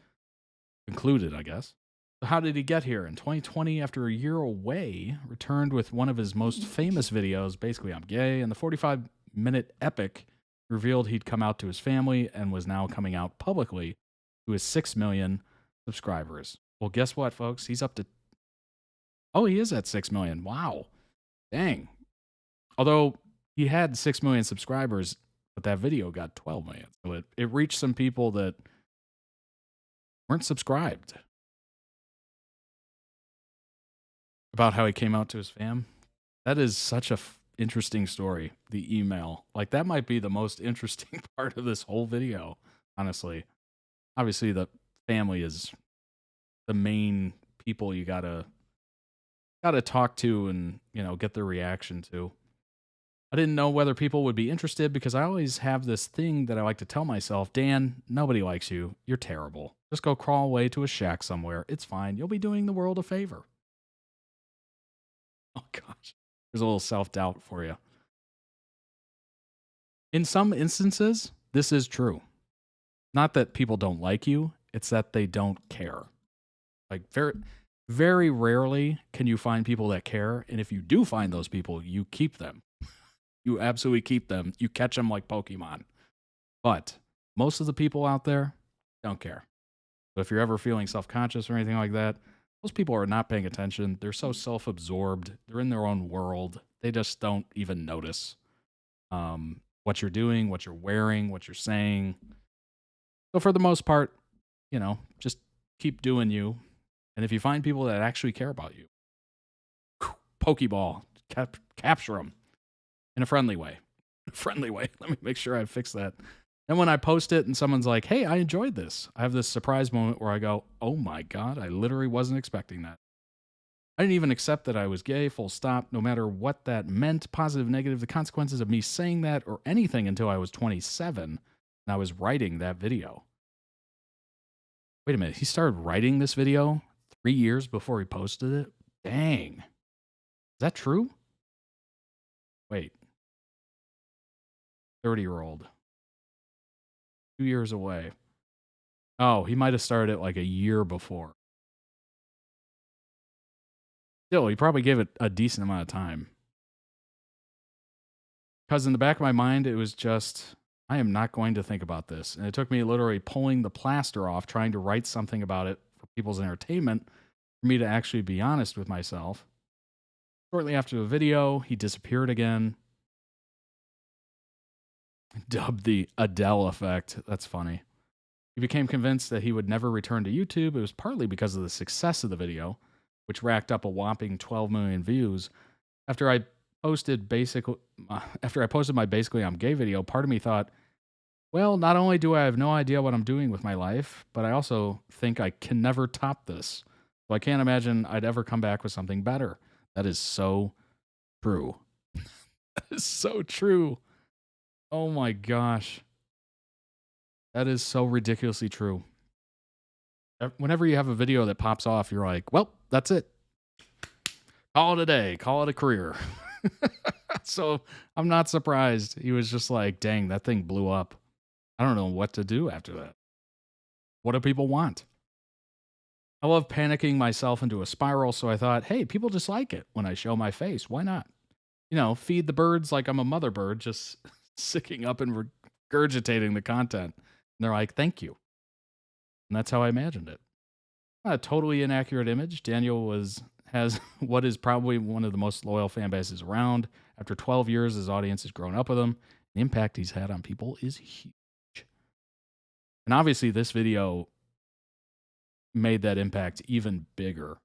Concluded, I guess. So how did he get here? In 2020, after a year away, returned with one of his most famous videos, basically I'm gay, and the 45-minute epic revealed he'd come out to his family and was now coming out publicly to his 6 million subscribers. Well, guess what, folks? He's up to... Oh, he is at 6 million. Wow. Dang. Although he had 6 million subscribers, but that video got 12 million. So it reached some people that weren't subscribed. About how he came out to his fam. That is such a interesting story, the email. Like, that might be the most interesting part of this whole video, honestly. Obviously, the family is the main people you gotta talk to and, get their reaction to. I didn't know whether people would be interested because I always have this thing that I like to tell myself, Dan, nobody likes you. You're terrible. Just go crawl away to a shack somewhere. It's fine. You'll be doing the world a favor. Oh, gosh. There's a little self-doubt for you. In some instances, this is true. Not that people don't like you. It's that they don't care. Like, very, very rarely can you find people that care. And if you do find those people, you keep them. You absolutely keep them. You catch them like Pokemon. But most of the people out there don't care. So if you're ever feeling self-conscious or anything like that, most people are not paying attention. They're so self-absorbed. They're in their own world. They just don't even notice what you're doing, what you're wearing, what you're saying. So for the most part, just keep doing you. And if you find people that actually care about you, Pokeball, capture them in a friendly way. Let me make sure I fix that. And when I post it and someone's like, hey, I enjoyed this, I have this surprise moment where I go, oh my God, I literally wasn't expecting that. I didn't even accept that I was gay, full stop, no matter what that meant, positive, negative, the consequences of me saying that or anything until I was 27 and I was writing that video. Wait a minute, he started writing this video 3 years before he posted it? Dang. Is that true? Wait. 30-year-old. 2 years away. Oh, he might have started it like a year before. Still, he probably gave it a decent amount of time. Because in the back of my mind, it was just, I am not going to think about this. And it took me literally pulling the plaster off, trying to write something about it for people's entertainment, for me to actually be honest with myself. Shortly after the video, he disappeared again. Dubbed the Adele effect. That's funny. He became convinced that he would never return to YouTube. It was partly because of the success of the video, which racked up a whopping 12 million views. After I posted after I posted my Basically I'm Gay video, part of me thought, well, not only do I have no idea what I'm doing with my life, but I also think I can never top this. So I can't imagine I'd ever come back with something better. That is so true. That is so true. Oh my gosh. That is so ridiculously true. Whenever you have a video that pops off, you're like, well, that's it. Call it a day. Call it a career. So I'm not surprised. He was just like, dang, that thing blew up. I don't know what to do after that. What do people want? I love panicking myself into a spiral, so I thought, hey, people just like it when I show my face. Why not? You know, feed the birds like I'm a mother bird, just sicking up and regurgitating the content. And they're like, thank you. And that's how I imagined it. Not a totally inaccurate image. Daniel has what is probably one of the most loyal fan bases around. After 12 years, his audience has grown up with him. The impact he's had on people is huge. And obviously, this video made that impact even bigger.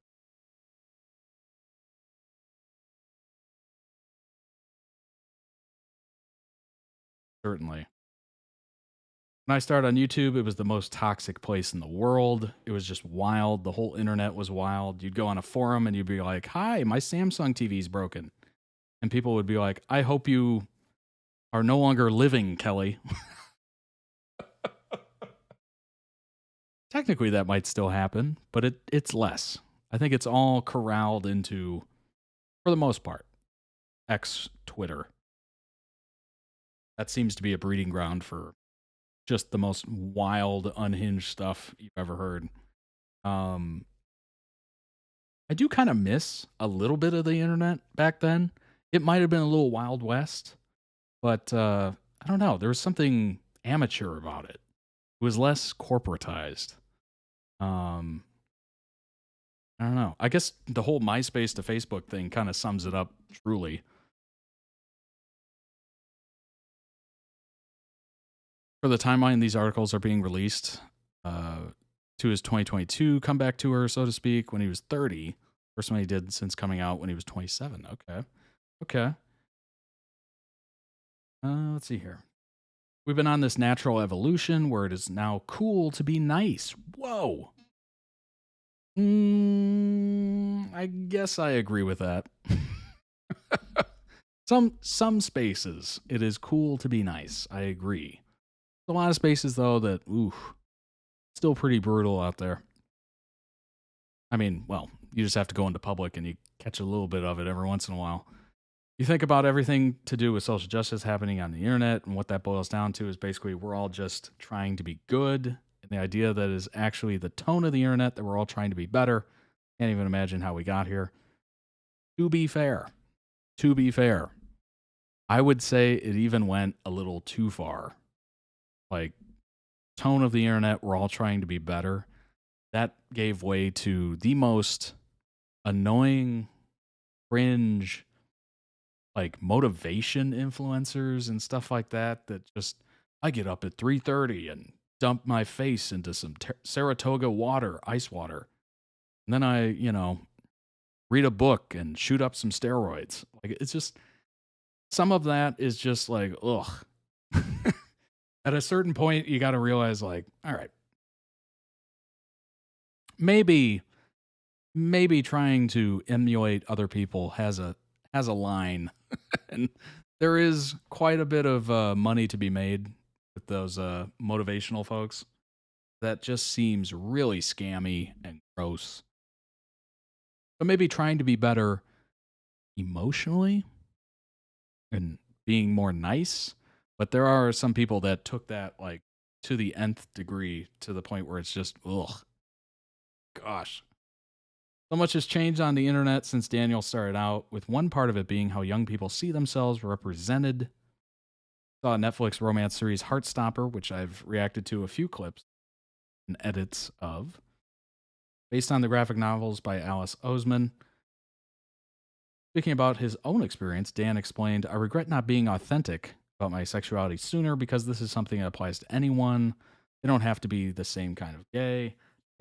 Certainly. When I started on YouTube, it was the most toxic place in the world. It was just wild. The whole internet was wild. You'd go on a forum and you'd be like, hi, my Samsung TV is broken. And people would be like, I hope you are no longer living, Kelly. Technically, that might still happen, but it's less. I think it's all corralled into, for the most part, Twitter. That seems to be a breeding ground for just the most wild, unhinged stuff you've ever heard. I do kind of miss a little bit of the internet back then. It might have been a little Wild West, but I don't know. There was something amateur about it. It was less corporatized. I don't know. I guess the whole MySpace to Facebook thing kind of sums it up truly. For the timeline, these articles are being released to his 2022 comeback tour, so to speak, when he was 30. First one he did since coming out when he was 27. Okay. Let's see here. We've been on this natural evolution where it is now cool to be nice. Whoa. I guess I agree with that. Some spaces, it is cool to be nice. I agree. A lot of spaces, though, that, still pretty brutal out there. I mean, well, you just have to go into public and you catch a little bit of it every once in a while. You think about everything to do with social justice happening on the internet, and what that boils down to is basically we're all just trying to be good. And the idea that is actually the tone of the internet, that we're all trying to be better. Can't even imagine how we got here. To be fair, I would say it even went a little too far. Like, tone of the internet, we're all trying to be better. That gave way to the most annoying, cringe, like motivation influencers and stuff like that just, I get up at 3:30 and dump my face into some Saratoga water, ice water. And then I, read a book and shoot up some steroids. Like, it's just, some of that is just like, ugh. At a certain point, you got to realize, like, all right, maybe trying to emulate other people has a line, and there is quite a bit of money to be made with those motivational folks. That just seems really scammy and gross. So maybe trying to be better emotionally and being more nice. But there are some people that took that like to the nth degree, to the point where it's just, ugh. Gosh. So much has changed on the internet since Daniel started out, with one part of it being how young people see themselves represented. Saw a Netflix romance series, Heartstopper, which I've reacted to a few clips and edits of, based on the graphic novels by Alice Oseman. Speaking about his own experience, Dan explained, I regret not being authentic about my sexuality sooner, because this is something that applies to anyone. They don't have to be the same kind of gay. They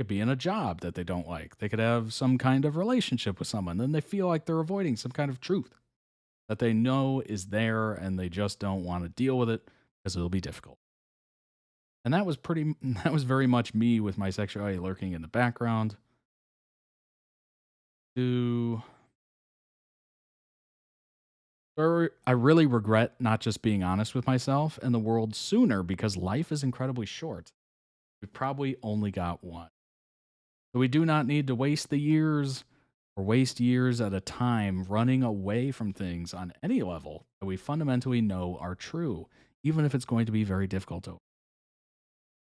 could be in a job that they don't like. They could have some kind of relationship with someone, then they feel like they're avoiding some kind of truth. that they know is there and they just don't want to deal with it because it'll be difficult. And that was that was very much me with my sexuality lurking in the background. To I really regret not just being honest with myself and the world sooner because life is incredibly short. We probably only got one. So we do not need to waste the years or waste years at a time running away from things on any level that we fundamentally know are true, even if it's going to be very difficult to.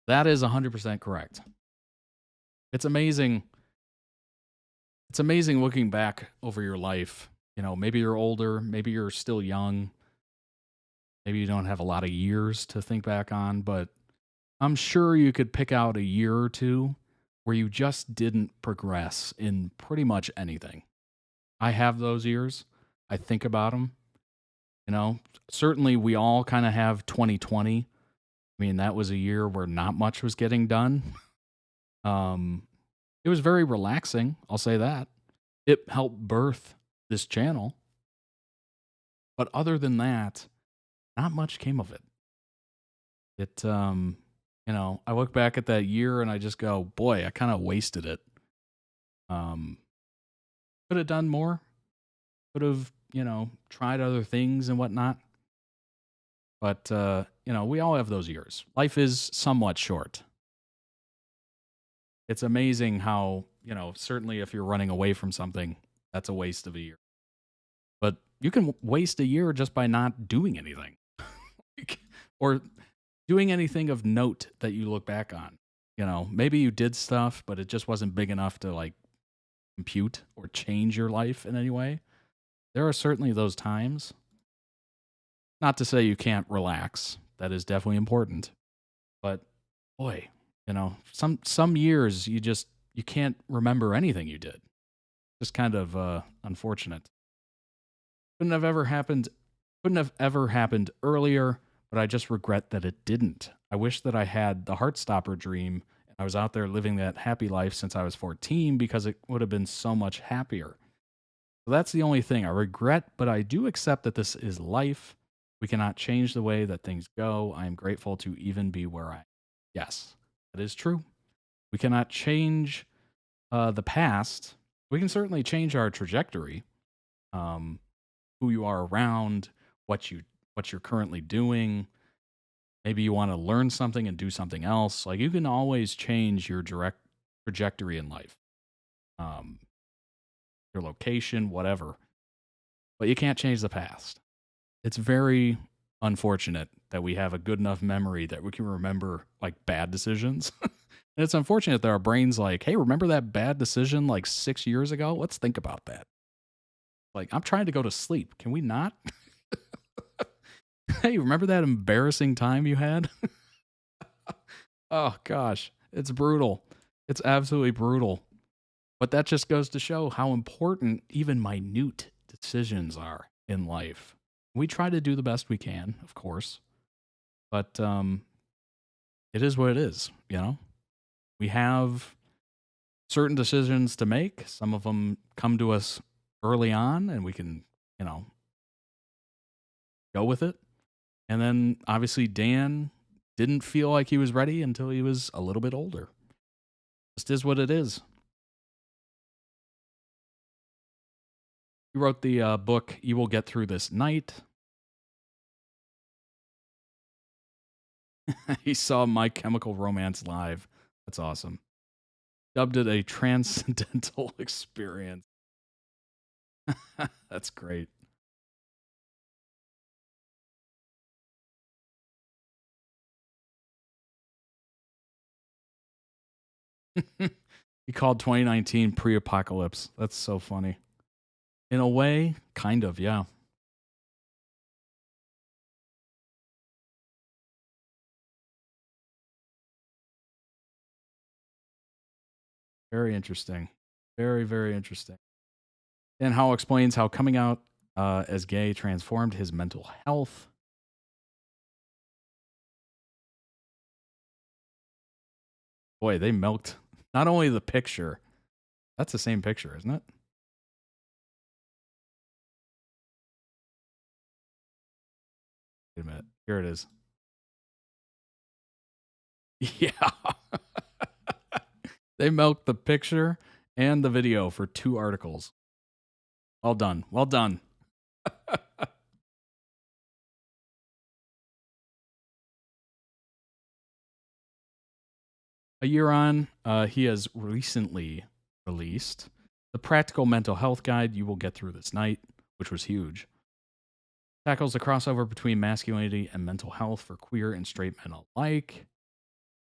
That is 100% correct. It's amazing. It's amazing looking back over your life. You know, maybe you're older, maybe you're still young, maybe you don't have a lot of years to think back on, but I'm sure you could pick out a year or two where you just didn't progress in pretty much anything. I have those years. I think about them. You know, certainly we all kind of have 2020. I mean, that was a year where not much was getting done. It was very relaxing. I'll say that. It helped birth this channel. But other than that, not much came of it. You know, I look back at that year and I just go, boy, I kind of wasted it. Could have done more. Could have, you know, tried other things and whatnot. But, you know, we all have those years. Life is somewhat short. It's amazing how, you know, certainly if you're running away from something, that's a waste of a year. But you can waste a year just by not doing anything. Or doing anything of note that you look back on. You know, maybe you did stuff, but it just wasn't big enough to like compute or change your life in any way. There are certainly those times. Not to say you can't relax. That is definitely important. But boy, you know, some years you can't remember anything you did. Just kind of unfortunate. Couldn't have ever happened earlier, but I just regret that it didn't. I wish that I had the Heartstopper dream and I was out there living that happy life since I was 14 because it would have been so much happier. So that's the only thing I regret, but I do accept that this is life. We cannot change the way that things go. I am grateful to even be where I am. Yes, that is true. We cannot change the past. We can certainly change our trajectory, who you are around, what you're currently doing. Maybe you want to learn something and do something else. Like you can always change your direct trajectory in life, your location, whatever. But you can't change the past. It's very unfortunate that we have a good enough memory that we can remember like bad decisions. And it's unfortunate that our brain's like, hey, remember that bad decision like 6 years ago? Let's think about that. Like, I'm trying to go to sleep. Can we not? Hey, remember that embarrassing time you had? Oh, gosh. It's brutal. It's absolutely brutal. But that just goes to show how important even minute decisions are in life. We try to do the best we can, of course. But it is what it is, you know? We have certain decisions to make. Some of them come to us early on and we can, you know, go with it. And then obviously Dan didn't feel like he was ready until he was a little bit older. Just is what it is. He wrote the book, You Will Get Through This Night. He saw My Chemical Romance live. That's awesome. Dubbed it a transcendental experience. That's great. He called 2019 pre-apocalypse. That's so funny. In a way, kind of, yeah. Very interesting. Very, very interesting. And Howell explains how coming out as gay transformed his mental health. Boy, they milked not only the picture, that's the same picture, isn't it? Wait a minute. Here it is. Yeah. They milked the picture and the video for 2 articles. Well done. Well done. A year on, he has recently released The Practical Mental Health Guide You Will Get Through This Night, which was huge. Tackles the crossover between masculinity and mental health for queer and straight men alike.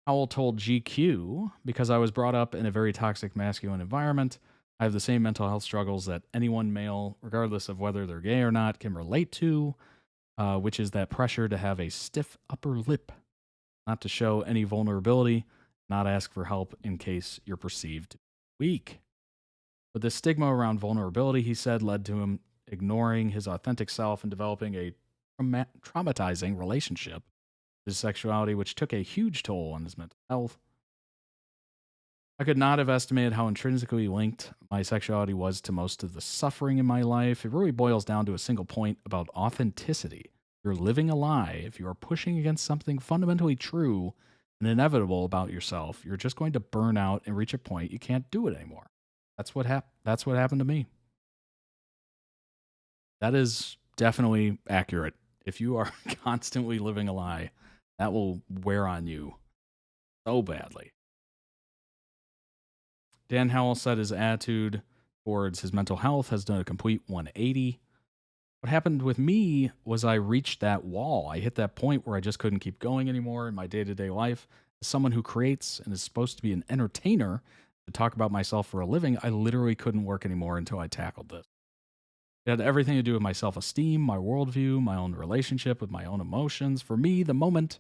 Howell told GQ, because I was brought up in a very toxic masculine environment, I have the same mental health struggles that anyone male, regardless of whether they're gay or not, can relate to, which is that pressure to have a stiff upper lip, not to show any vulnerability, not ask for help in case you're perceived to be weak. But the stigma around vulnerability, he said, led to him ignoring his authentic self and developing a traumatizing relationship with his sexuality, which took a huge toll on his mental health. I could not have estimated how intrinsically linked my sexuality was to most of the suffering in my life. It really boils down to a single point about authenticity. You're living a lie. If you are pushing against something fundamentally true and inevitable about yourself, you're just going to burn out and reach a point you can't do it anymore. That's what happened to me. That is definitely accurate. If you are constantly living a lie, that will wear on you so badly. Dan Howell said his attitude towards his mental health has done a complete 180. What happened with me was I reached that wall. I hit that point where I just couldn't keep going anymore in my day-to-day life. As someone who creates and is supposed to be an entertainer to talk about myself for a living, I literally couldn't work anymore until I tackled this. It had everything to do with my self-esteem, my worldview, my own relationship with my own emotions. For me, the moment,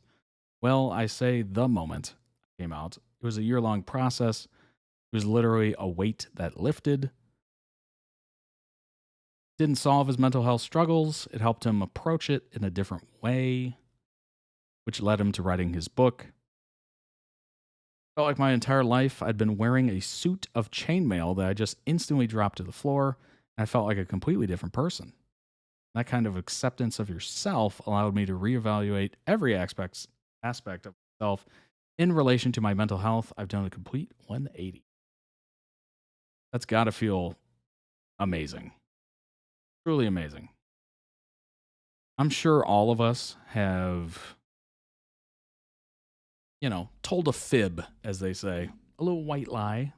well, I say the moment came out. It was a year-long process. It was literally a weight that lifted. Didn't solve his mental health struggles. It helped him approach it in a different way, which led him to writing his book. Felt like my entire life I'd been wearing a suit of chainmail that I just instantly dropped to the floor, and I felt like a completely different person. That kind of acceptance of yourself allowed me to reevaluate every aspect of myself in relation to my mental health. I've done a complete 180. That's got to feel amazing. Truly amazing. I'm sure all of us have, told a fib, as they say, a little white lie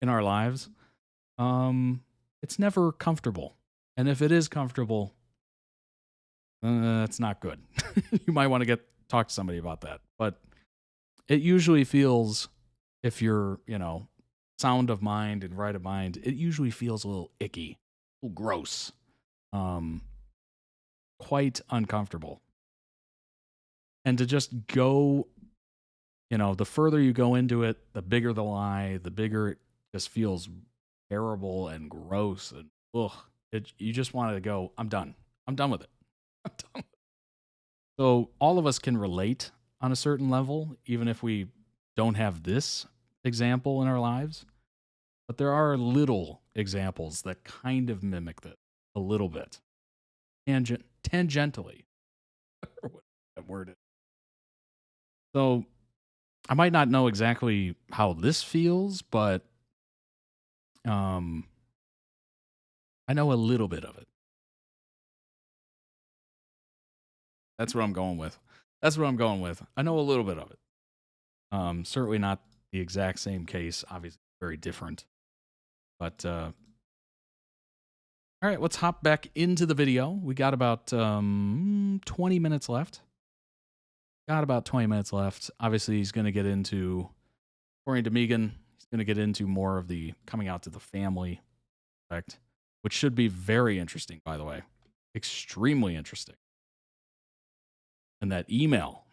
in our lives. It's never comfortable. And if it is comfortable, it's not good. You might want to talk to somebody about that. But it usually feels, if you're, sound of mind and right of mind, it usually feels a little icky, a little gross, quite uncomfortable. And to just go, the further you go into it, the bigger the lie, the bigger it just feels terrible and gross and you just want to go, I'm done. I'm done with it. I'm done with it. So all of us can relate on a certain level, even if we don't have this example in our lives. But there are little examples that kind of mimic this a little bit. Tangentially. Or what that word is. So I might not know exactly how this feels, but I know a little bit of it. That's what I'm going with. I know a little bit of it. Certainly not the exact same case. Obviously, very different. But, all right, let's hop back into the video. We got about 20 minutes left. Obviously, he's going to get into, according to Megan, he's going to get into more of the coming out to the family effect, which should be very interesting, by the way. Extremely interesting. And that email.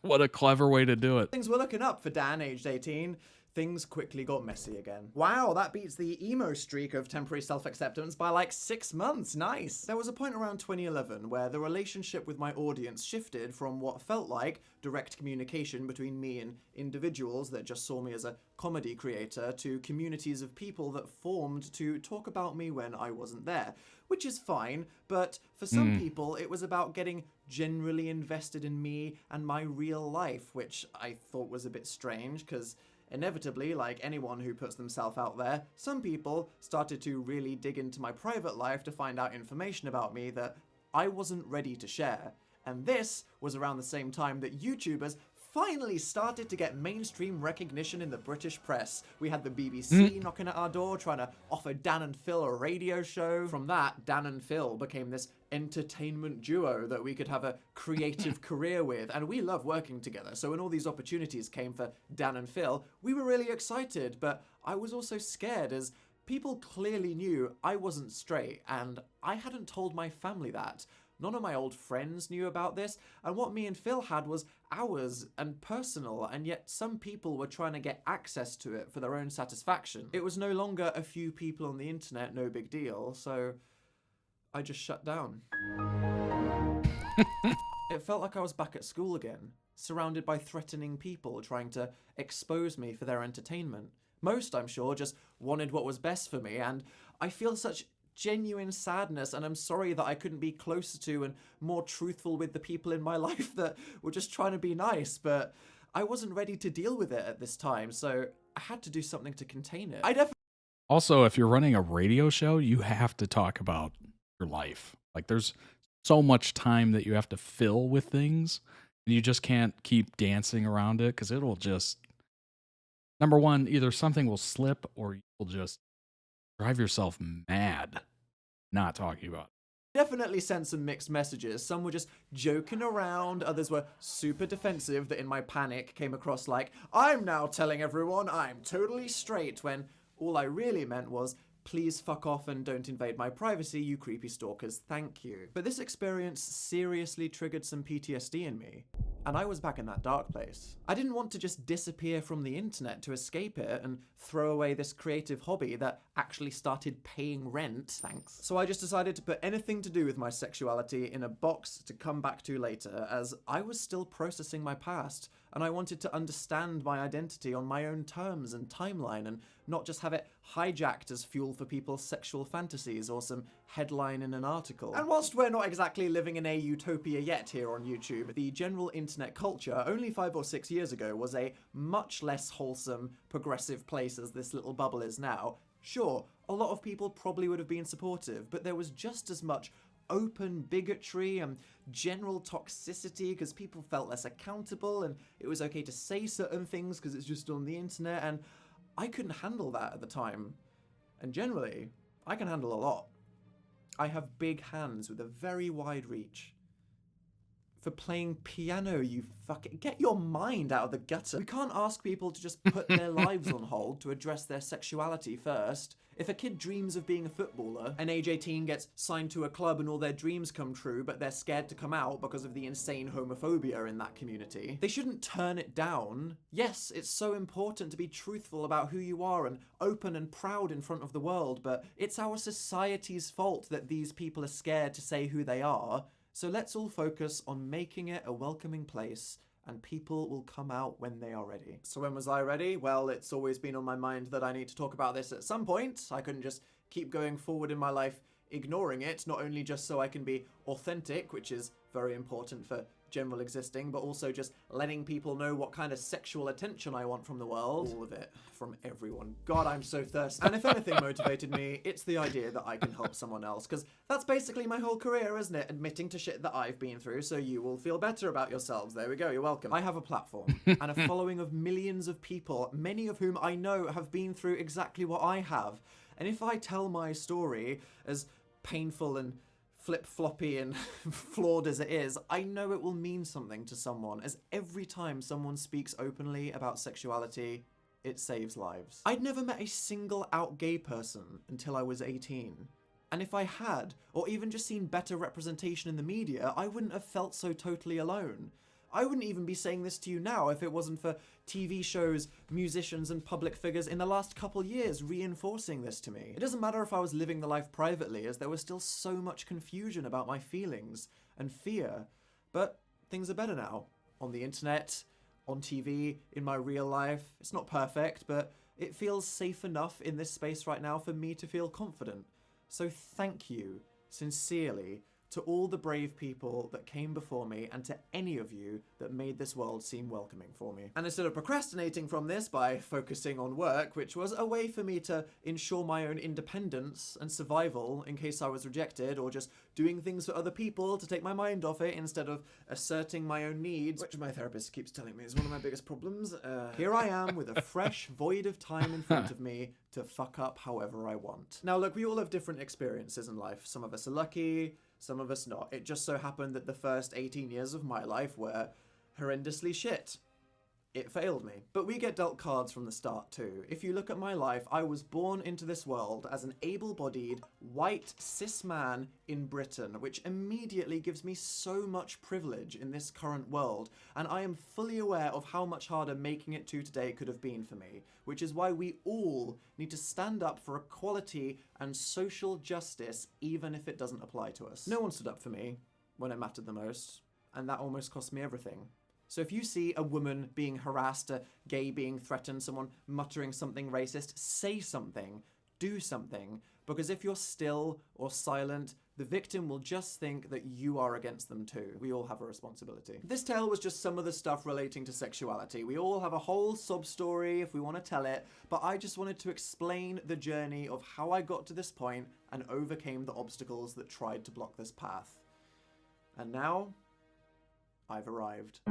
What a clever way to do it. Things were looking up for Dan, aged 18. things quickly got messy again. Wow, that beats the emo streak of temporary self-acceptance by like 6 months. Nice. There was a point around 2011 where the relationship with my audience shifted from what felt like direct communication between me and individuals that just saw me as a comedy creator to communities of people that formed to talk about me when I wasn't there, which is fine, but for some people it was about getting generally invested in me and my real life, which I thought was a bit strange because inevitably, like anyone who puts themselves out there, some people started to really dig into my private life to find out information about me that I wasn't ready to share. And this was around the same time that YouTubers finally started to get mainstream recognition in the British press. We had the BBC knocking at our door trying to offer Dan and Phil a radio show. From that, Dan and Phil became this entertainment duo that we could have a creative career with, and we love working together. So when all these opportunities came for Dan and Phil, we were really excited, but I was also scared as people clearly knew I wasn't straight, and I hadn't told my family that. None of my old friends knew about this, and what me and Phil had was ours and personal, and yet some people were trying to get access to it for their own satisfaction. It was no longer a few people on the internet, no big deal, so I just shut down. It felt like I was back at school again, surrounded by threatening people trying to expose me for their entertainment. Most, I'm sure, just wanted what was best for me, and I feel such genuine sadness, and I'm sorry that I couldn't be closer to and more truthful with the people in my life that were just trying to be nice, but I wasn't ready to deal with it at this time, so I had to do something to contain it. Also, if you're running a radio show, you have to talk about your life. Like, there's so much time that you have to fill with things, and you just can't keep dancing around it, because it'll just, number one, either something will slip or you'll just drive yourself mad not talking about it. Definitely sent some mixed messages. Some were just joking around, others were super defensive that in my panic came across like, I'm now telling everyone I'm totally straight, when all I really meant was, please fuck off and don't invade my privacy, you creepy stalkers, thank you. But this experience seriously triggered some PTSD in me, and I was back in that dark place. I didn't want to just disappear from the internet to escape it and throw away this creative hobby that actually started paying rent, thanks. So I just decided to put anything to do with my sexuality in a box to come back to later, as I was still processing my past, and I wanted to understand my identity on my own terms and timeline, and not just have it hijacked as fuel for people's sexual fantasies or some headline in an article. And whilst we're not exactly living in a utopia yet here on YouTube, the general internet culture only 5 or 6 years ago was a much less wholesome, progressive place as this little bubble is now. Sure, a lot of people probably would have been supportive, but there was just as much open bigotry and general toxicity because people felt less accountable, and it was okay to say certain things because it's just on the internet, and I couldn't handle that at the time. And generally, I can handle a lot. I have big hands with a very wide reach. For playing piano, you fucking... Get your mind out of the gutter. We can't ask people to just put their lives on hold to address their sexuality first. If a kid dreams of being a footballer, and age 18 gets signed to a club and all their dreams come true, but they're scared to come out because of the insane homophobia in that community, they shouldn't turn it down. Yes, it's so important to be truthful about who you are and open and proud in front of the world, but it's our society's fault that these people are scared to say who they are. So let's all focus on making it a welcoming place, and people will come out when they are ready. So when was I ready? Well, it's always been on my mind that I need to talk about this at some point. I couldn't just keep going forward in my life ignoring it, not only just so I can be authentic, which is very important for general existing, but also just letting people know what kind of sexual attention I want from the world. All of it, from everyone. God, I'm so thirsty. And if anything motivated me, it's the idea that I can help someone else, because that's basically my whole career, isn't it? Admitting to shit that I've been through so you will feel better about yourselves. There we go, you're welcome. I have a platform and a following of millions of people, many of whom I know have been through exactly what I have. And if I tell my story, as painful and flip-floppy and flawed as it is, I know it will mean something to someone, as every time someone speaks openly about sexuality, it saves lives. I'd never met a single out gay person until I was 18. And if I had, or even just seen better representation in the media, I wouldn't have felt so totally alone. I wouldn't even be saying this to you now if it wasn't for TV shows, musicians, and public figures in the last couple years reinforcing this to me. It doesn't matter if I was living the life privately, as there was still so much confusion about my feelings and fear. But things are better now. On the internet, on TV, in my real life. It's not perfect, but it feels safe enough in this space right now for me to feel confident. So thank you, sincerely, to all the brave people that came before me and to any of you that made this world seem welcoming for me. And instead of procrastinating from this by focusing on work, which was a way for me to ensure my own independence and survival in case I was rejected, or just doing things for other people to take my mind off it instead of asserting my own needs, which my therapist keeps telling me is one of my biggest problems, here I am with a fresh void of time in front of me to fuck up however I want. Now look, we all have different experiences in life. Some of us are lucky, some of us not. It just so happened that the first 18 years of my life were horrendously shit. It failed me. But we get dealt cards from the start too. If you look at my life, I was born into this world as an able-bodied, white, cis man in Britain, which immediately gives me so much privilege in this current world, and I am fully aware of how much harder making it to today could have been for me, which is why we all need to stand up for equality and social justice, even if it doesn't apply to us. No one stood up for me when it mattered the most, and that almost cost me everything. So if you see a woman being harassed, a gay being threatened, someone muttering something racist, say something, do something, because if you're still or silent, the victim will just think that you are against them too. We all have a responsibility. This tale was just some of the stuff relating to sexuality. We all have a whole sob story if we want to tell it, but I just wanted to explain the journey of how I got to this point and overcame the obstacles that tried to block this path. And now, I've arrived.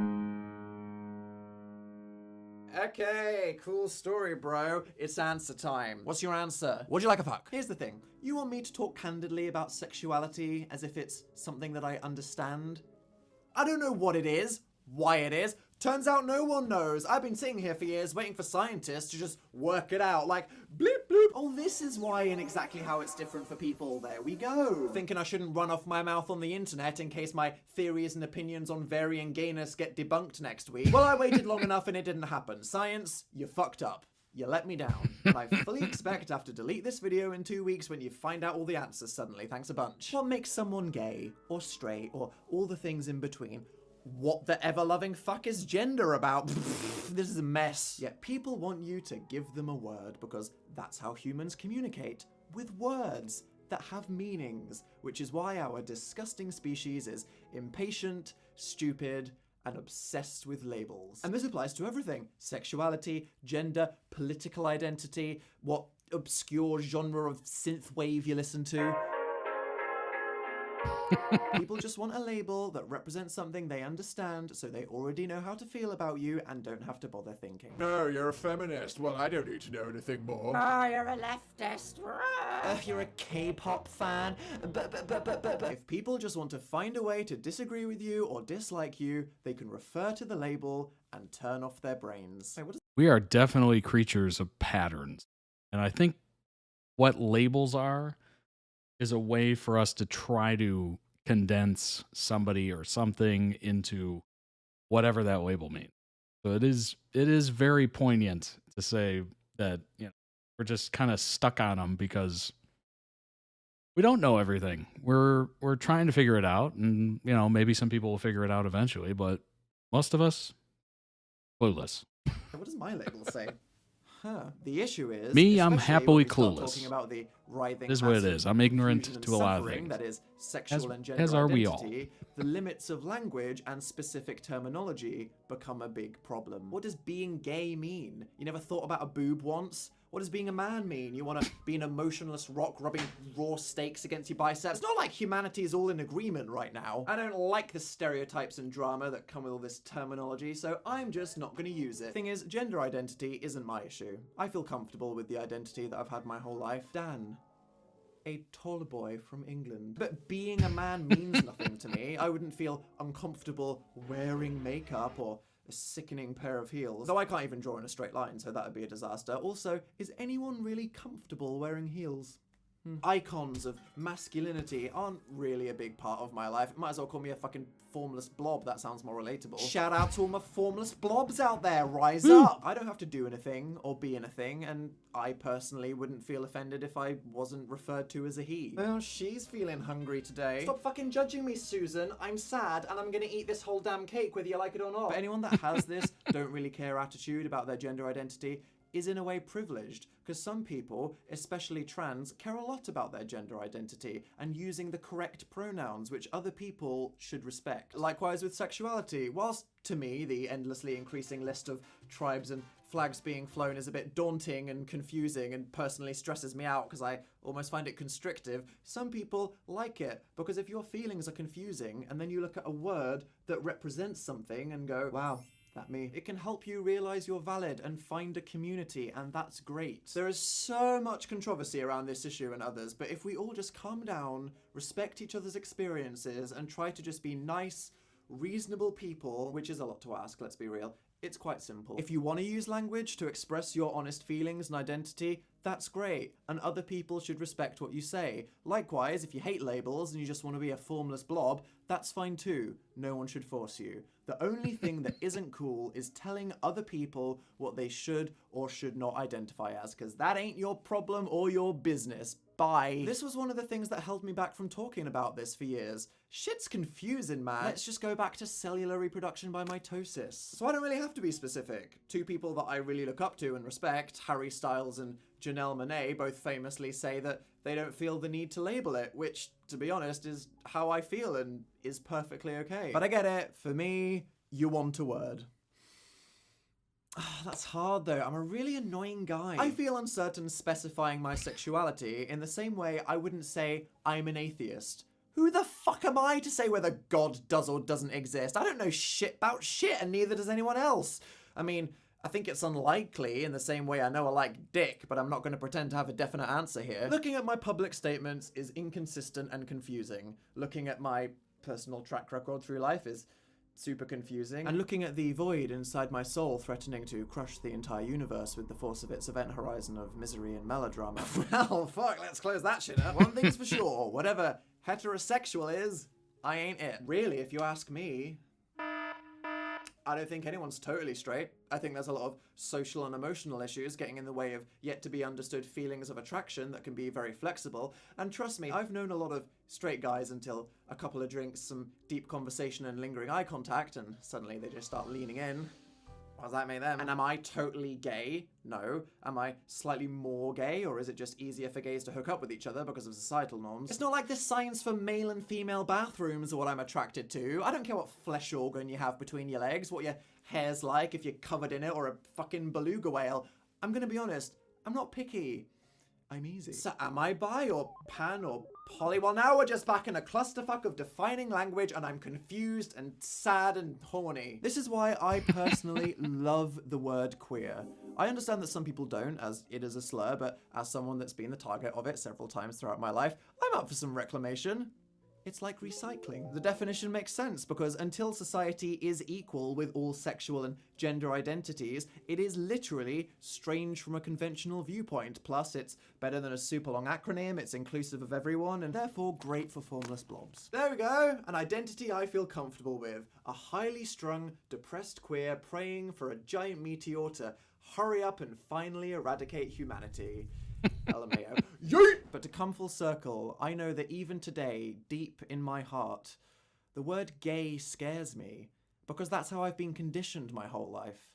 Okay, cool story, bro. It's answer time. What's your answer? Would you like a fuck? Here's the thing. You want me to talk candidly about sexuality as if it's something that I understand? I don't know what it is, why it is. Turns out no one knows. I've been sitting here for years waiting for scientists to just work it out, like, bleep bloop. Oh, this is why and exactly how it's different for people. There we go. Thinking I shouldn't run off my mouth on the internet in case my theories and opinions on varying gayness get debunked next week. Well, I waited long enough and it didn't happen. Science, you fucked up. You let me down. And I fully expect to have to delete this video in 2 weeks when you find out all the answers suddenly. Thanks a bunch. What makes someone gay, or straight, or all the things in between? What the ever-loving fuck is gender about? This is a mess. Yet people want you to give them a word because that's how humans communicate, with words that have meanings, which is why our disgusting species is impatient, stupid, and obsessed with labels. And this applies to everything. Sexuality, gender, political identity, what obscure genre of synthwave you listen to. People just want a label that represents something they understand, so they already know how to feel about you and don't have to bother thinking. No, you're a feminist. Well, I don't need to know anything more. Oh, you're a leftist. You're a K-pop fan. But if people just want to find a way to disagree with you or dislike you, they can refer to the label and turn off their brains. Wait, We are definitely creatures of patterns. And I think what labels are is a way for us to try to condense somebody or something into whatever that label means. So it is very poignant to say that, you know, we're just kind of stuck on them because we don't know everything. We're trying to figure it out, and you know, maybe some people will figure it out eventually, but most of us clueless. What does my label say? Huh. The issue is, me, I'm happily when we start clueless. Talking about the writhing This is what it masses is. I'm ignorant confusion to a and lot of suffering things. That is sexual and gender as are we all. identity. The limits of language and specific terminology become a big problem. What does being gay mean? You never thought about a boob once? What does being a man mean? You want to be an emotionless rock rubbing raw steaks against your biceps? It's not like humanity is all in agreement right now. I don't like the stereotypes and drama that come with all this terminology, so I'm just not going to use it. Thing is, gender identity isn't my issue. I feel comfortable with the identity that I've had my whole life. Dan. A tall boy from England. But being a man means nothing to me. I wouldn't feel uncomfortable wearing makeup or a sickening pair of heels. Though I can't even draw in a straight line, so that would be a disaster. Also, is anyone really comfortable wearing heels? Icons of masculinity aren't really a big part of my life. Might as well call me a fucking formless blob. That sounds more relatable. Shout out to all my formless blobs out there. Rise up. I don't have to do anything or be anything, and I personally wouldn't feel offended if I wasn't referred to as a he. Well, she's feeling hungry today. Stop fucking judging me, Susan. I'm sad, and I'm gonna eat this whole damn cake whether you like it or not. But anyone that has this don't really care attitude about their gender identity is in a way privileged, because some people, especially trans, care a lot about their gender identity and using the correct pronouns, which other people should respect. Likewise with sexuality. Whilst, to me, the endlessly increasing list of tribes and flags being flown is a bit daunting and confusing and personally stresses me out because I almost find it constrictive, some people like it, because if your feelings are confusing and then you look at a word that represents something and go, wow, that me. It can help you realize you're valid and find a community, and that's great. There is so much controversy around this issue and others, but if we all just calm down, respect each other's experiences, and try to just be nice, reasonable people, which is a lot to ask, let's be real, it's quite simple. If you want to use language to express your honest feelings and identity, that's great, and other people should respect what you say. Likewise, if you hate labels and you just want to be a formless blob, that's fine too. No one should force you. The only thing that isn't cool is telling other people what they should or should not identify as, because that ain't your problem or your business. Bye. This was one of the things that held me back from talking about this for years. Shit's confusing, man. Let's just go back to cellular reproduction by mitosis. So I don't really have to be specific. Two people that I really look up to and respect, Harry Styles and Janelle Monáe, both famously say that they don't feel the need to label it, which, to be honest, is how I feel and is perfectly okay. But I get it. For me, you want a word. That's hard though. I'm a really annoying guy. I feel uncertain specifying my sexuality in the same way I wouldn't say I'm an atheist. Who the fuck am I to say whether God does or doesn't exist? I don't know shit about shit, and neither does anyone else. I mean, I think it's unlikely in the same way I know I like dick, but I'm not going to pretend to have a definite answer here. Looking at my public statements is inconsistent and confusing. Looking at my personal track record through life is super confusing. And looking at the void inside my soul threatening to crush the entire universe with the force of its event horizon of misery and melodrama. Well, fuck, let's close that shit up. One thing's for sure, whatever heterosexual is, I ain't it. Really, if you ask me, I don't think anyone's totally straight. I think there's a lot of social and emotional issues getting in the way of yet to be understood feelings of attraction that can be very flexible. And trust me, I've known a lot of straight guys until a couple of drinks, some deep conversation and lingering eye contact, and suddenly they just start leaning in. What does that make them? And am I totally gay? No. Am I slightly more gay, or is it just easier for gays to hook up with each other because of societal norms? It's not like there's signs for male and female bathrooms are what I'm attracted to. I don't care what flesh organ you have between your legs, what your hair's like, if you're covered in it, or a fucking beluga whale. I'm gonna be honest, I'm not picky. I'm easy. So am I bi or pan or poly? Well, now we're just back in a clusterfuck of defining language, and I'm confused and sad and horny. This is why I personally love the word queer. I understand that some people don't, as it is a slur, but as someone that's been the target of it several times throughout my life, I'm up for some reclamation. It's like recycling. The definition makes sense because until society is equal with all sexual and gender identities, it is literally strange from a conventional viewpoint. Plus, it's better than a super long acronym, it's inclusive of everyone, and therefore great for formless blobs. There we go, an identity I feel comfortable with. A highly strung, depressed queer praying for a giant meteor to hurry up and finally eradicate humanity. LMAO. Yeet! But to come full circle, I know that even today, deep in my heart, the word gay scares me, because that's how I've been conditioned my whole life.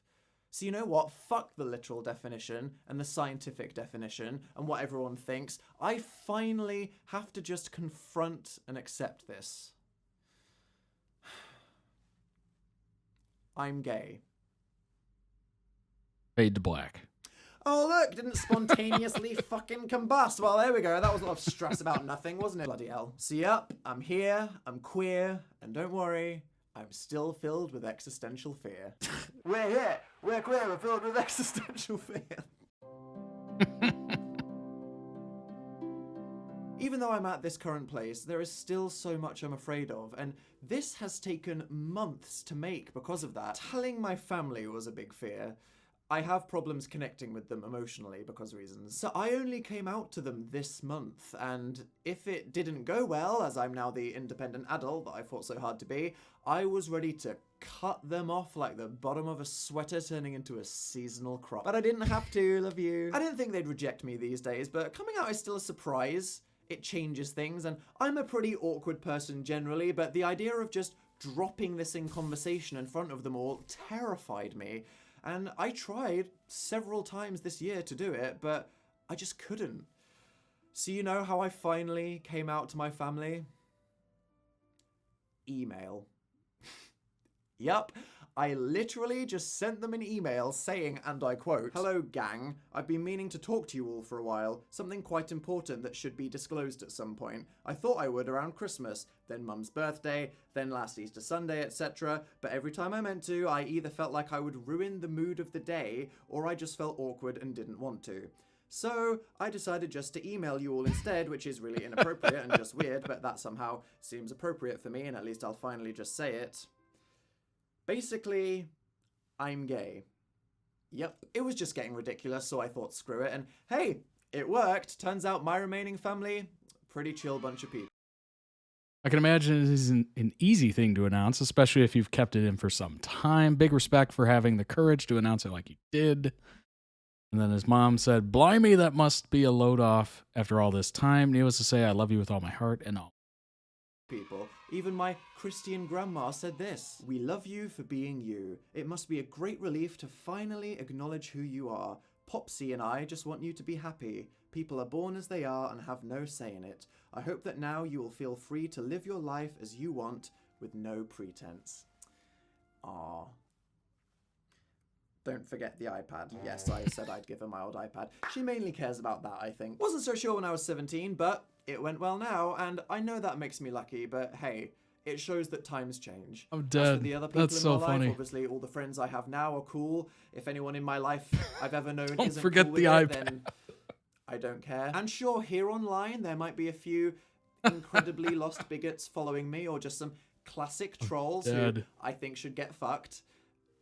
So you know what? Fuck the literal definition and the scientific definition and what everyone thinks. I finally have to just confront and accept this. I'm gay. Fade to black. Oh look, didn't spontaneously fucking combust. Well, there we go. That was a lot of stress about nothing, wasn't it? Bloody hell. So yep, I'm here, I'm queer, and don't worry, I'm still filled with existential fear. We're here, we're queer, we're filled with existential fear. Even though I'm at this current place, there is still so much I'm afraid of, and this has taken months to make because of that. Telling my family was a big fear. I have problems connecting with them emotionally because of reasons. So I only came out to them this month, and if it didn't go well, as I'm now the independent adult that I fought so hard to be, I was ready to cut them off like the bottom of a sweater turning into a seasonal crop. But I didn't have to, love you. I didn't think they'd reject me these days, but coming out is still a surprise. It changes things, and I'm a pretty awkward person generally, but the idea of just dropping this in conversation in front of them all terrified me. And I tried several times this year to do it, but I just couldn't. So you know how I finally came out to my family? Email. Yup, I literally just sent them an email saying, and I quote, "Hello gang, I've been meaning to talk to you all for a while, something quite important that should be disclosed at some point. I thought I would around Christmas, then Mum's birthday, then last Easter Sunday, etc. But every time I meant to, I either felt like I would ruin the mood of the day, or I just felt awkward and didn't want to. So I decided just to email you all instead, which is really inappropriate and just weird, but that somehow seems appropriate for me, and at least I'll finally just say it. Basically, I'm gay." Yep, it was just getting ridiculous, so I thought screw it, and hey, it worked. Turns out my remaining family, pretty chill bunch of people. I can imagine it isn't an easy thing to announce, especially if you've kept it in for some time. Big respect for having the courage to announce it like you did. And then his mom said, "Blimey, that must be a load off after all this time. Needless to say, I love you with all my heart and all." People. Even my Christian grandma said this: "We love you for being you. It must be a great relief to finally acknowledge who you are. Popsy and I just want you to be happy. People are born as they are and have no say in it. I hope that now you will feel free to live your life as you want with no pretense." Aww. Don't forget the iPad. Yes, I said I'd give her my old iPad. She mainly cares about that, I think. Wasn't so sure when I was 17, but it went well now, and I know that makes me lucky, but hey, it shows that times change. I'm As for dead. the other people That's in so my funny. life, obviously all the friends I have now are cool. If anyone in my life I've ever known Don't isn't forget cool the with it, iPad. then I don't care. And sure, here online, there might be a few incredibly lost bigots following me, or just some classic trolls who dead. I think should get fucked.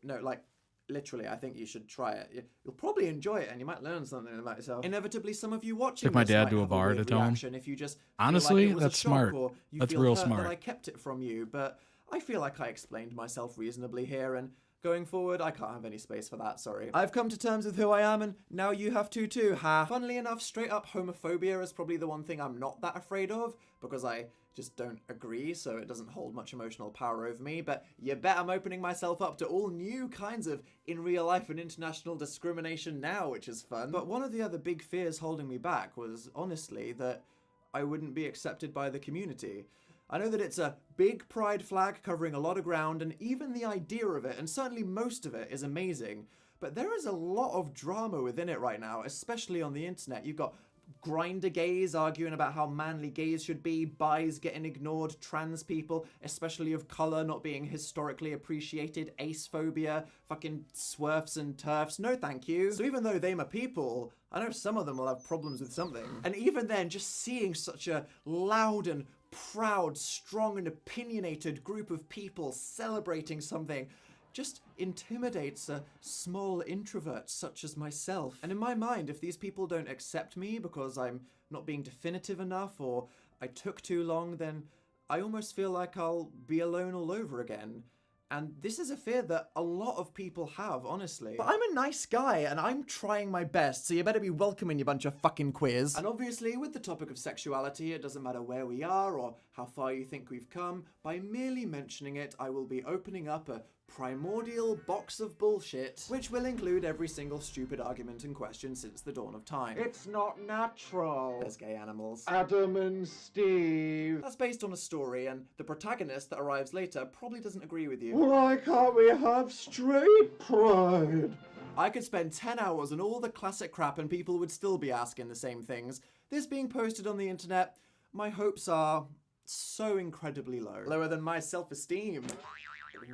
No, like, literally, I think you should try it. You'll probably enjoy it, and you might learn something about yourself. Inevitably, some of you watching Took my this dad might to a have bar weird to tell him. reaction if you just feel Honestly, like it was that's a shock, smart. or you That's feel real hurt smart. that I kept it from you, but I feel like I explained myself reasonably here, and going forward, I can't have any space for that, sorry. I've come to terms with who I am, and now you have to too, ha. Funnily enough, straight up homophobia is probably the one thing I'm not that afraid of, because I just don't agree, so it doesn't hold much emotional power over me, but you bet I'm opening myself up to all new kinds of in real life and international discrimination now, which is fun. But one of the other big fears holding me back was, honestly, that I wouldn't be accepted by the community. I know that it's a big pride flag covering a lot of ground, and even the idea of it, and certainly most of it, is amazing, but there is a lot of drama within it right now, especially on the internet. You've got grinder gays arguing about how manly gays should be, bis getting ignored, trans people, especially of colour, not being historically appreciated, ace phobia, fucking swerfs and turfs, no thank you. So even though they are people, I know some of them will have problems with something. And even then, just seeing such a loud and proud, strong and opinionated group of people celebrating something just intimidates a small introvert such as myself. And in my mind, if these people don't accept me because I'm not being definitive enough, or I took too long, then I almost feel like I'll be alone all over again. And this is a fear that a lot of people have, honestly. But I'm a nice guy, and I'm trying my best, so you better be welcoming, you bunch of fucking queers. And obviously, with the topic of sexuality, it doesn't matter where we are or how far you think we've come. By merely mentioning it, I will be opening up a primordial box of bullshit, which will include every single stupid argument in question since the dawn of time. It's not natural. There's gay animals. Adam and Steve. That's based on a story, and the protagonist that arrives later probably doesn't agree with you. Why can't we have straight pride? I could spend 10 hours on all the classic crap and people would still be asking the same things. This being posted on the internet, my hopes are so incredibly low. Lower than my self-esteem.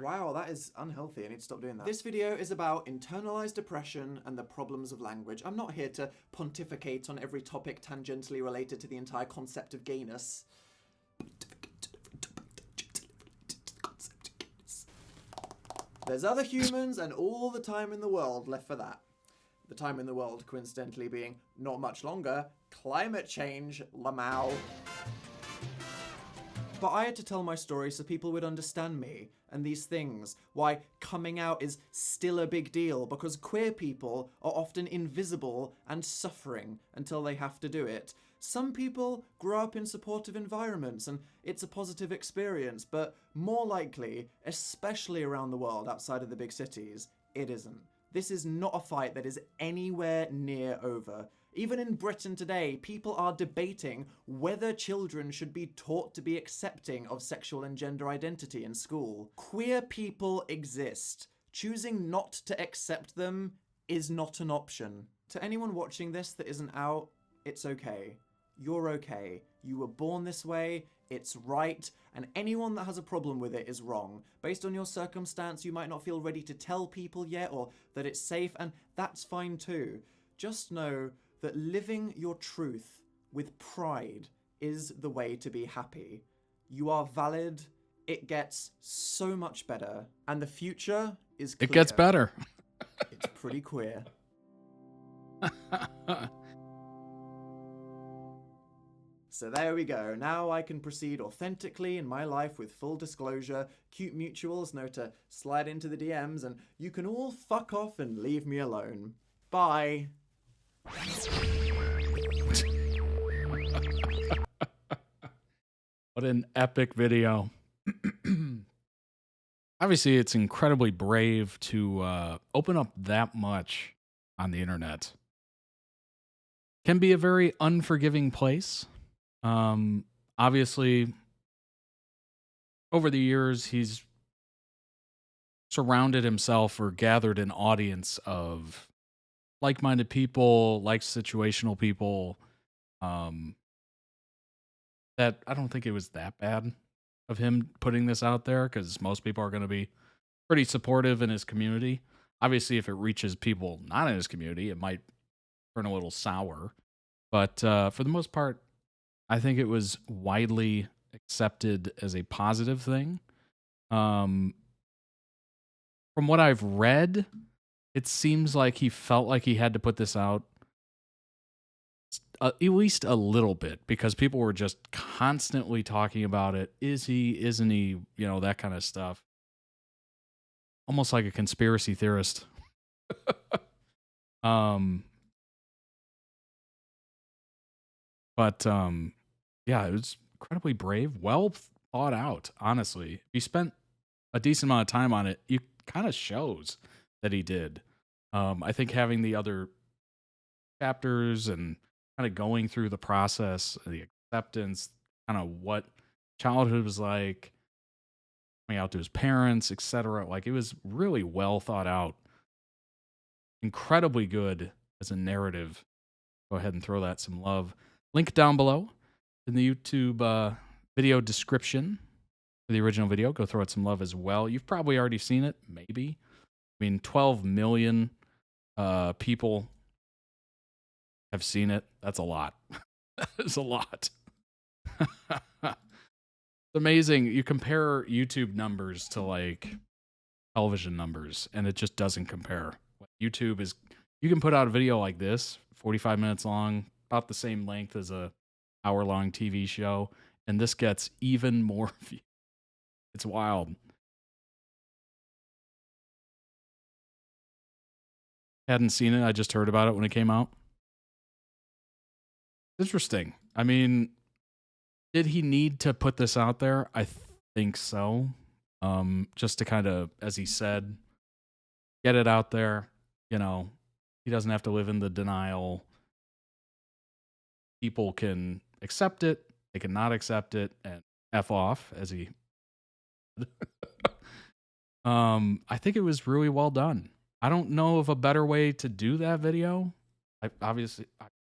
Wow, that is unhealthy. I need to stop doing that. This video is about internalized depression and the problems of language. I'm not here to pontificate on every topic tangentially related to the entire concept of gayness. There's other humans and all the time in the world left for that. The time in the world, coincidentally, being not much longer. Climate change, Lamau. But I had to tell my story so people would understand me and these things. Why coming out is still a big deal, because queer people are often invisible and suffering until they have to do it. Some people grow up in supportive environments and it's a positive experience, but more likely, especially around the world outside of the big cities, it isn't. This is not a fight that is anywhere near over. Even in Britain today, people are debating whether children should be taught to be accepting of sexual and gender identity in school. Queer people exist. Choosing not to accept them is not an option. To anyone watching this that isn't out, it's okay. You're okay. You were born this way, it's right, and anyone that has a problem with it is wrong. Based on your circumstance, you might not feel ready to tell people yet, or that it's safe, and that's fine too. Just know that living your truth with pride is the way to be happy. You are valid, it gets so much better, and the future is clear. It gets better. It's pretty queer. So there we go. Now I can proceed authentically in my life with full disclosure. Cute mutuals know to slide into the DMs, and you can all fuck off and leave me alone. Bye. What an epic video. Obviously, it's incredibly brave to open up that much on the internet. Can be a very unforgiving place. Obviously, over the years, he's surrounded himself or gathered an audience of like-minded people, like situational people, that I don't think it was that bad of him putting this out there, because most people are going to be pretty supportive in his community. Obviously, if it reaches people not in his community, it might turn a little sour. But for the most part, I think it was widely accepted as a positive thing. From what I've read, it seems like he felt like he had to put this out at least a little bit, because people were just constantly talking about it. Is he? Isn't he? You know, that kind of stuff. Almost like a conspiracy theorist. But yeah, it was incredibly brave, well thought out, honestly. If you spent a decent amount of time on it, it kind of shows that he did. I think having the other chapters and kind of going through the process, the acceptance, kind of what childhood was like, coming out to his parents, etc. Like, it was really well thought out. Incredibly good as a narrative. Go ahead and throw that some love. Link down below in the YouTube video description for the original video. Go throw it some love as well. You've probably already seen it, maybe. I mean, 12 million people have seen it. That's a lot. That is a lot. It's amazing. You compare YouTube numbers to like television numbers, and it just doesn't compare. YouTube is, you can put out a video like this, 45 minutes long, about the same length as a hour-long TV show, and this gets even more views. It's wild. Hadn't seen it. I just heard about it when it came out. Interesting. I mean, did he need to put this out there? I think so. Just to kind of, as he said, get it out there. You know, he doesn't have to live in the denial. People can accept it. They can not accept it and F off, as he I think it was really well done. I don't know of a better way to do that video. I've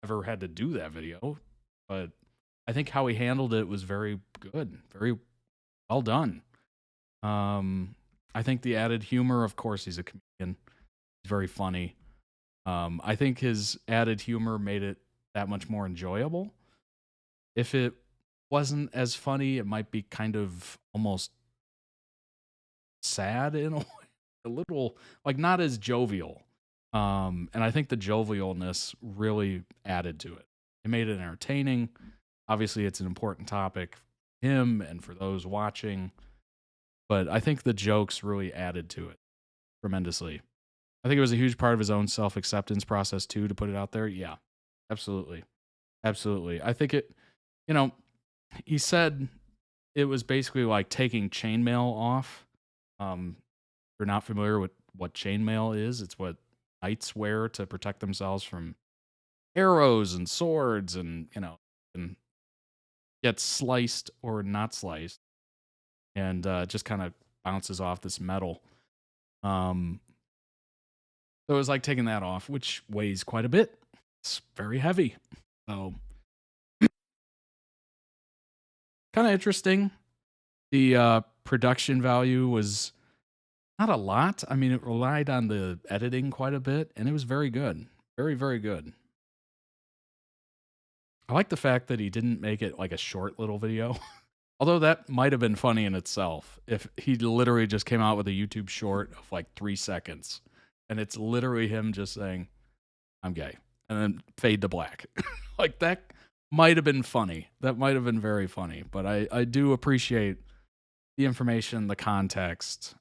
never had to do that video, but I think how he handled it was very good, very well done. I think the added humor, of course, he's a comedian. He's very funny. I think his added humor made it that much more enjoyable. If it wasn't as funny, it might be kind of almost sad in a way. a little like not as jovial. And I think the jovialness really added to it. It made it entertaining. Obviously, it's an important topic for him and for those watching, but I think the jokes really added to it tremendously. I think it was a huge part of his own self acceptance process too to put it out there. Yeah, absolutely. Absolutely. I think it, you know, he said it was basically like taking chainmail off. If you're not familiar with what chainmail is, it's what knights wear to protect themselves from arrows and swords and, and get sliced or not sliced and just kind of bounces off this metal. So it was like taking that off, which weighs quite a bit. It's very heavy. So kind of interesting. The production value was not a lot. I mean, it relied on the editing quite a bit, and it was very good. Very, very good. I like the fact that he didn't make it like a short little video. Although that might have been funny in itself if he literally just came out with a YouTube short of like 3 seconds. And it's literally him just saying, I'm gay. And then fade to black. Like that might have been funny. That might have been very funny. But I do appreciate the information, the context.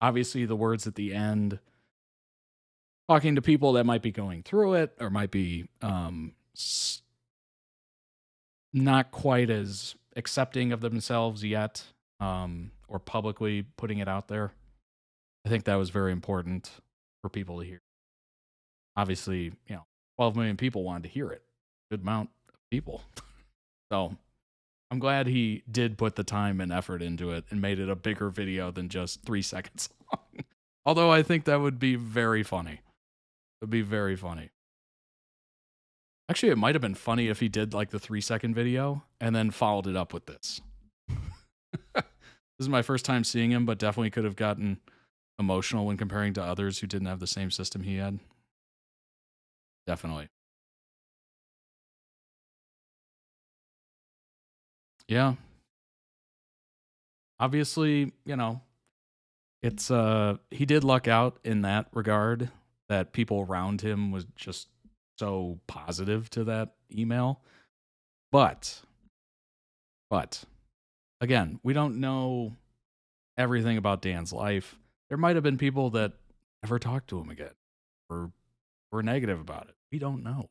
Obviously, the words at the end, talking to people that might be going through it or might be not quite as accepting of themselves yet, or publicly putting it out there. I think that was very important for people to hear. Obviously, 12 million people wanted to hear it. Good amount of people. So I'm glad he did put the time and effort into it and made it a bigger video than just 3 seconds long. Although I think that would be very funny. It would be very funny. Actually, it might have been funny if he did like the 3-second video and then followed it up with this. This is my first time seeing him, but definitely could have gotten emotional when comparing to others who didn't have the same system he had. Definitely. Yeah. Obviously, it's he did luck out in that regard that people around him was just so positive to that email. But again, we don't know everything about Dan's life. There might have been people that never talked to him again or were negative about it. We don't know.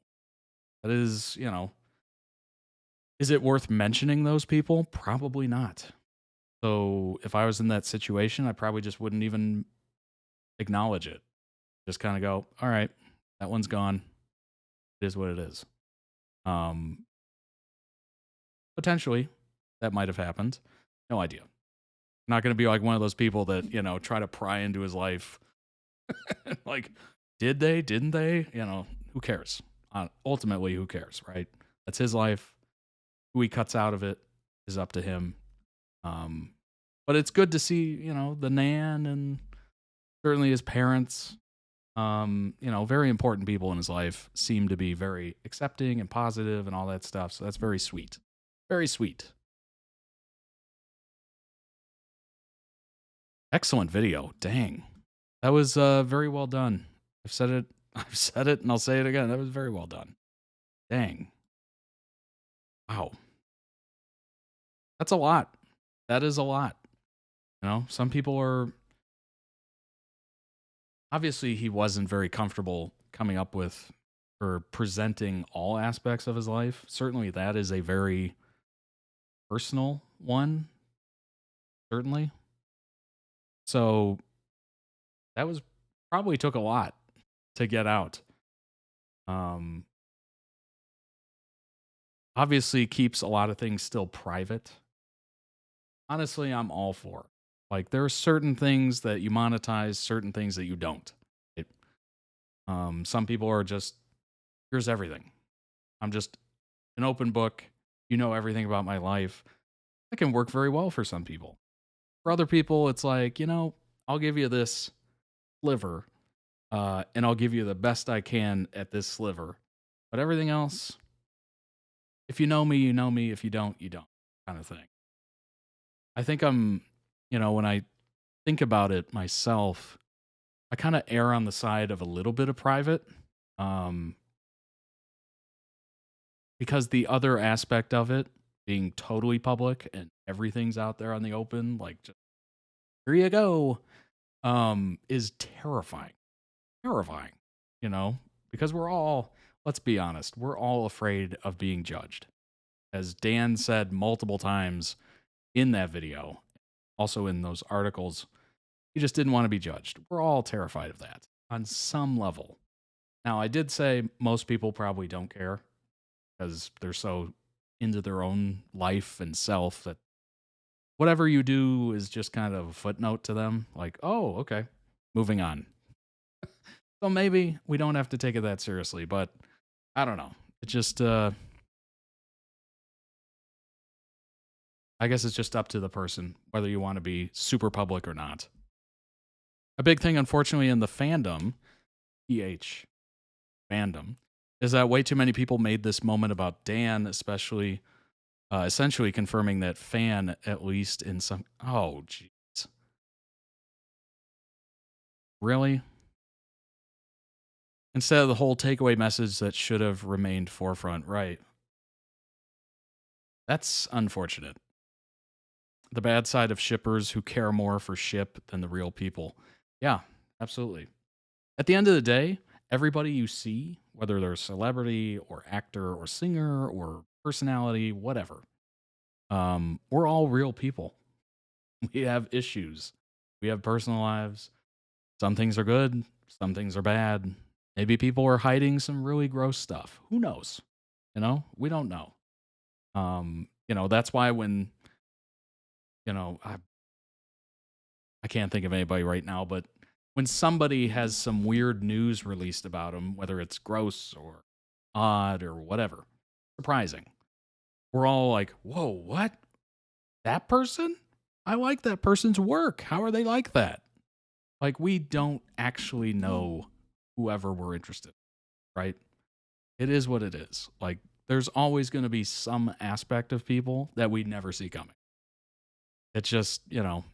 That is, is it worth mentioning those people? Probably not. So if I was in that situation, I probably just wouldn't even acknowledge it. Just kind of go, all right, that one's gone. It is what it is. Potentially, that might have happened. No idea. I'm not going to be like one of those people that, try to pry into his life. Like, did they? Didn't they? Who cares? Ultimately, who cares, right? That's his life. Who he cuts out of it is up to him. But it's good to see, the Nan and certainly his parents, very important people in his life seem to be very accepting and positive and all that stuff. So that's very sweet. Very sweet. Excellent video. Dang. That was very well done. I've said it and I'll say it again. That was very well done. Dang. Wow. That's a lot. That is a lot. Some people are obviously he wasn't very comfortable coming up with or presenting all aspects of his life. Certainly that is a very personal one. Certainly. So that was probably took a lot to get out. Obviously keeps a lot of things still private. Honestly, I'm all for it. Like there are certain things that you monetize, certain things that you don't. Some people are just, here's everything. I'm just an open book. You know everything about my life. That can work very well for some people. For other people, it's like, I'll give you this sliver, and I'll give you the best I can at this sliver. But everything else, if you know me, you know me. If you don't, you don't, kind of thing. I think I'm, when I think about it myself, I kind of err on the side of a little bit of private. Um, because the other aspect of it being totally public and everything's out there on the open, like just here you go, is terrifying. Terrifying, you know, because we're all, let's be honest, we're all afraid of being judged. As Dan said multiple times in that video, also in those articles, he just didn't want to be judged. We're all terrified of that on some level. Now, I did say most people probably don't care because they're so into their own life and self that whatever you do is just kind of a footnote to them. Like, oh, okay, moving on. So maybe we don't have to take it that seriously, but I don't know. It just, I guess it's just up to the person whether you want to be super public or not. A big thing, unfortunately, in the fandom, fandom, is that way too many people made this moment about Dan, especially, essentially confirming that Fan, at least in some. Oh, jeez. Really? Instead of the whole takeaway message that should have remained forefront, right? That's unfortunate. The bad side of shippers who care more for ship than the real people. Yeah, absolutely. At the end of the day, everybody you see, whether they're a celebrity or actor or singer or personality, whatever, we're all real people. We have issues. We have personal lives. Some things are good. Some things are bad. Maybe people are hiding some really gross stuff. Who knows? You know, we don't know. You know, that's why when, you know, I can't think of anybody right now, but when somebody has some weird news released about them, whether it's gross or odd or whatever, surprising, we're all like, whoa, what? That person? I like that person's work. How are they like that? Like, we don't actually know whoever we're interested in, right? It is what it is. Like, there's always going to be some aspect of people that we never see coming. It's just, you know,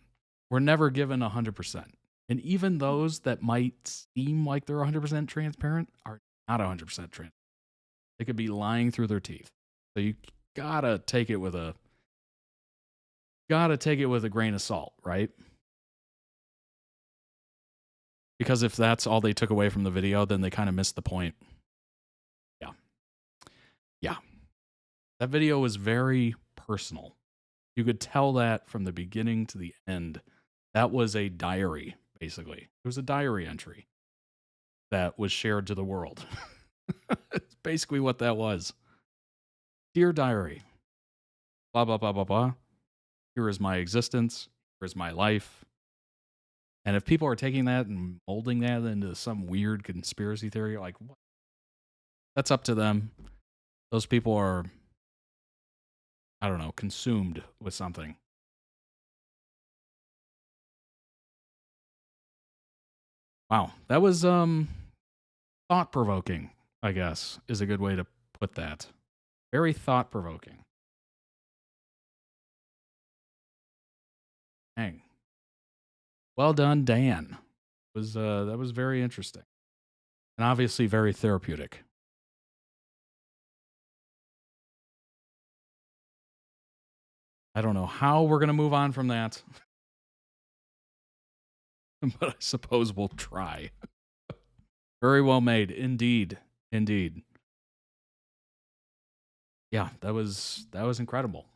we're never given 100%. And even those that might seem like they're 100% transparent are not 100% transparent. They could be lying through their teeth. So you gotta take it with a grain of salt, right? Because if that's all they took away from the video, then they kind of missed the point. Yeah. Yeah. That video was very personal. You could tell that from the beginning to the end. That was a diary, basically. It was a diary entry that was shared to the world. It's basically what that was. Dear diary, blah, blah, blah, blah, blah. Here is my existence. Here is my life. And if people are taking that and molding that into some weird conspiracy theory, like, what? That's up to them. Those people are, I don't know, consumed with something. Wow, that was thought-provoking, I guess, is a good way to put that. Very thought-provoking. Dang. Well done, Dan. That was very interesting. And obviously very therapeutic. I don't know how we're going to move on from that. But I suppose we'll try. Very well made. Indeed. Indeed. Yeah, that was incredible.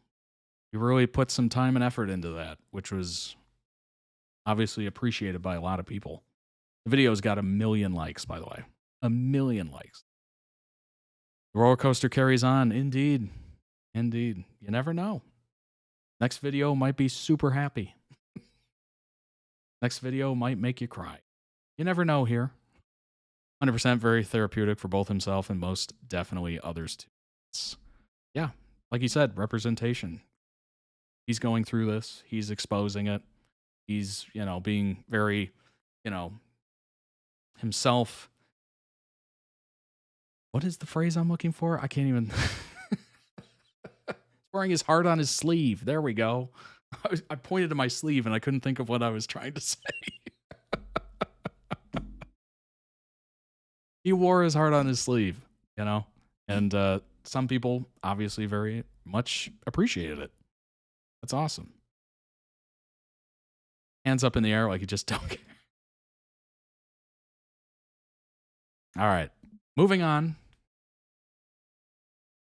You really put some time and effort into that, which was obviously appreciated by a lot of people. The video's got 1 million likes, by the way. 1 million likes. The roller coaster carries on. Indeed. Indeed. You never know. Next video might be super happy. Next video might make you cry. You never know here. 100% very therapeutic for both himself and most definitely others too. Yeah, like you said, representation. He's going through this. He's exposing it. He's, you know, being very, you know, himself. What is the phrase I'm looking for? I can't even. He's wearing his heart on his sleeve. There we go. I pointed to my sleeve and I couldn't think of what I was trying to say. He wore his heart on his sleeve, you know? And some people obviously very much appreciated it. That's awesome. Hands up in the air like you just don't care. All right. Moving on.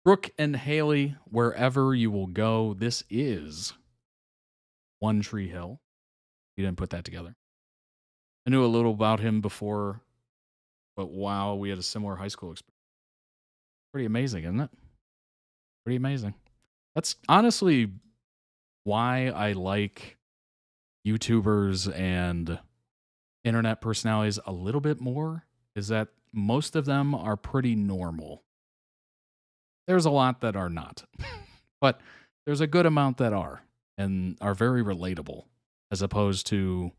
Brooke and Haley, wherever you will go. This is One Tree Hill. You didn't put that together. I knew a little about him before, but wow, we had a similar high school experience. Pretty amazing, isn't it? Pretty amazing. That's honestly why I like YouTubers and internet personalities a little bit more, is that most of them are pretty normal. There's a lot that are not, but there's a good amount that are and are very relatable, as opposed to,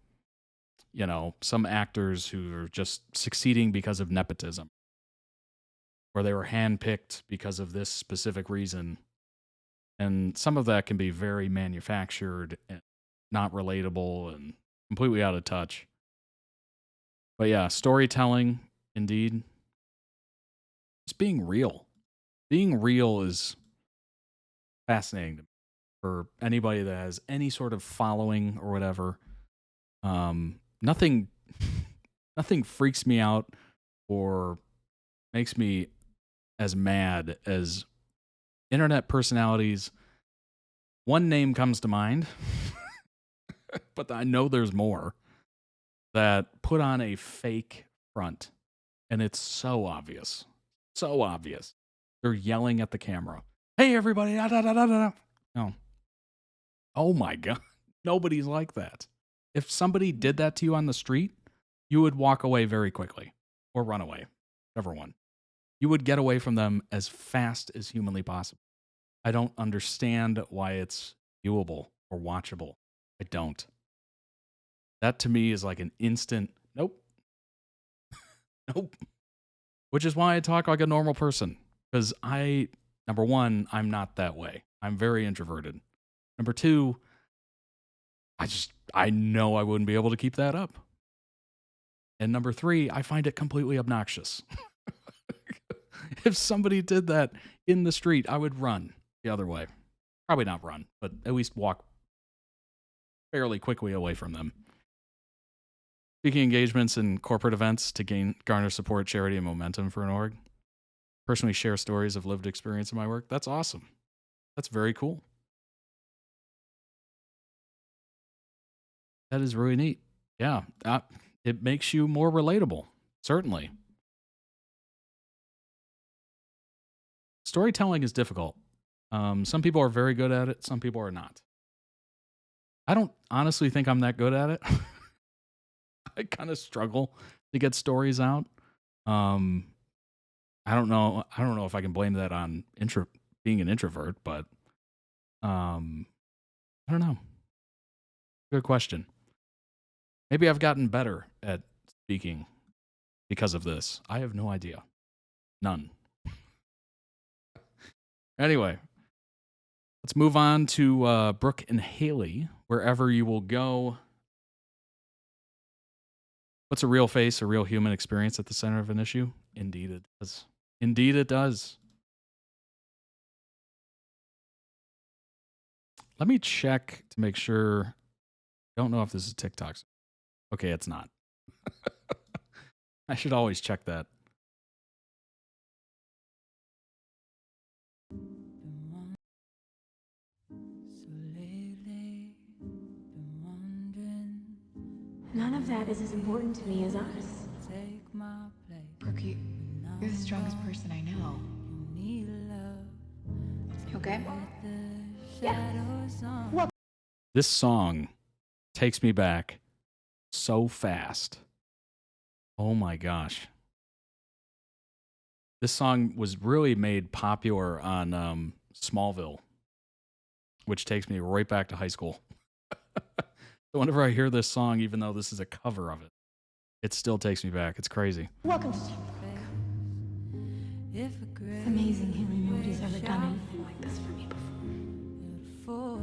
you know, some actors who are just succeeding because of nepotism, or they were handpicked because of this specific reason. And some of that can be very manufactured and not relatable and completely out of touch. But yeah, storytelling, indeed. Just being real. Being real is fascinating to me. For anybody that has any sort of following or whatever. Nothing freaks me out or makes me as mad as internet personalities. One name comes to mind, but I know there's more, that put on a fake front, and it's so obvious. So obvious. They're yelling at the camera. Hey, everybody. Da, da, da, da, da. No. Oh, my God. Nobody's like that. If somebody did that to you on the street, you would walk away very quickly or run away. Whichever one. You would get away from them as fast as humanly possible. I don't understand why it's viewable or watchable. I don't. That to me is like an instant, nope. Nope. Which is why I talk like a normal person. Because number one, I'm not that way. I'm very introverted. Number two, I know I wouldn't be able to keep that up. And number three, I find it completely obnoxious. If somebody did that in the street, I would run the other way. Probably not run, but at least walk fairly quickly away from them. Speaking engagements and corporate events to garner support, charity, and momentum for an org. Personally share stories of lived experience in my work. That's awesome. That's very cool. That is really neat. Yeah, it makes you more relatable, certainly. Storytelling is difficult. Some people are very good at it. Some people are not. I don't honestly think I'm that good at it. I kind of struggle to get stories out. I don't know if I can blame that on being an introvert, but I don't know. Good question. Maybe I've gotten better at speaking because of this. I have no idea. None. Anyway, let's move on to Brooke and Haley. Wherever you will go. What's a real face, a real human experience at the center of an issue? Indeed it does. Indeed it does. Let me check to make sure. Don't know if this is TikTok. Okay, it's not. I should always check that. None of that is as important to me as us. Brookie, you're the strongest person I know. You okay? Yeah. This song takes me back so fast. Oh my gosh. This song was really made popular on Smallville, which takes me right back to high school. So whenever I hear this song, even though this is a cover of it, it still takes me back. It's crazy. Welcome to It's amazing, Haley. Nobody's ever done anything like this for me before.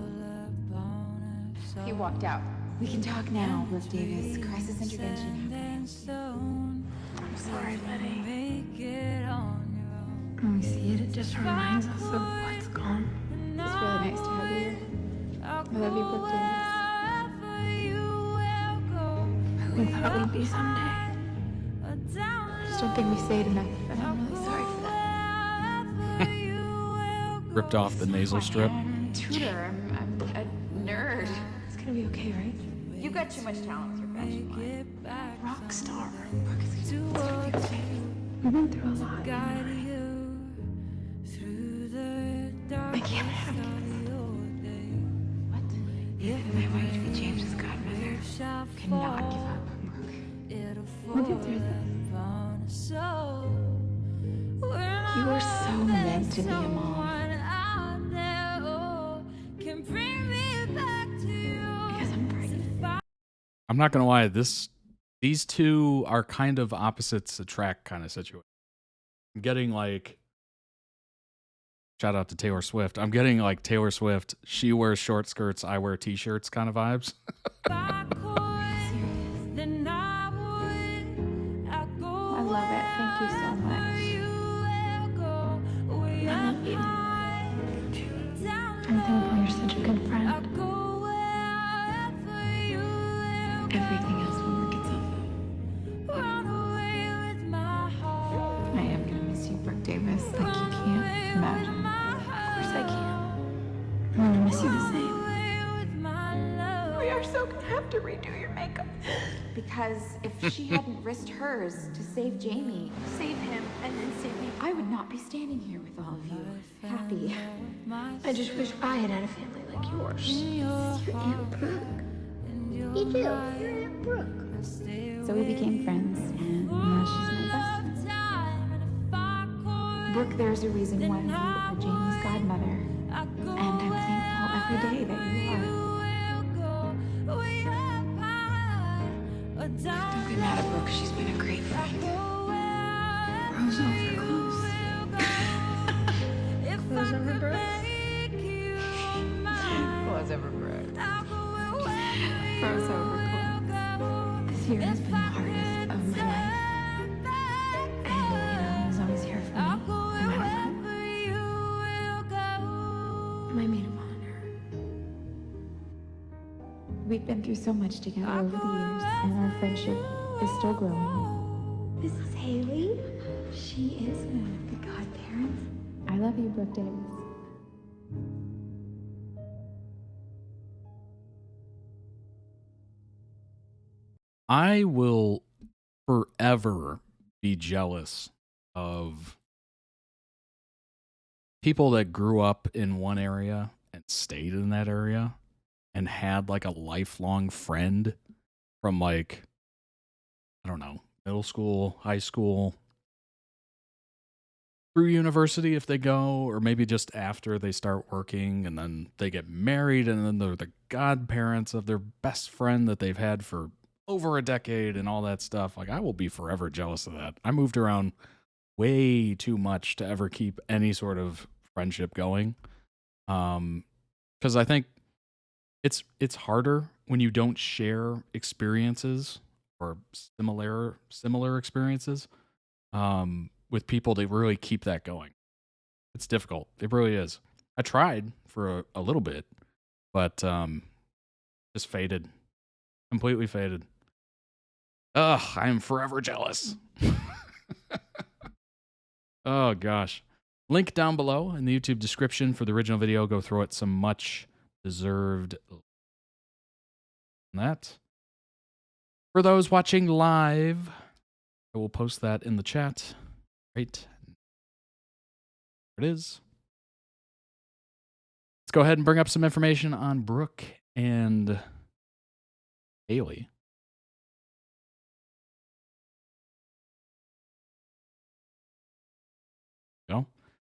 He walked out. We can talk now, Brooke Davis. Crisis intervention happened. I'm sorry, Betty. When we see it, it just reminds us of what's gone. It's really nice to have you here. I love you, Brooke Davis. Who we thought we'd be someday. I just don't think we say it enough, and I'm really sorry for that. Ripped off the nasal strip. Tutor, I'm a nerd. It's gonna be okay, right? You got too much talent with your fashion line. Rock star. It's gonna be okay. We've been through a lot. I can't have kids. What? Even if I wanted to be James's godmother, Cannot give up, Brooke. we'll get through this. You are so meant to be a mom. Because I'm pregnant. I'm not gonna lie, these two are kind of opposites attract kind of situation. I'm getting like, shout out to Taylor Swift. I'm getting like Taylor Swift, she wears short skirts, I wear t-shirts kind of vibes. I love it. Thank you so much. I love you. I'm thankful you're such a good friend. Everything else will work itself out. I am gonna miss you, Brooke Davis, like you can't imagine. Of course I can. I'm gonna miss you the same. We are so gonna have to redo your makeup. Because if she hadn't risked hers to save Jamie, Save him and then save me. I would not be standing here with all of you, happy. I just wish I had had a family like yours. Your Aunt Brooke. You do. You're Aunt Brooke. So we became friends, and now she's my best friend. Brooke, there's a reason why you are Jamie's godmother, and I'm thankful every day that you are. Don't be mad at Brooke, she's been a great friend. Rose over close. Close over Brooke. Close over Brooke. Rose over close. This year has been the hardest of my life. And you was always here for me, no matter what. My maid of honor. We've been through so much together over the years, and our friendship is still growing. This is Haley. She is the godparents. I love you, Brooke Davis. I will forever be jealous of people that grew up in one area and stayed in that area and had like a lifelong friend from like, I don't know, middle school, high school, through university if they go, or maybe just after they start working and then they get married and then they're the godparents of their best friend that they've had for over a decade and all that stuff. Like, I will be forever jealous of that. I moved around way too much to ever keep any sort of friendship going. Because I think it's harder when you don't share experiences or similar experiences with people to really keep that going. It's difficult. It really is. I tried for a little bit, but just faded. Completely faded. Ugh, I am forever jealous. Oh, gosh. Link down below in the YouTube description for the original video. Go throw it some much deserved. That. For those watching live, I will post that in the chat. Right. There it is. Let's go ahead and bring up some information on Brooke and Haley. Go.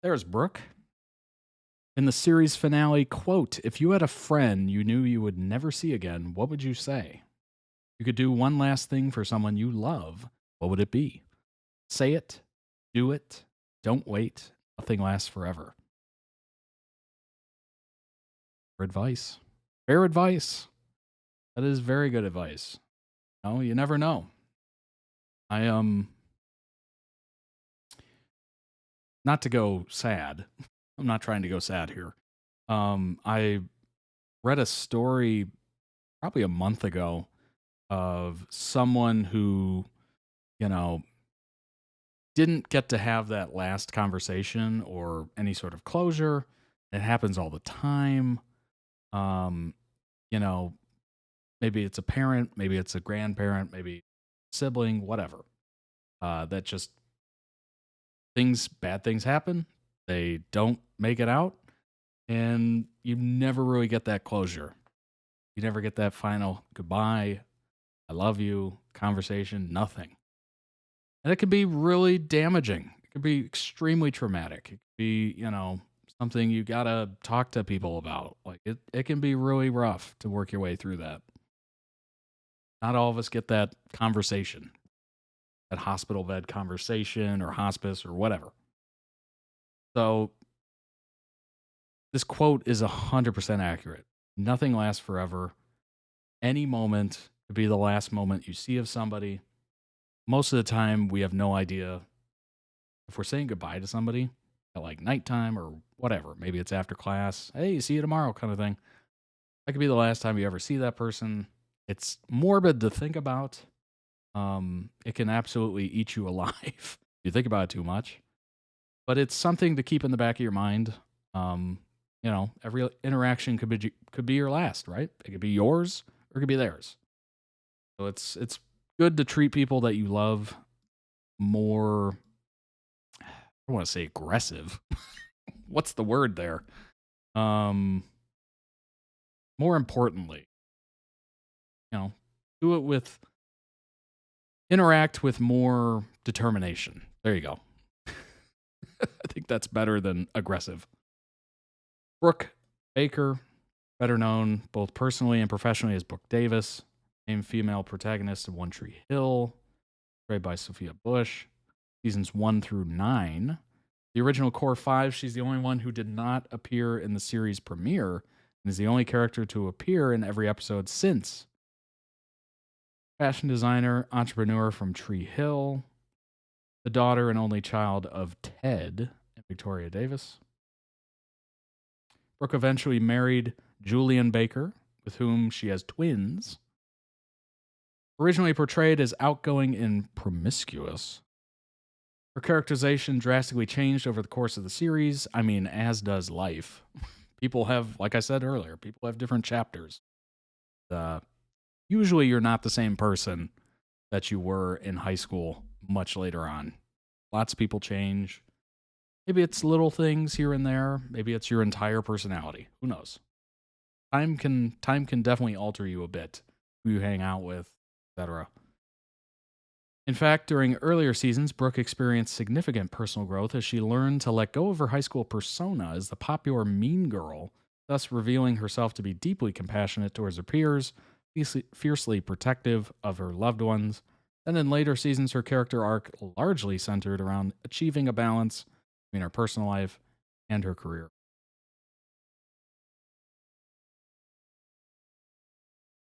There's Brooke. In the series finale, quote, "If you had a friend you knew you would never see again, what would you say? You could do one last thing for someone you love. What would it be? Say it. Do it. Don't wait. Nothing lasts forever." Fair advice. Fair advice. That is very good advice. No, you never know. I not to go sad. I'm not trying to go sad here. I read a story probably a month ago of someone who, you know, didn't get to have that last conversation or any sort of closure. It happens all the time. Um, you know, maybe it's a parent, maybe it's a grandparent, maybe sibling, whatever. That just bad things happen. They don't make it out, and you never really get that closure. You never get that final goodbye, I love you conversation, nothing. And it can be really damaging. It can be extremely traumatic. It could be, something you got to talk to people about. Like it can be really rough to work your way through that. Not all of us get that conversation, that hospital bed conversation or hospice or whatever. So this quote is 100% accurate. Nothing lasts forever. Any moment could be the last moment you see of somebody. Most of the time, we have no idea if we're saying goodbye to somebody at like nighttime or whatever. Maybe it's after class. Hey, see you tomorrow kind of thing. That could be the last time you ever see that person. It's morbid to think about. It can absolutely eat you alive if you think about it too much. But it's something to keep in the back of your mind. Every interaction could be your last, right? It could be yours or it could be theirs. So it's good to treat people that you love more. I don't want to say aggressive. What's the word there? More importantly, interact with more determination. There you go. I think that's better than aggressive. Brooke Baker, better known both personally and professionally as Brooke Davis, named female protagonist of One Tree Hill, played by Sophia Bush, seasons 1 through 9. The original core 5, she's the only one who did not appear in the series premiere and is the only character to appear in every episode since. Fashion designer, entrepreneur from Tree Hill, the daughter and only child of Ted and Victoria Davis. Brooke eventually married Julian Baker, with whom she has twins. Originally portrayed as outgoing and promiscuous, her characterization drastically changed over the course of the series. I mean, as does life. People have, like I said earlier, people have different chapters. Usually you're not the same person that you were in high school much later on. Lots of people change. Maybe it's little things here and there. Maybe it's your entire personality. Who knows? Time can definitely alter you a bit. Who you hang out with, etc. In fact, during earlier seasons, Brooke experienced significant personal growth as she learned to let go of her high school persona as the popular mean girl, thus revealing herself to be deeply compassionate towards her peers, fiercely protective of her loved ones. Then in later seasons, her character arc largely centered around achieving a balance between her personal life and her career.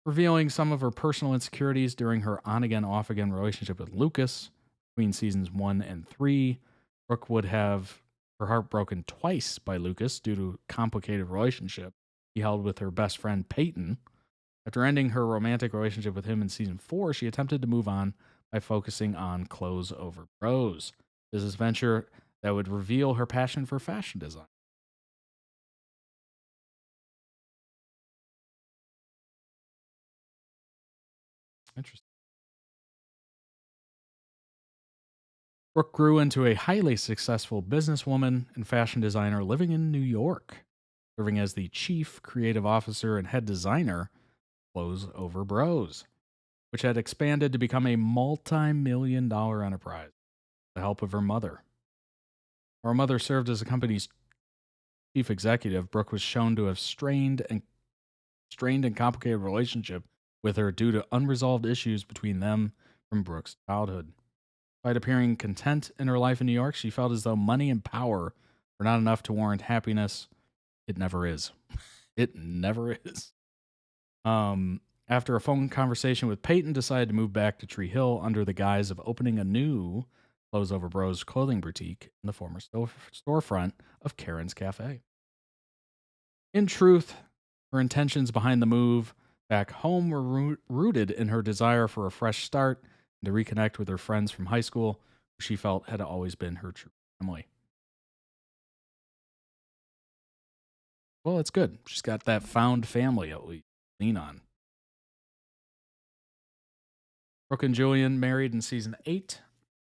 Revealing some of her personal insecurities during her on-again, off-again relationship with Lucas between seasons 1 and 3. Brooke would have her heart broken twice by Lucas due to a complicated relationship he held with her best friend Peyton. After ending her romantic relationship with him in season 4, she attempted to move on by focusing on clothes over bros. This is a venture that would reveal her passion for fashion design. Interesting. Brooke grew into a highly successful businesswoman and fashion designer living in New York, serving as the chief creative officer and head designer, Clothes Over Bros, which had expanded to become a multi-million-dollar enterprise with the help of her mother. While her mother served as the company's chief executive, Brooke was shown to have strained and complicated relationship with her due to unresolved issues between them from Brooke's childhood. Despite appearing content in her life in New York, she felt as though money and power were not enough to warrant happiness. It never is. It never is. after a phone conversation with Peyton, decided to move back to Tree Hill under the guise of opening a new Clothes Over Bros clothing boutique in the former storefront of Karen's Cafe. In truth, her intentions behind the move back home were rooted in her desire for a fresh start and to reconnect with her friends from high school, who she felt had always been her true family. Well, it's good. She's got that found family at least to lean on. Brooke and Julian married in season 8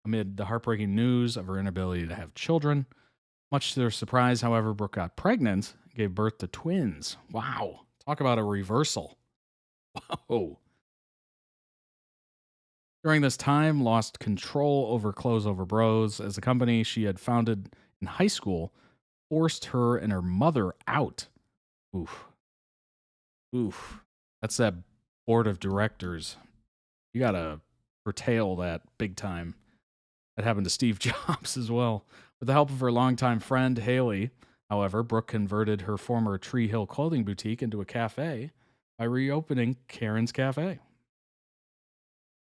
amid the heartbreaking news of her inability to have children. Much to their surprise, however, Brooke got pregnant and gave birth to twins. Wow. Talk about a reversal. Whoa. During this time, lost control over Clothes Over Bros as a company she had founded in high school forced her and her mother out. Oof. Oof. That's that board of directors. You gotta curtail that big time. That happened to Steve Jobs as well. With the help of her longtime friend, Haley, however, Brooke converted her former Tree Hill clothing boutique into a cafe by reopening Karen's Cafe.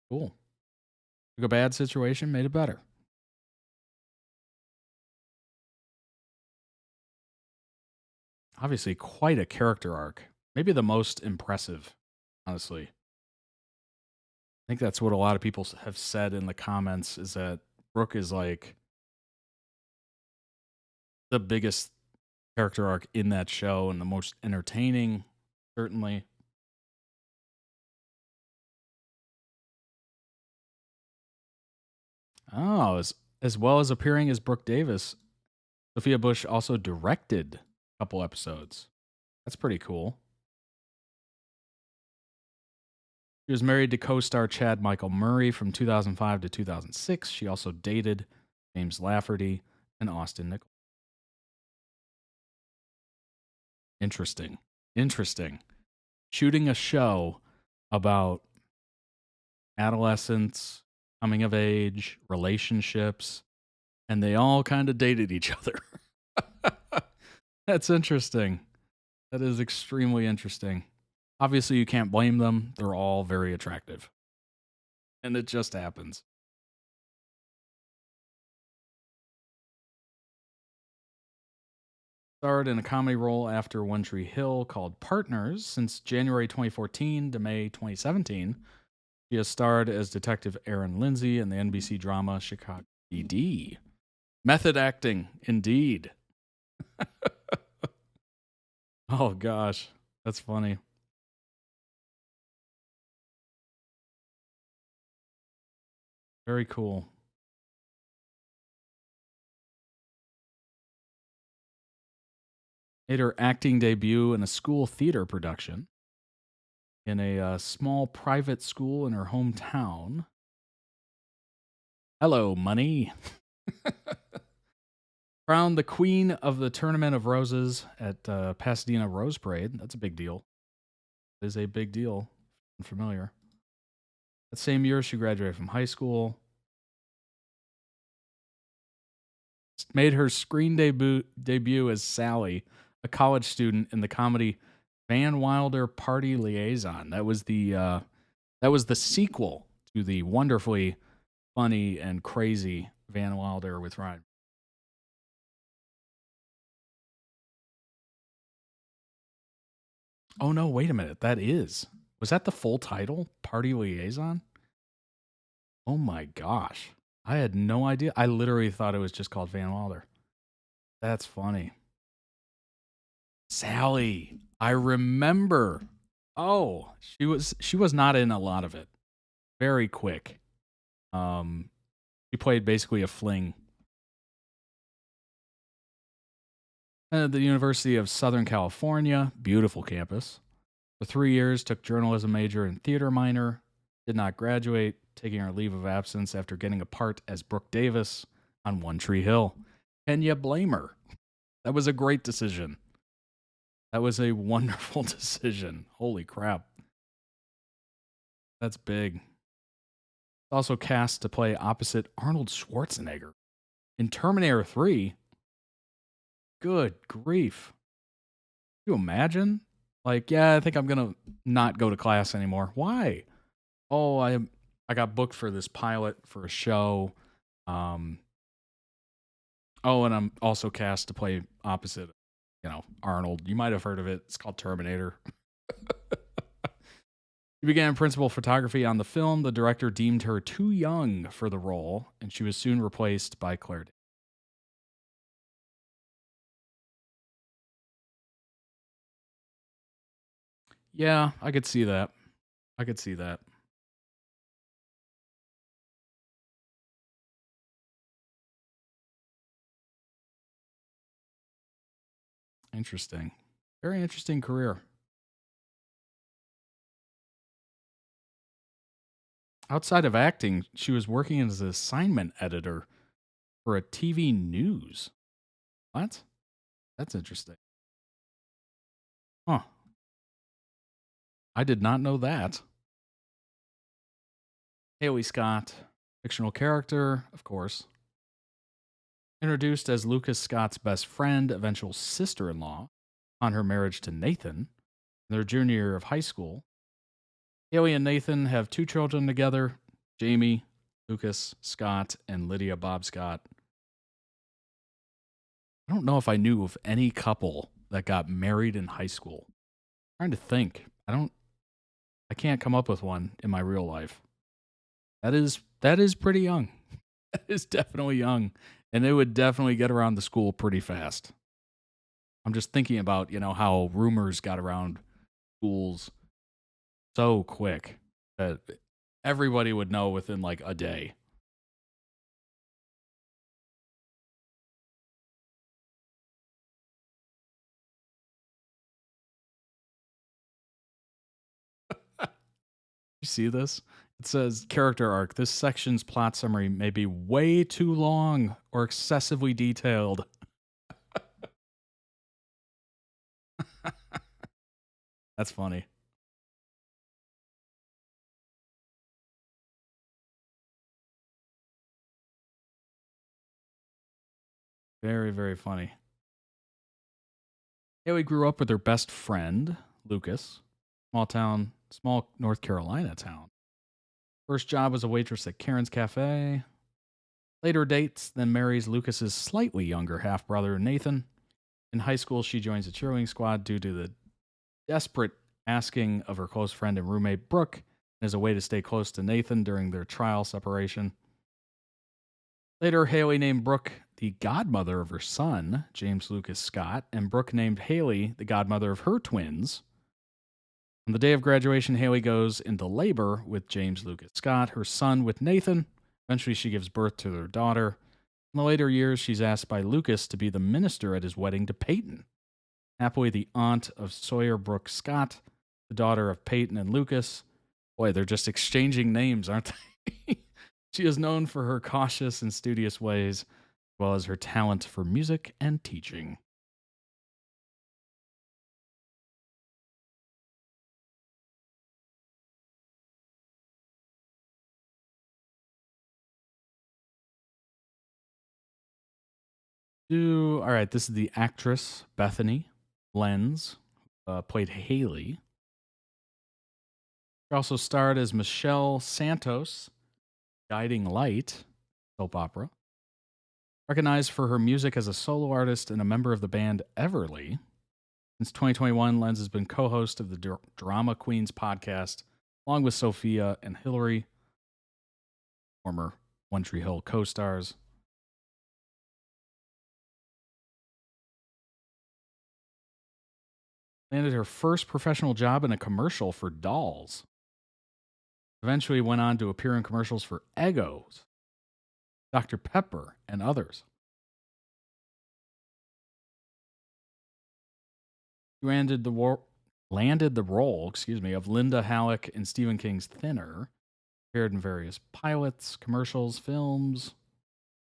Cool. Took a bad situation, made it better. Obviously, quite a character arc. Maybe the most impressive, honestly. I think that's what a lot of people have said in the comments, is that Brooke is like the biggest character arc in that show and the most entertaining, certainly. Oh, as well as appearing as Brooke Davis, Sophia Bush also directed a couple episodes. That's pretty cool. She was married to co-star Chad Michael Murray from 2005 to 2006. She also dated James Lafferty and Austin Nichols. Interesting. Interesting. Shooting a show about adolescence, coming of age, relationships, and they all kind of dated each other. That's interesting. That is extremely interesting. Obviously, you can't blame them. They're all very attractive. And it just happens. Starred in a comedy role after One Tree Hill called Partners since January 2014 to May 2017. She has starred as Detective Erin Lindsay in the NBC drama Chicago PD. Method acting, indeed. Oh, gosh. That's funny. Very cool. Made her acting debut in a school theater production in a small private school in her hometown. Hello, money. Crowned the queen of the Tournament of Roses at Pasadena Rose Parade. That's a big deal. It is a big deal. I'm familiar. That same year, she graduated from high school. Made her screen debut as Sally, a college student in the comedy Van Wilder Party Liaison. That was the sequel to the wonderfully funny and crazy Van Wilder with Ryan. Oh no, wait a minute. Was that the full title? Party Liaison? Oh my gosh. I had no idea. I literally thought it was just called Van Wilder. That's funny. Sally. I remember. Oh, she was not in a lot of it. Very quick. She played basically a fling. At the University of Southern California, beautiful campus. For 3 years, took journalism major and theater minor. Did not graduate, taking her leave of absence after getting a part as Brooke Davis on One Tree Hill. Can you blame her? That was a great decision. That was a wonderful decision. Holy crap. That's big. Also cast to play opposite Arnold Schwarzenegger in Terminator 3. Good grief. Can you imagine Like, yeah, I think I'm gonna not go to class anymore. Why? Oh, I got booked for this pilot for a show. Um, oh, and I'm also cast to play opposite, Arnold. You might have heard of it. It's called Terminator. She began principal photography on the film. The director deemed her too young for the role, and she was soon replaced by Claire. Yeah, I could see that. I could see that. Interesting. Very interesting career. Outside of acting, she was working as an assignment editor for a TV news. What? That's interesting. Huh. I did not know that. Haley Scott, fictional character, of course. Introduced as Lucas Scott's best friend, eventual sister in law, on her marriage to Nathan, in their junior year of high school. Haley and Nathan have 2 children together, Jamie, Lucas Scott, and Lydia Bob Scott. I don't know if I knew of any couple that got married in high school. I'm trying to think. I can't come up with one in my real life. That is pretty young. That is definitely young. And it would definitely get around the school pretty fast. I'm just thinking about, how rumors got around schools so quick that everybody would know within like a day. You see this? It says character arc. This section's plot summary may be way too long or excessively detailed. That's funny. Very, very funny. Haley grew up with her best friend, Lucas. Small North Carolina town. First job was a waitress at Karen's Cafe. Later dates, then marries Lucas's slightly younger half brother, Nathan. In high school, she joins a cheerleading squad due to the desperate asking of her close friend and roommate, Brooke, as a way to stay close to Nathan during their trial separation. Later, Haley named Brooke the godmother of her son, James Lucas Scott, and Brooke named Haley the godmother of her twins. On the day of graduation, Haley goes into labor with James Lucas Scott, her son with Nathan. Eventually, she gives birth to their daughter. In the later years, she's asked by Lucas to be the minister at his wedding to Peyton. Happily, the aunt of Sawyer Brooke Scott, the daughter of Peyton and Lucas. Boy, they're just exchanging names, aren't they? She is known for her cautious and studious ways, as well as her talent for music and teaching. All right, this is the actress Bethany Lenz, played Haley. She also starred as Michelle Santos, Guiding Light, soap opera. Recognized for her music as a solo artist and a member of the band Everly. Since 2021, Lenz has been co-host of the Drama Queens podcast, along with Sophia and Hillary, former One Tree Hill co-stars. Landed her first professional job in a commercial for Dolls. Eventually went on to appear in commercials for Eggos, Dr. Pepper, and others. She landed the role, of Linda Halleck in Stephen King's Thinner. Appeared in various pilots, commercials, films,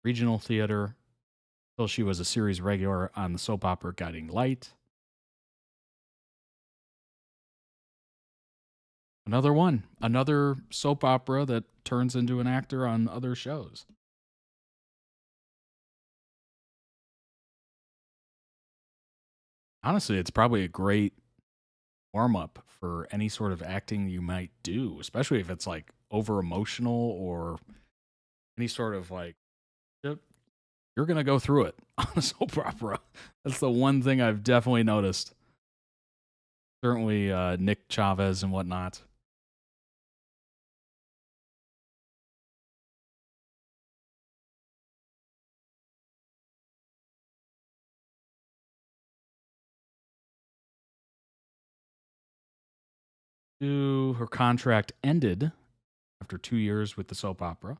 regional theater, until she was a series regular on the soap opera Guiding Light. Another soap opera that turns into an actor on other shows. Honestly, it's probably a great warm up for any sort of acting you might do, especially if it's like over emotional or any sort of like you're gonna go through it on a soap opera. That's the one thing I've definitely noticed. Certainly Nick Chavez and whatnot. Her contract ended after 2 years with the soap opera.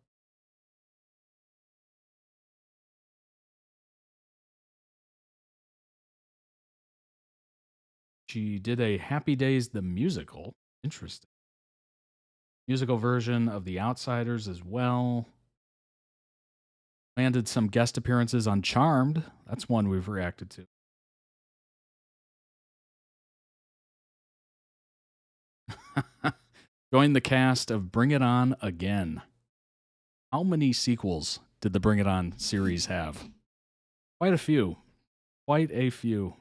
She did a Happy Days the musical. Interesting. Musical version of The Outsiders as well. Landed some guest appearances on Charmed. That's one we've reacted to. Joined the cast of Bring It On Again. How many sequels did the Bring It On series have? Quite a few. Quite a few.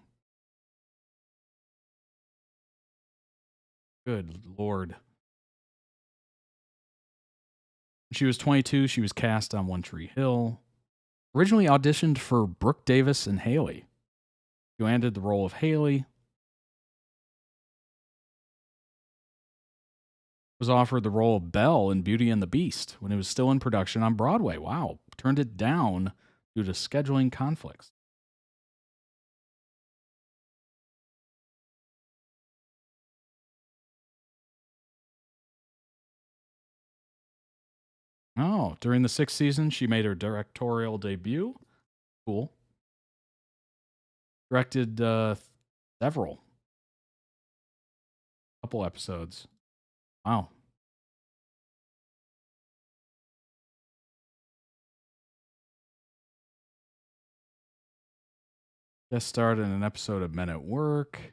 Good Lord. When she was 22, she was cast on One Tree Hill. Originally auditioned for Brooke Davis and Haley. She landed the role of Haley. Was offered the role of Belle in Beauty and the Beast when it was still in production on Broadway. Wow. Turned it down due to scheduling conflicts. Oh, during the 6th season, she made her directorial debut. Cool. Directed several. Couple episodes. Wow. Guest starred in an episode of Men at Work.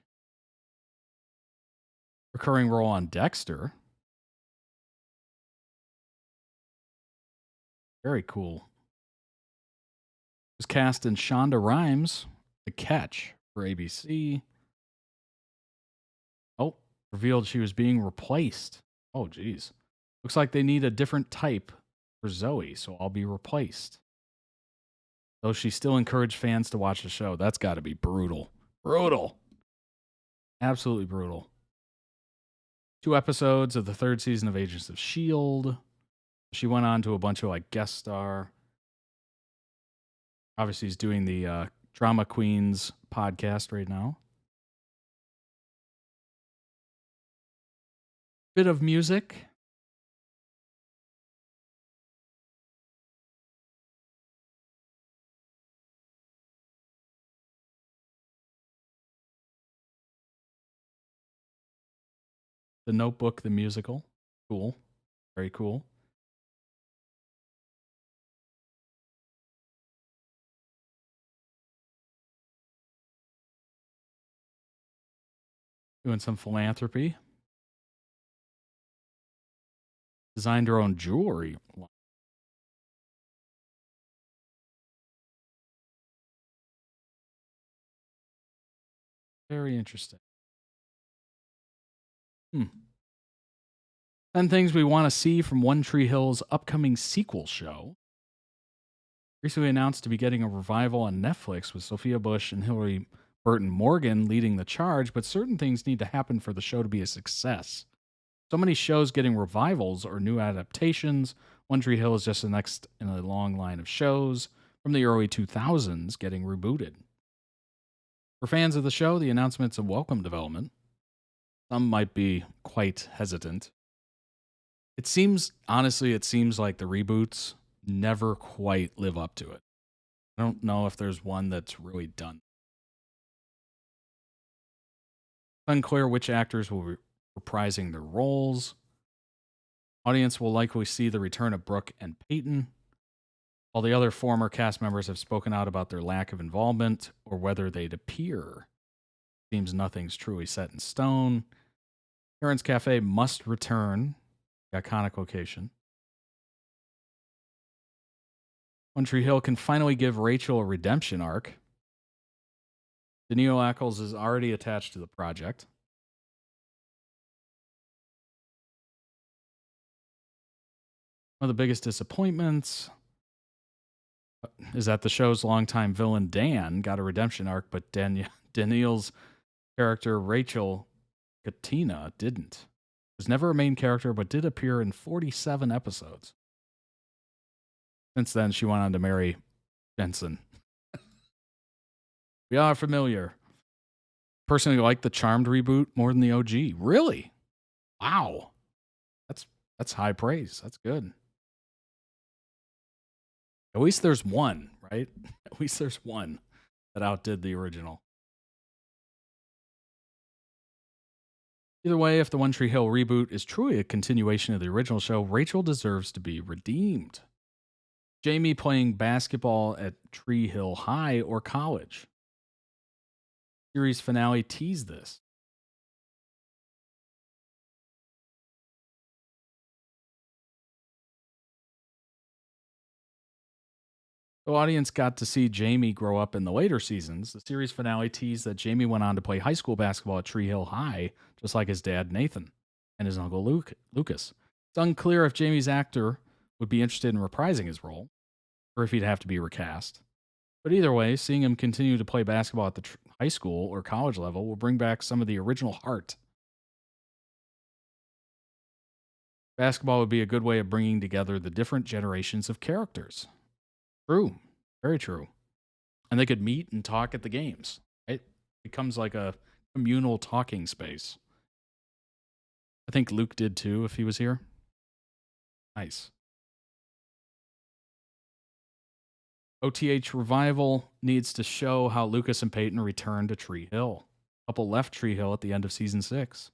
Recurring role on Dexter. Very cool. Was cast in Shonda Rhimes' The Catch for ABC. Oh, revealed she was being replaced. Oh, geez. Looks like they need a different type for Zoe, so I'll be replaced. Though she still encouraged fans to watch the show. That's got to be brutal. Brutal. Absolutely brutal. 2 episodes of the 3rd season of Agents of S.H.I.E.L.D. She went on to a bunch of like guest star. Obviously, he's doing the Drama Queens podcast right now. Bit of music. The Notebook, the musical. Cool. Very cool. Doing some philanthropy. Designed her own jewelry. Very interesting. 10 things we want to see from One Tree Hill's upcoming sequel show. Recently announced to be getting a revival on Netflix with Sophia Bush and Hillary Burton Morgan leading the charge, but certain things need to happen for the show to be a success. So many shows getting revivals or new adaptations. One Tree Hill is just the next in a long line of shows from the early 2000s getting rebooted. For fans of the show, the announcement's a welcome development. Some might be quite hesitant. It seems like the reboots never quite live up to it. I don't know if there's one that's really done. It's unclear which actors will be reprising their roles. Audience will likely see the return of Brooke and Peyton, while the other former cast members have spoken out about their lack of involvement or whether they'd appear. Seems nothing's truly set in stone. Karen's Cafe must return. The iconic location. One Tree Hill can finally give Rachel a redemption arc. Daniil Ackles is already attached to the project. One of the biggest disappointments is that the show's longtime villain Dan got a redemption arc, but Daniel's character Rachel Katina didn't. Was never a main character, but did appear in 47 episodes. Since then, she went on to marry Benson. We are familiar. Personally, like the Charmed reboot more than the OG. Really? Wow. That's high praise. That's good. At least there's one, right? At least there's one that outdid the original. Either way, if the One Tree Hill reboot is truly a continuation of the original show, Rachel deserves to be redeemed. Jamie playing basketball at Tree Hill High or college. Series finale teased this. The audience got to see Jamie grow up in the later seasons. The series finale teased that Jamie went on to play high school basketball at Tree Hill High, just like his dad, Nathan, and his uncle, Lucas. It's unclear if Jamie's actor would be interested in reprising his role, or if he'd have to be recast. But either way, seeing him continue to play basketball at the high school or college level will bring back some of the original heart. Basketball would be a good way of bringing together the different generations of characters. True. Very true. And they could meet and talk at the games. It becomes like a communal talking space. I think Luke did too if he was here. Nice. OTH Revival needs to show how Lucas and Peyton returned to Tree Hill. The couple left Tree Hill at the end of season 6.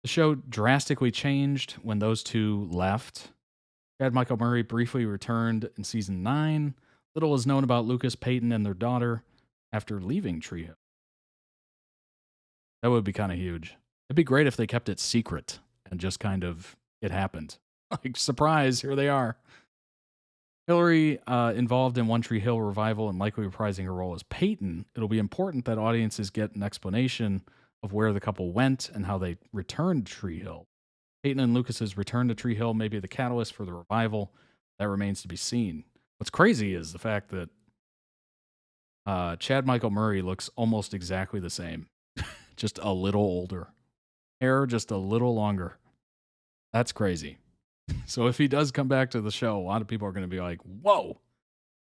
The show drastically changed when those two left. Chad Michael Murray briefly returned in season 9. Little is known about Lucas, Peyton, and their daughter after leaving Tree Hill. That would be kind of huge. It'd be great if they kept it secret and just kind of, it happened. Like, surprise, here they are. Hillary, involved in One Tree Hill revival and likely reprising her role as Peyton, it'll be important that audiences get an explanation of where the couple went and how they returned to Tree Hill. Peyton and Lucas's return to Tree Hill may be the catalyst for the revival. That remains to be seen. What's crazy is the fact that Chad Michael Murray looks almost exactly the same, just a little older. Hair just a little longer. That's crazy. So if he does come back to the show, a lot of people are going to be like, whoa,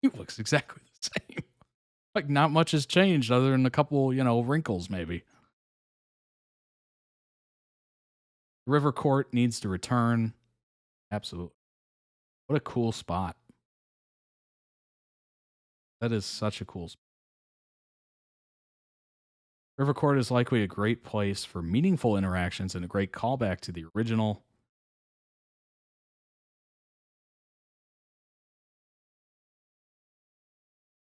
he looks exactly the same. Like, not much has changed other than a couple, wrinkles maybe. River Court needs to return. Absolutely. What a cool spot. That is such a cool spot. River Court is likely a great place for meaningful interactions and a great callback to the original.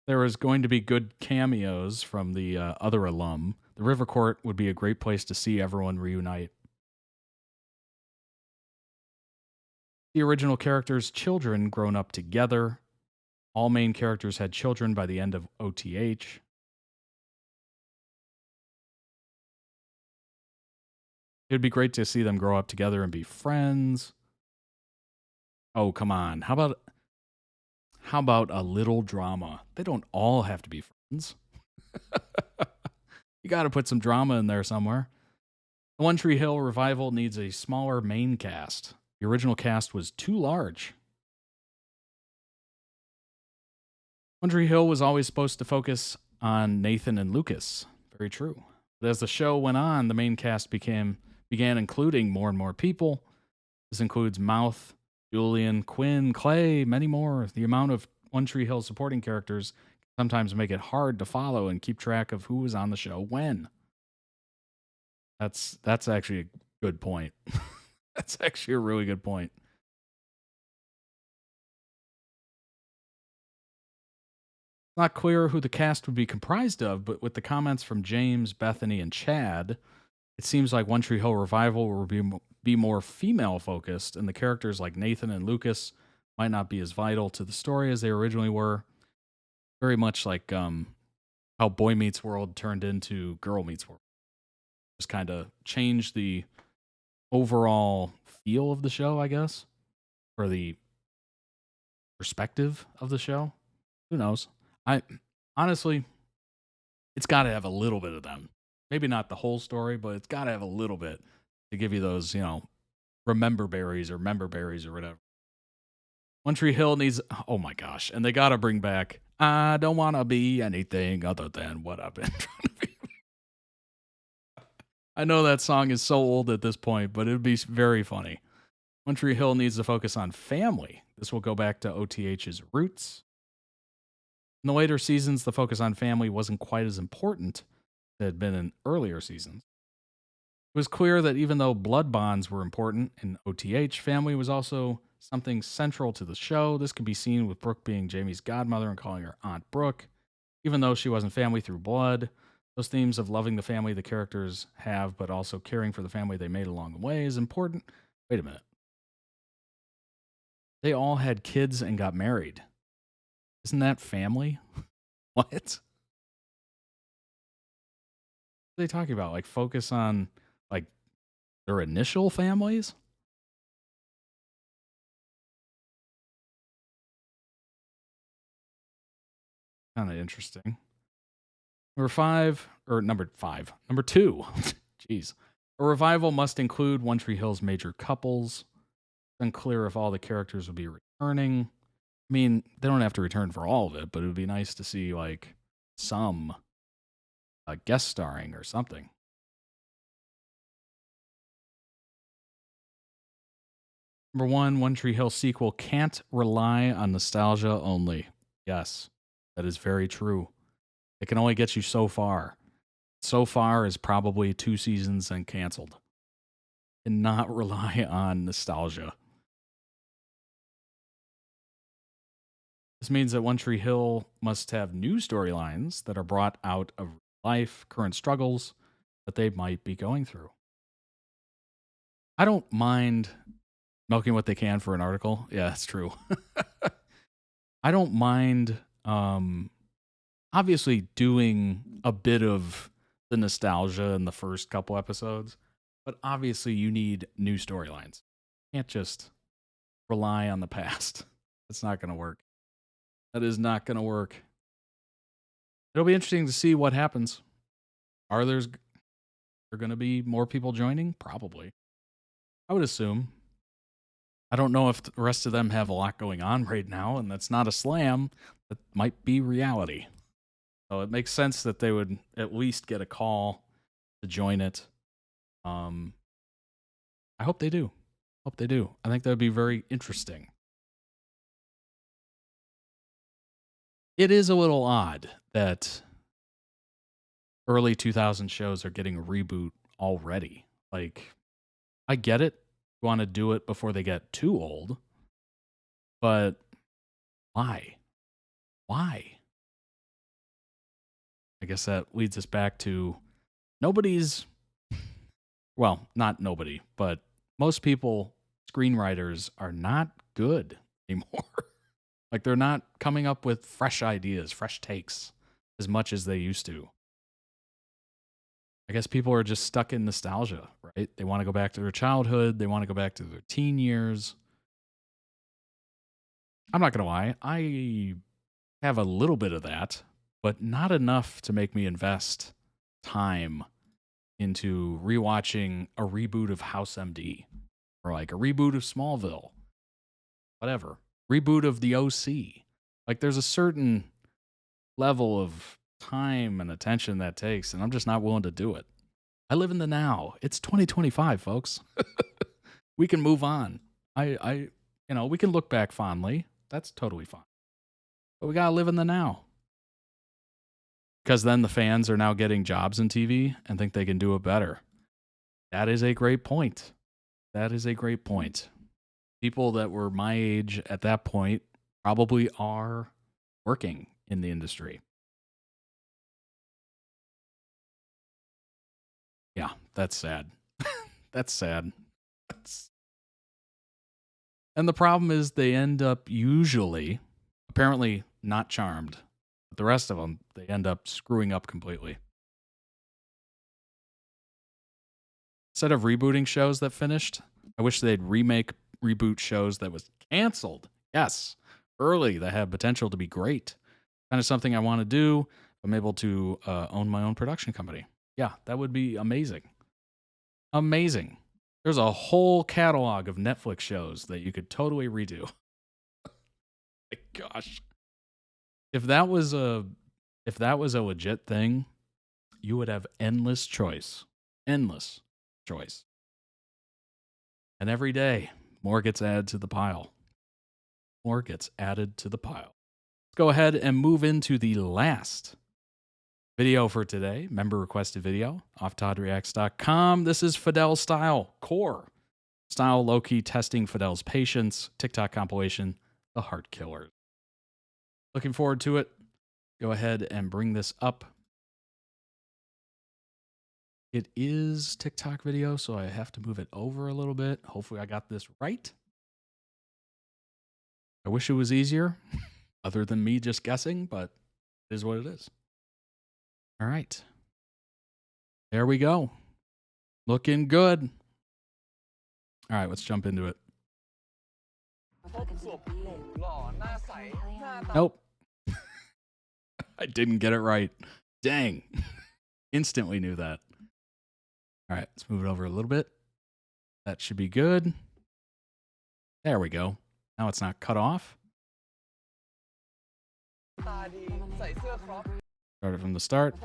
There is going to be good cameos from the other alum. The River Court would be a great place to see everyone reunite. The original characters' children grown up together. All main characters had children by the end of OTH. It would be great to see them grow up together and be friends. Oh, come on. How about a little drama? They don't all have to be friends. You got to put some drama in there somewhere. The One Tree Hill revival needs a smaller main cast. The original cast was too large. One Tree Hill was always supposed to focus on Nathan and Lucas. Very true. But as the show went on, the main cast began including more and more people. This includes Mouth, Julian, Quinn, Clay, many more. The amount of One Tree Hill supporting characters can sometimes make it hard to follow and keep track of who was on the show when. That's actually a good point. That's actually a really good point. Not clear who the cast would be comprised of, but with the comments from James, Bethany, and Chad, it seems like One Tree Hill revival will be more female focused, and the characters like Nathan and Lucas might not be as vital to the story as they originally were. Very much like how Boy Meets World turned into Girl Meets World. Just kind of changed the overall feel of the show, I guess, or the perspective of the show. Who knows? I honestly, it's got to have a little bit of them. Maybe not the whole story, but it's got to have a little bit to give you those, remember berries or member berries or whatever. One Tree Hill needs, oh my gosh, and they got to bring back, I don't want to be anything other than what I've been trying to be. I know that song is so old at this point, but it would be very funny. One Tree Hill needs to focus on family. This will go back to OTH's roots. In the later seasons, the focus on family wasn't quite as important as it had been in earlier seasons. It was clear that even though blood bonds were important in OTH, family was also something central to the show. This can be seen with Brooke being Jamie's godmother and calling her Aunt Brooke. Even though she wasn't family through blood, those themes of loving the family the characters have, but also caring for the family they made along the way is important. Wait a minute. They all had kids and got married. Isn't that family? What? What are they talking about? Like focus on like their initial families? Kind of interesting. Number 2. Jeez. A revival must include One Tree Hill's major couples. It's unclear if all the characters will be returning. I mean, they don't have to return for all of it, but it would be nice to see like some guest starring or something. Number 1, One Tree Hill sequel can't rely on nostalgia only. Yes, that is very true. It can only get you so far. So far is probably 2 seasons and canceled. And not rely on nostalgia. This means that One Tree Hill must have new storylines that are brought out of life, current struggles that they might be going through. I don't mind milking what they can for an article. Yeah, that's true. I don't mind obviously doing a bit of the nostalgia in the first couple episodes, but obviously you need new storylines. You can't just rely on the past. That's not going to work. That is not going to work. It'll be interesting to see what happens. Are there going to be more people joining? Probably. I would assume. I don't know if the rest of them have a lot going on right now, and that's not a slam. That might be reality. So it makes sense that they would at least get a call to join it. I hope they do. I think that would be very interesting. It is a little odd that early 2000 shows are getting a reboot already. Like, I get it. You want to do it before they get too old. But why? Why? I guess that leads us back to nobody's, well, not nobody, but most people, screenwriters, are not good anymore. Like, they're not coming up with fresh ideas, fresh takes as much as they used to. I guess people are just stuck in nostalgia, right? They want to go back to their childhood. They want to go back to their teen years. I'm not going to lie. I have a little bit of that, but not enough to make me invest time into rewatching a reboot of House MD or like a reboot of Smallville, whatever. Reboot of the OC. Like, there's a certain level of time and attention that takes, and I'm just not willing to do it. I live in the now. It's 2025, folks. We can move on. We can look back fondly. That's totally fine. But we gotta live in the now. Because then the fans are now getting jobs in TV and think they can do it better. That is a great point. People that were my age at that point probably are working in the industry. Yeah, that's sad. That's sad. And the problem is they end up usually, apparently not charmed. But the rest of them, they end up screwing up completely. Instead of rebooting shows that finished, I wish they'd reboot shows that was canceled. Yes, early, that had potential to be great. Kind of something I want to do. I'm able to own my own production company. Yeah, that would be amazing. Amazing. There's a whole catalog of Netflix shows that you could totally redo. My gosh. If that was a legit thing, you would have endless choice. Endless choice. And every day, more gets added to the pile. More gets added to the pile. Let's go ahead and move into the last video for today. Member requested video off toddreacts.com. This is FadelStyle Core. Style low-key testing Fidel's patience. TikTok compilation, The Heart Killers. Looking forward to it. Go ahead and bring this up. It is TikTok video, so I have to move it over a little bit. Hopefully I got this right. I wish it was easier, other than me just guessing, but it is what it is. All right. There we go. Looking good. All right, let's jump into it. Nope. I didn't get it right. Dang. Instantly knew that. All right, let's move it over a little bit. That should be good. There we go. Now it's not cut off. Start it from the start.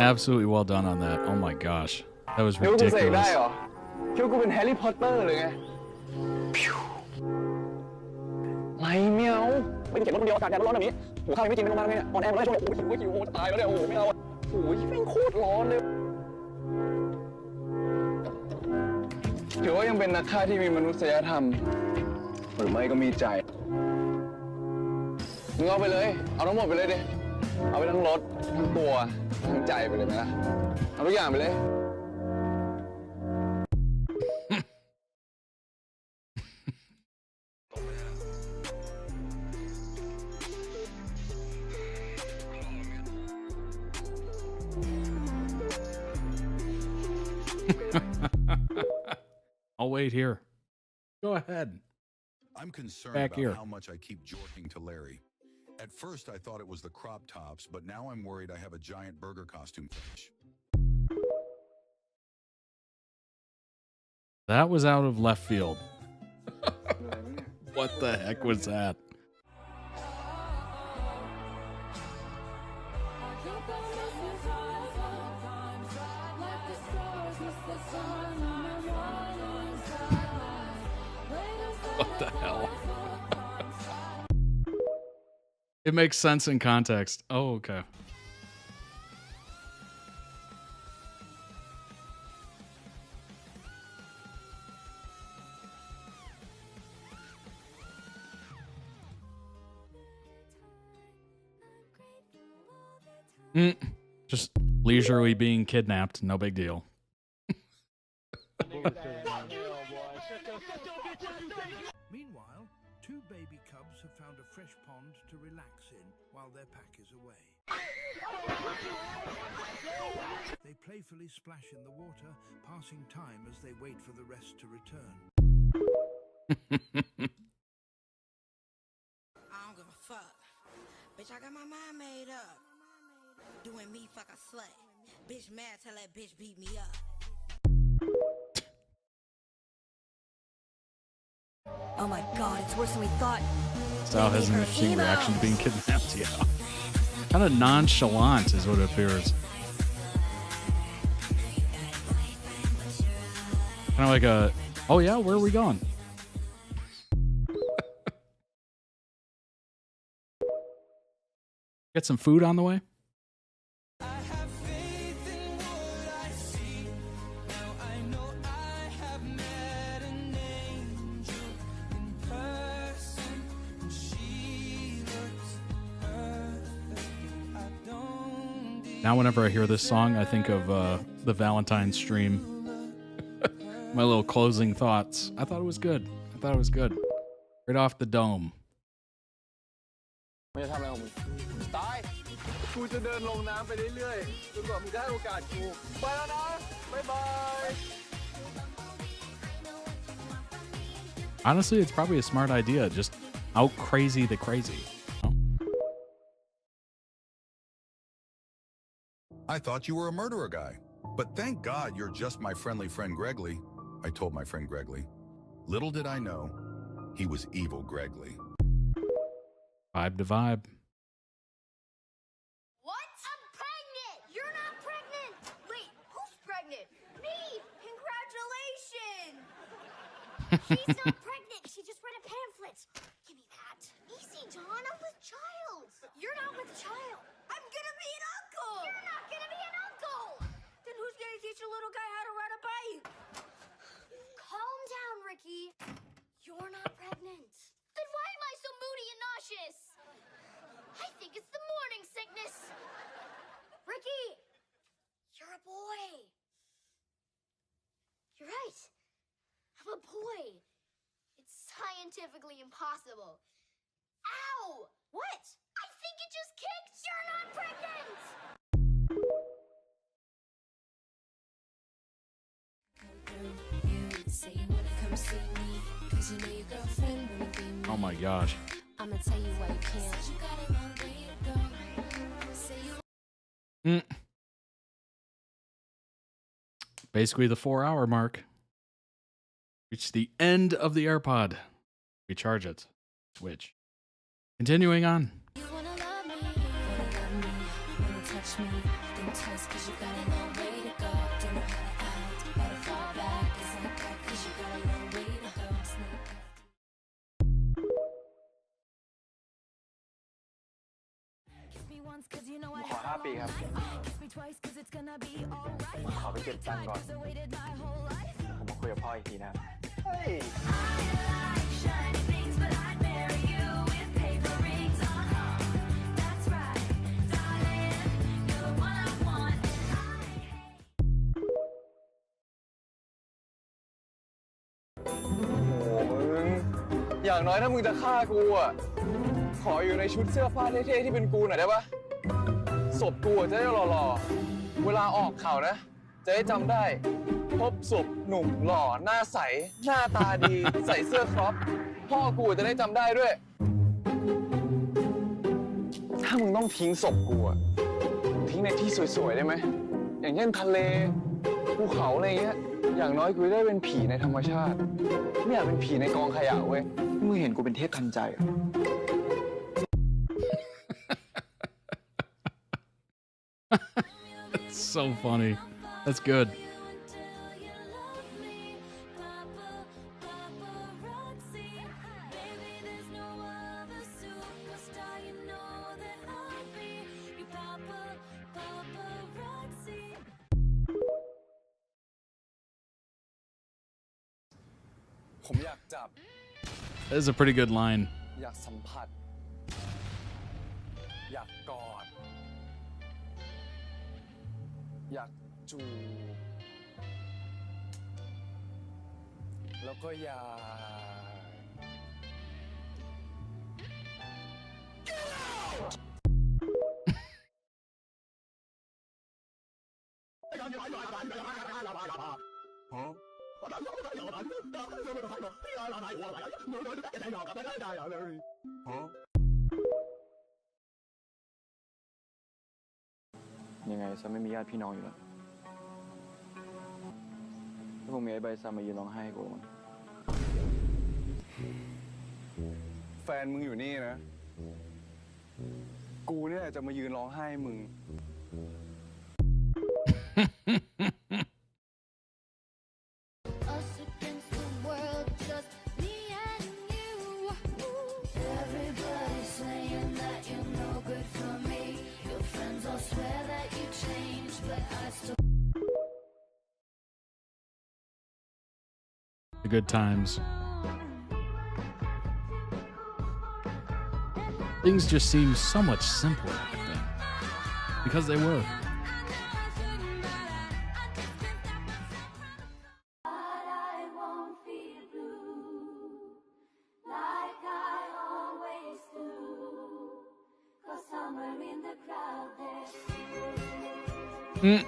Absolutely well done on that. Oh my gosh. That was ridiculous. I'll wait here. Go ahead. I'm concerned Back about here. how much I keep jorting to Larry. At first, I thought it was the crop tops, but now I'm worried I have a giant burger costume fetish. That was out of left field. What the heck was that? What the hell? It makes sense in context. Oh, okay. Just leisurely being kidnapped. No big deal. Meanwhile, two baby cubs have found a fresh pond to relax in while their pack is away. They playfully splash in the water, passing time as they wait for the rest to return. I don't give a fuck. Bitch, I got my mind made up. Doing me fuck a slut. Bitch mad, tell that bitch beat me up. Oh my god, it's worse than we thought. Style has an interesting reaction to being kidnapped. Yeah. Kind of nonchalant is what it appears. Kind of like a, oh yeah, where are we going? Get some food on the way? Now whenever I hear this song, I think of the Valentine's stream. My little closing thoughts. I thought it was good. I thought it was good. Right off the dome. มึงจะทำอะไรของมึงตายกูจะเดินลงน้ำไปเรื่อยๆจนกว่ามึงจะให้โอกาสกูไปแล้วนะบ๊ายบาย Honestly, it's probably a smart idea. Just out crazy the crazy. I thought you were a murderer guy, but thank God you're just my friendly friend Gregley. I told my friend Gregley. Little did I know, he was evil Gregley. Vibe to vibe. What? I'm pregnant! You're not pregnant! Wait, who's pregnant? Me! Congratulations! She's not pregnant. She just read a pamphlet. Give me that. Easy, John. I'm with child. You're not with child. I'm gonna be an uncle! You're not gonna be an uncle! Then who's gonna teach a little guy how to ride a bike? Calm down, Ricky. You're not pregnant. Then why am I so moody and nauseous? I think it's the morning sickness. Ricky, you're a boy. You're right. I'm a boy. It's scientifically impossible. Ow! What? I think it just kicked. You're not pregnant! Oh my gosh. I'm gonna tell you why you can't. Basically the 4-hour mark. Reach the end of the AirPod. Recharge it. Switch. Continuing on.ขอ5 ปีครับขอไปเก็บตังค์ก่อนผมมาคุยกับพ่ออีกทีนะครับเฮ้ย โอ้โหมึงอย่างน้อยถ้ามึงจะฆ่ากูอ่ะขออยู่ในชุดเสื้อผ้าเท่ๆที่เป็นกูหน่อยได้ปะศพกูจะได้หล่อๆเวลาออกข่าวนะจะได้จำได้พบศพหนุ่มหล่อหน้าใสหน้าตาดีใส่เสื้อครอปพ่อกูจะได้จำได้ด้วยถ้ามึงต้องทิ้งศพกูอ่ะทิ้งในที่สวยๆได้ไหมอย่างเช่นทะเลภูเขาอะไรเงี้ยอย่างน้อยกูได้เป็นผีในธรรมชาติไม่อยากเป็นผีในกองขยะเว้ยมึงเห็นกูเป็นเทพทันใจอ่ะ That's so funny. That's good. That is a pretty good line. อยากสัมผัสอยากกอดอยากจูบแล้วก็อยาก น ยังไงซันไม่มีญาติพี่น้องอยู่แล้วถ้าคงมีไอ้ใบซันมายืนร้องไห้กูมั้งแฟนมึงอยู่นี่นะ กูเนี่ยจะมายืนร้องไห้มึง The good times. Things just seem so much simpler back then. Because they were. Mm.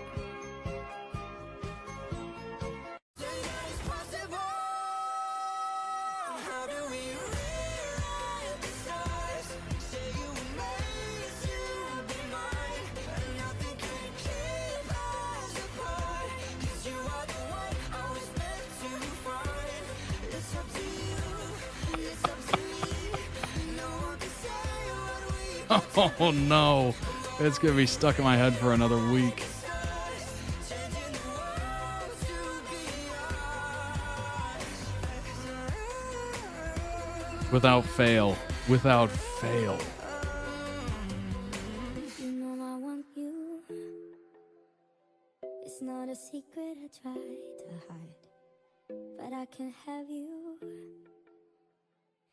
Oh no, it's gonna be stuck in my head for another week. Without fail. Without fail. You know I want you. It's not a secret I try to hide, but I can have you.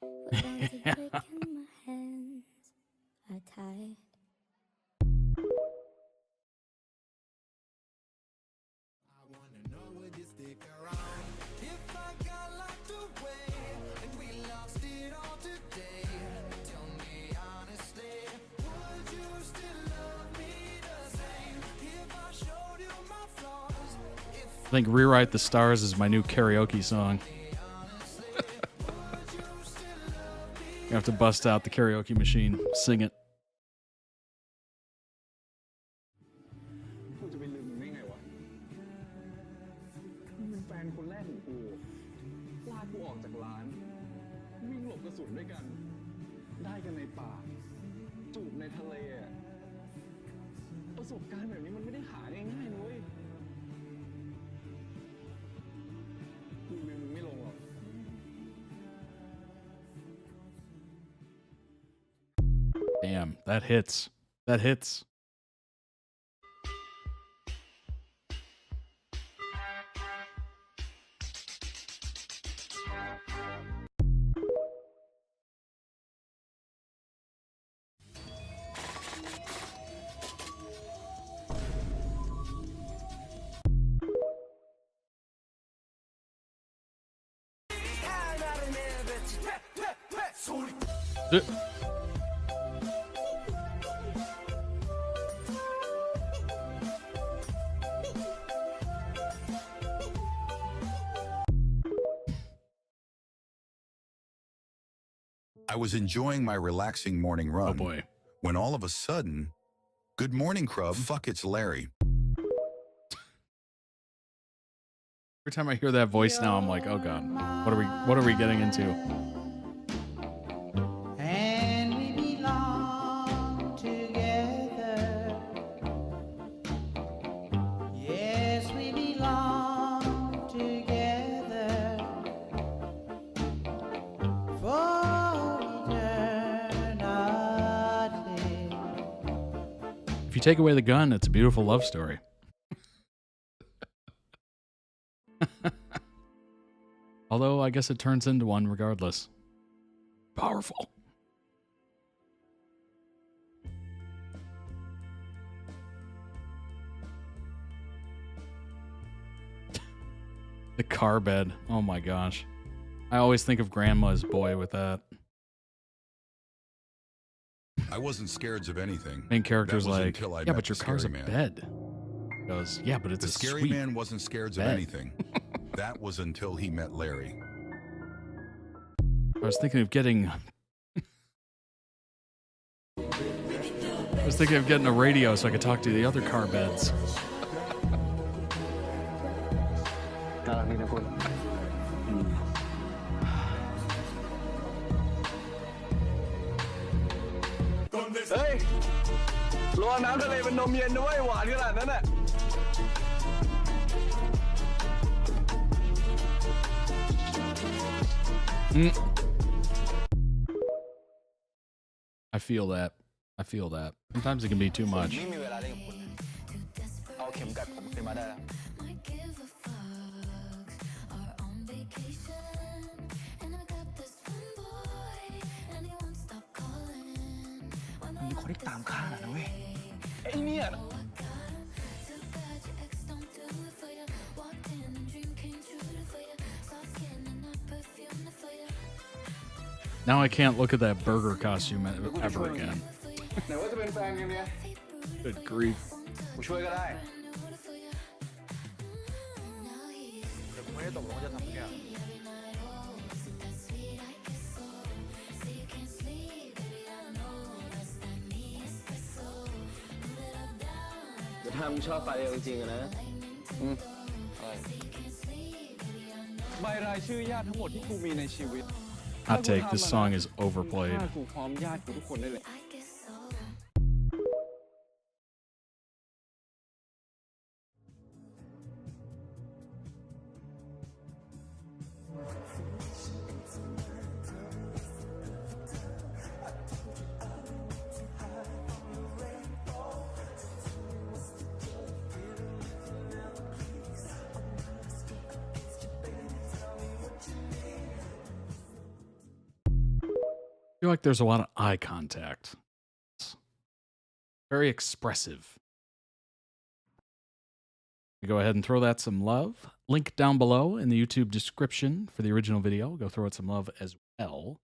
We're bound to break and my hands are tied. I think Rewrite the Stars is my new karaoke song. You have to bust out the karaoke machine, sing it. กูจะไปลืมมึงได้ไงวะมึงเป็นแฟนคนแรกของกูลากกูออกจากร้านวิ่งหลบกระสุนด้วยกัน ได้กันในป่า จูบในทะเลอะประสบการณ์แบบนี้มันไม่ได้หาง่ายๆนะเว้ยกูลืมมึงไม่ลงหรอก Damn, that hits. That hits. I was enjoying my relaxing morning run. Oh boy. When all of a sudden, good morning, Crub. Fuck, it's Larry. Every time I hear that voice now, I'm like, oh god, what are we getting into? And we belong together. Yes, we belong together. For eternity. If you take away the gun, it's a beautiful love story. Although, I guess it turns into one regardless. Powerful. The car bed. Oh my gosh. I always think of Grandma's boy with that. I wasn't scared of anything. Main character's That was like, until I yeah, met but your the car's a scary man. bed. He goes, yeah, but it's The a scary sweet man wasn't scared of bed. anything. That was until he met Larry. I was thinking of getting I was thinking of getting a radio so I could talk to the other car beds. น่ารักดีนะคุณเฮ้ยระวังน้ำทะเลเป็นนมเย็นด้วยหวานขนาดนั้นน่ะ I feel that. I feel that. Sometimes it can be too much. ไม่มีเวลาเล่นกับคุณเอาเข็มกัดผมขึ้นมาได้แล้ว มีคนที่ตามฆ่านะเว้ยไอ้เนี่ย Now I can't look at that burger costume ever again. ไหนว่าจะเป็นแฟนกันเนี่ย Good grief. กูช่วยก็ได้แต่กูไม่ได้ตกลงว่าจะทำแค่จะทำชอบฟาเดลจริงๆนะใบรายชื่อญาติทั้งหมดที่กูมีในชีวิต Hot take, this song is overplayed. กูพร้อมญาติกูทุกคนได้เลย I feel like there's a lot of eye contact. It's very expressive. Go ahead and throw that some love. Link down below in the YouTube description for the original video. Go throw it some love as well.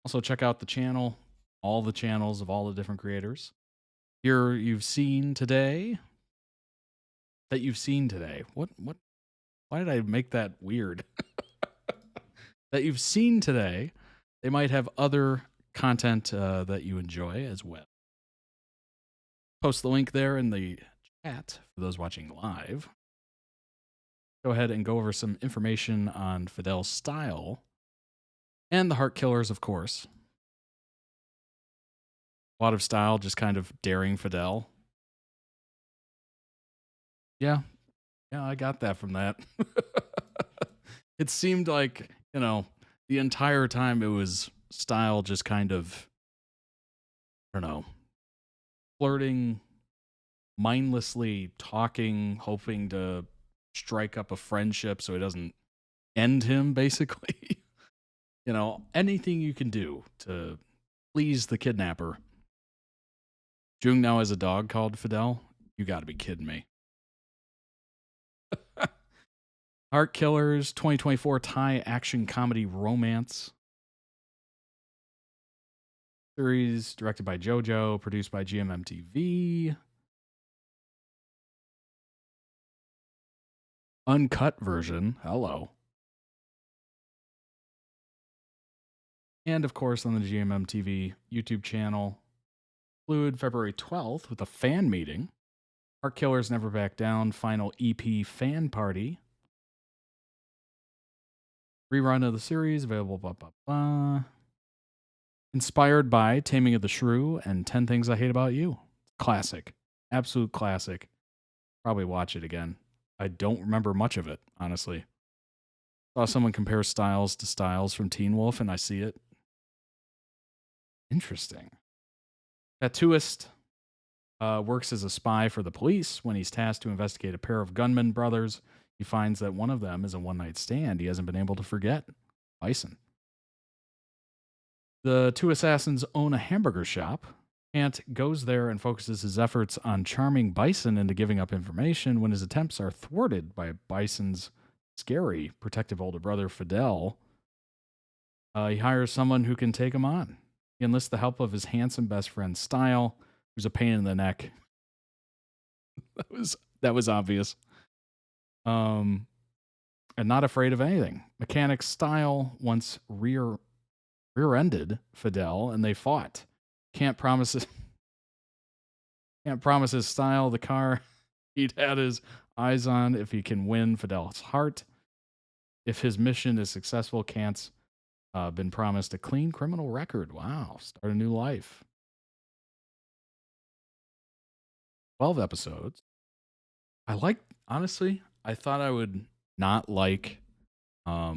Also check out the channel, all the channels of all the different creators. Here you've seen today. What? Why did I make that weird? That you've seen today. They might have other content that you enjoy as well. Post the link there in the chat for those watching live. Go ahead and go over some information on FadelStyle and the Heart Killers, of course. A lot of style, just kind of daring Fidel. Yeah, I got that from that. It seemed like, you know, the entire time it was style just kind of, I don't know, flirting, mindlessly talking, hoping to strike up a friendship so it doesn't end him, basically. You know, anything you can do to please the kidnapper. Jung now has a dog called Fidel? You gotta be kidding me. Heart Killers, 2024 Thai action comedy romance. Series directed by JoJo, produced by GMMTV. Uncut version. Hello. And of course on the GMMTV YouTube channel. Fluid February 12th with a fan meeting. Heart Killers Never Back Down final EP fan party. Rerun of the series available. Blah, blah, blah. Inspired by Taming of the Shrew and 10 Things I Hate About You. Classic. Absolute classic. Probably watch it again. I don't remember much of it, honestly. Saw someone compare Styles to Styles from Teen Wolf, and I see it. Interesting. Tattooist works as a spy for the police. When he's tasked to investigate a pair of gunman brothers, he finds that one of them is a one-night stand he hasn't been able to forget. Bison. The two assassins own a hamburger shop. Ant goes there and focuses his efforts on charming Bison into giving up information when his attempts are thwarted by Bison's scary, protective older brother, Fidel. He hires someone who can take him on. He enlists the help of his handsome best friend, Style, who's a pain in the neck. That was obvious. And not afraid of anything. Mechanic Style once rear-ended Fidel, and they fought. Can't promise Can't promise his style, the car he'd had his eyes on if he can win Fidel's heart. If his mission is successful, Kant's been promised a clean criminal record. Wow, start a new life. 12 episodes. Honestly, I thought I would not like I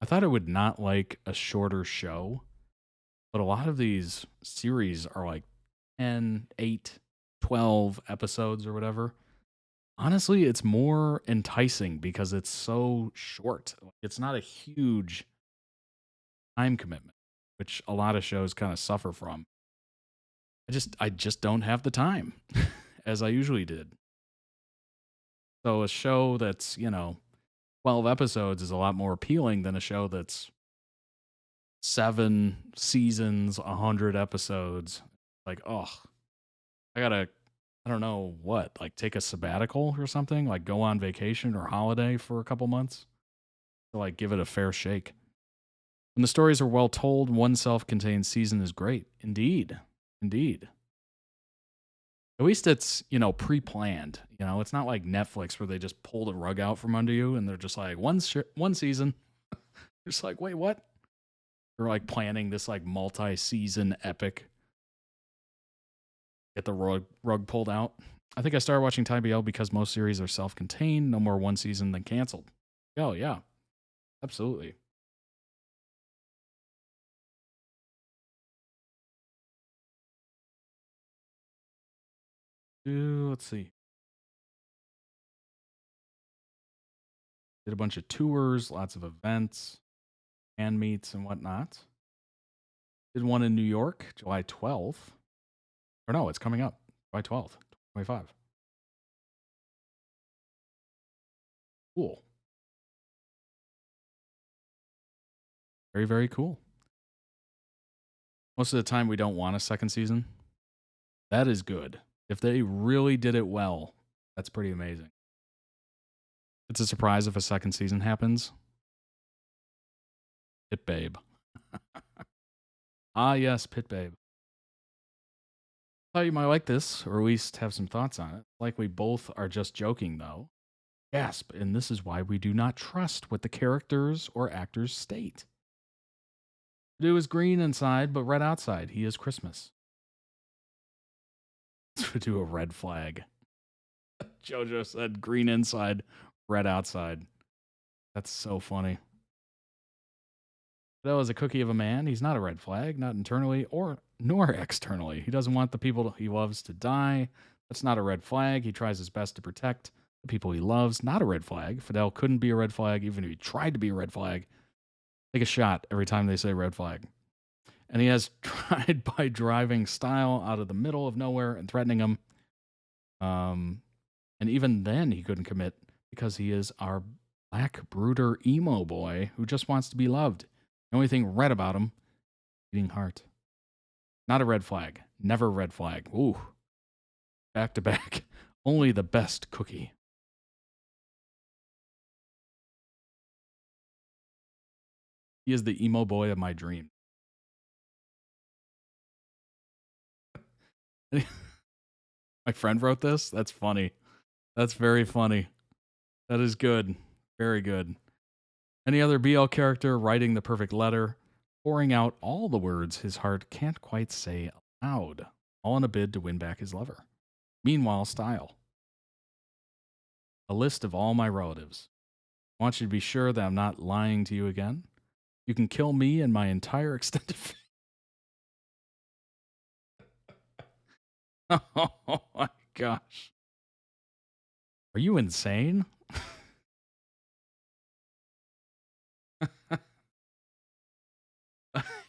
thought I would not like a shorter show, but a lot of these series are like 10, 8, 12 episodes or whatever. Honestly, it's more enticing because it's so short. It's not a huge time commitment, which a lot of shows kind of suffer from. I just don't have the time as I usually did. So a show that's, 12 episodes is a lot more appealing than a show that's 7 seasons, 100 episodes. Like, oh, I don't know what, like take a sabbatical or something, like go on vacation or holiday for a couple months to like give it a fair shake. When the stories are well told, one self-contained season is great. Indeed. Indeed. At least it's, pre-planned. It's not like Netflix where they just pull the rug out from under you and they're just like one season. Just like, wait, what? They're like planning this like multi-season epic. Get the rug pulled out. I think I started watching Time BL because most series are self-contained. No more one season than canceled. Oh, yeah. Absolutely. Let's see. Did a bunch of tours, lots of events, fan meets, and whatnot. Did one in New York, July 12th. Or no, it's coming up. July 12th, 25. Cool. Very, very cool. Most of the time, we don't want a second season. That is good. If they really did it well, that's pretty amazing. It's a surprise if a second season happens. Pit Babe. Ah, yes, Pit Babe. Thought you might like this, or at least have some thoughts on it. Like we both are just joking, though. Gasp, and this is why we do not trust what the characters or actors state. It was green inside, but red outside. He is Christmas. To do a red flag. Jojo said green inside, red outside. That's so funny. Though as a cookie of a man, he's not a red flag, not internally nor externally. He doesn't want the people he loves to die. That's not a red flag. He tries his best to protect the people he loves. Not a red flag. Fidel couldn't be a red flag, even if he tried to be a red flag. Take a shot every time they say red flag. And he has tried by driving Style out of the middle of nowhere and threatening him. And even then he couldn't commit because he is our black brooder emo boy who just wants to be loved. The only thing red about him, beating heart. Not a red flag. Never red flag. Ooh. Back to back. Only the best cookie. He is the emo boy of my dream. My friend wrote this. That's funny. That's very funny. That is good. Very good. Any other BL character writing the perfect letter, pouring out all the words his heart can't quite say aloud, all in a bid to win back his lover. Meanwhile, Style. A list of all my relatives. I want you to be sure that I'm not lying to you again. You can kill me and my entire extended family. Oh my gosh. Are you insane?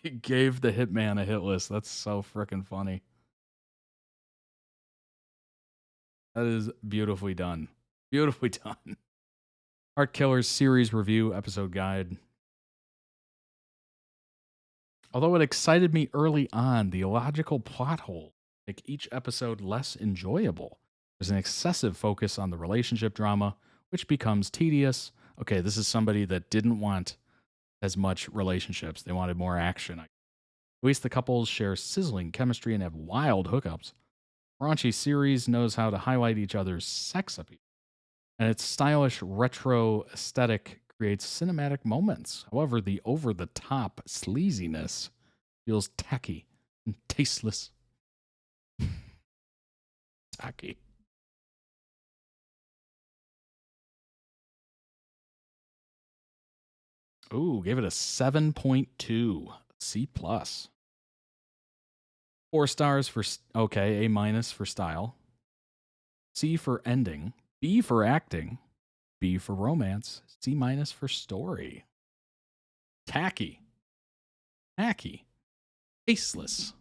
He gave the hitman a hit list. That's so freaking funny. That is beautifully done. Beautifully done. Heart Killers series review episode guide. Although it excited me early on, the illogical plot hole make each episode less enjoyable. There's an excessive focus on the relationship drama, which becomes tedious. Okay, this is somebody that didn't want as much relationships. They wanted more action. At least the couples share sizzling chemistry and have wild hookups. Raunchy series knows how to highlight each other's sex appeal, and its stylish retro aesthetic creates cinematic moments. However, the over-the-top sleaziness feels tacky and tasteless. Tacky. Ooh, gave it a 7.2. C+. 4 stars for, okay, A- for style. C for ending. B for acting. B for romance. C- for story. Tacky. Tacky. Tasteless.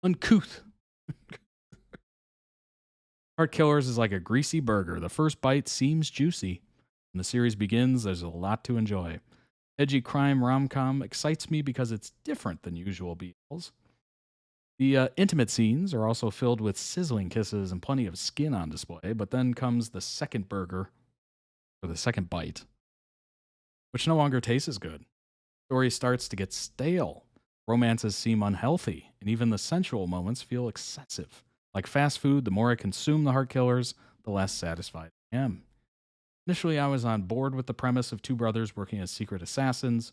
Uncouth. Heart Killers is like a greasy burger. The first bite seems juicy. When the series begins, there's a lot to enjoy. Edgy crime rom-com excites me because it's different than usual BLs. The intimate scenes are also filled with sizzling kisses and plenty of skin on display, but then comes the second burger, or the second bite, which no longer tastes as good. Story starts to get stale. Romances seem unhealthy, and even the sensual moments feel excessive. Like fast food, the more I consume the Heart Killers, the less satisfied I am. Initially, I was on board with the premise of two brothers working as secret assassins.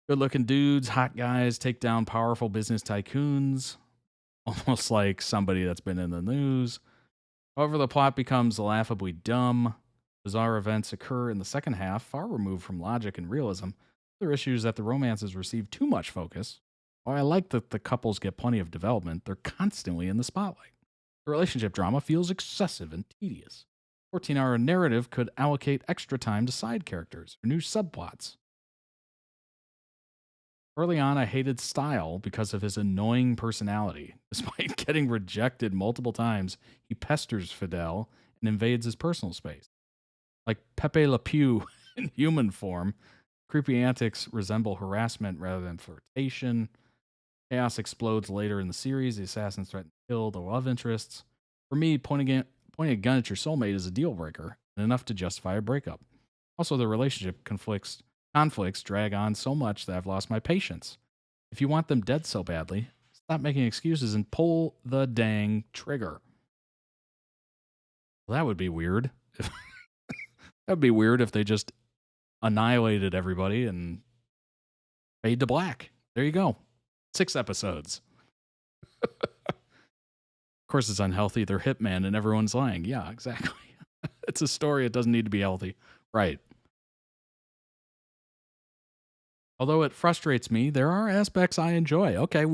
Good-looking dudes, hot guys, take down powerful business tycoons, almost like somebody that's been in the news. However, the plot becomes laughably dumb. Bizarre events occur in the second half, far removed from logic and realism. Other issues that the romances receive too much focus. While I like that the couples get plenty of development, they're constantly in the spotlight. The relationship drama feels excessive and tedious. 14-hour narrative could allocate extra time to side characters or new subplots. Early on, I hated Style because of his annoying personality. Despite getting rejected multiple times, he pesters Fidel and invades his personal space. Like Pepe Le Pew in human form, creepy antics resemble harassment rather than flirtation. Chaos explodes later in the series. The assassins threaten to kill the love interests. For me, pointing a gun at your soulmate is a deal breaker and enough to justify a breakup. Also, the relationship conflicts drag on so much that I've lost my patience. If you want them dead so badly, stop making excuses and pull the dang trigger. Well, that would be weird. That would be weird if they just annihilated everybody and fade to black. There you go. 6 episodes. Of course, it's unhealthy. They're hitmen and everyone's lying. Yeah, exactly. It's a story. It doesn't need to be healthy. Right. Although it frustrates me, there are aspects I enjoy. Okay,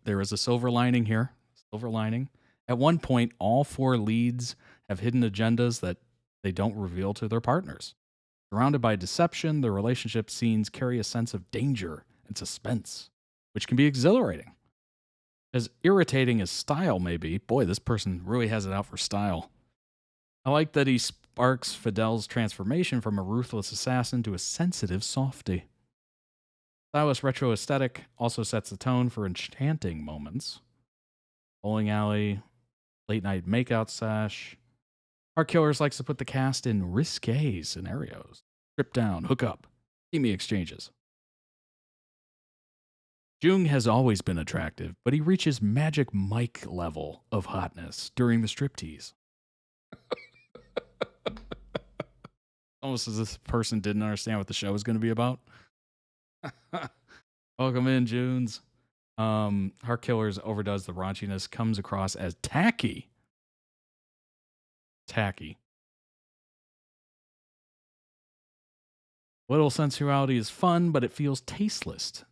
there is a silver lining here. Silver lining. At one point, all 4 leads have hidden agendas that they don't reveal to their partners. Surrounded by deception, the relationship scenes carry a sense of danger and suspense, which can be exhilarating. As irritating as Style may be, boy, this person really has it out for Style. I like that he sparks Fidel's transformation from a ruthless assassin to a sensitive softie. Stylish retro aesthetic also sets the tone for enchanting moments. Bowling alley, late night makeout sesh. Heart Killers likes to put the cast in risque scenarios. Strip down, hook up, steamy exchanges. Jung has always been attractive, but he reaches Magic Mike level of hotness during the striptease. Almost as if this person didn't understand what the show was going to be about. Welcome in, Junes. Heart Killers overdoes the raunchiness, comes across as tacky. Tacky. Little sensuality is fun, but it feels tasteless.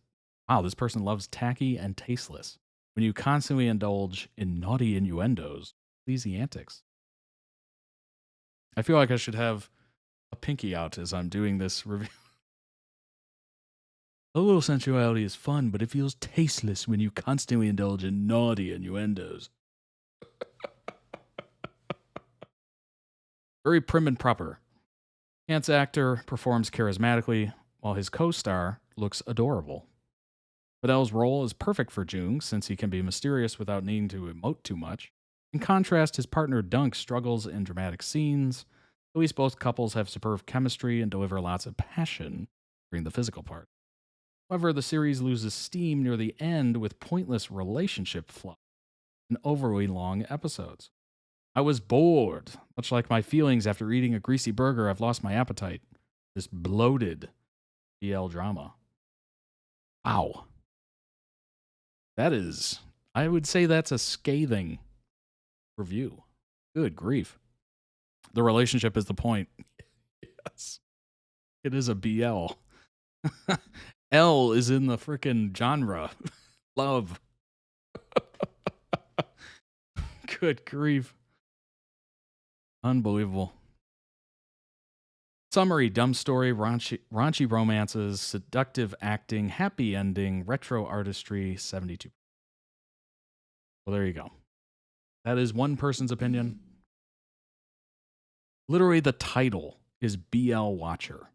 Wow, this person loves tacky and tasteless. When you constantly indulge in naughty innuendos, sleazy antics. I feel like I should have a pinky out as I'm doing this review. A little sensuality is fun, but it feels tasteless when you constantly indulge in naughty innuendos. Very prim and proper. Kant's actor performs charismatically, while his co-star looks adorable. Fidel's role is perfect for Jung, since he can be mysterious without needing to emote too much. In contrast, his partner Dunk struggles in dramatic scenes. At least both couples have superb chemistry and deliver lots of passion during the physical part. However, the series loses steam near the end with pointless relationship fluff and overly long episodes. I was bored, much like my feelings after eating a greasy burger. I've lost my appetite. This bloated BL drama. Wow. That is, I would say that's a scathing review. Good grief. The relationship is the point. Yes. It is a BL. L is in the frickin' genre. Love. Good grief. Unbelievable. Summary: dumb story, raunchy romances, seductive acting, happy ending, retro artistry, 72. Well, there you go. That is one person's opinion. Literally, the title is BL Watcher.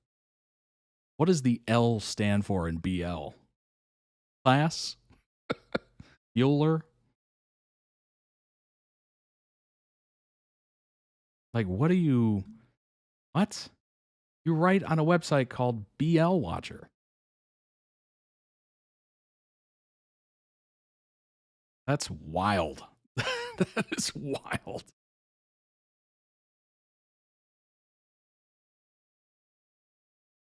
What does the L stand for in BL? Class? Bueller? Like, what are you... What? You write on a website called BL Watcher. That's wild. That is wild.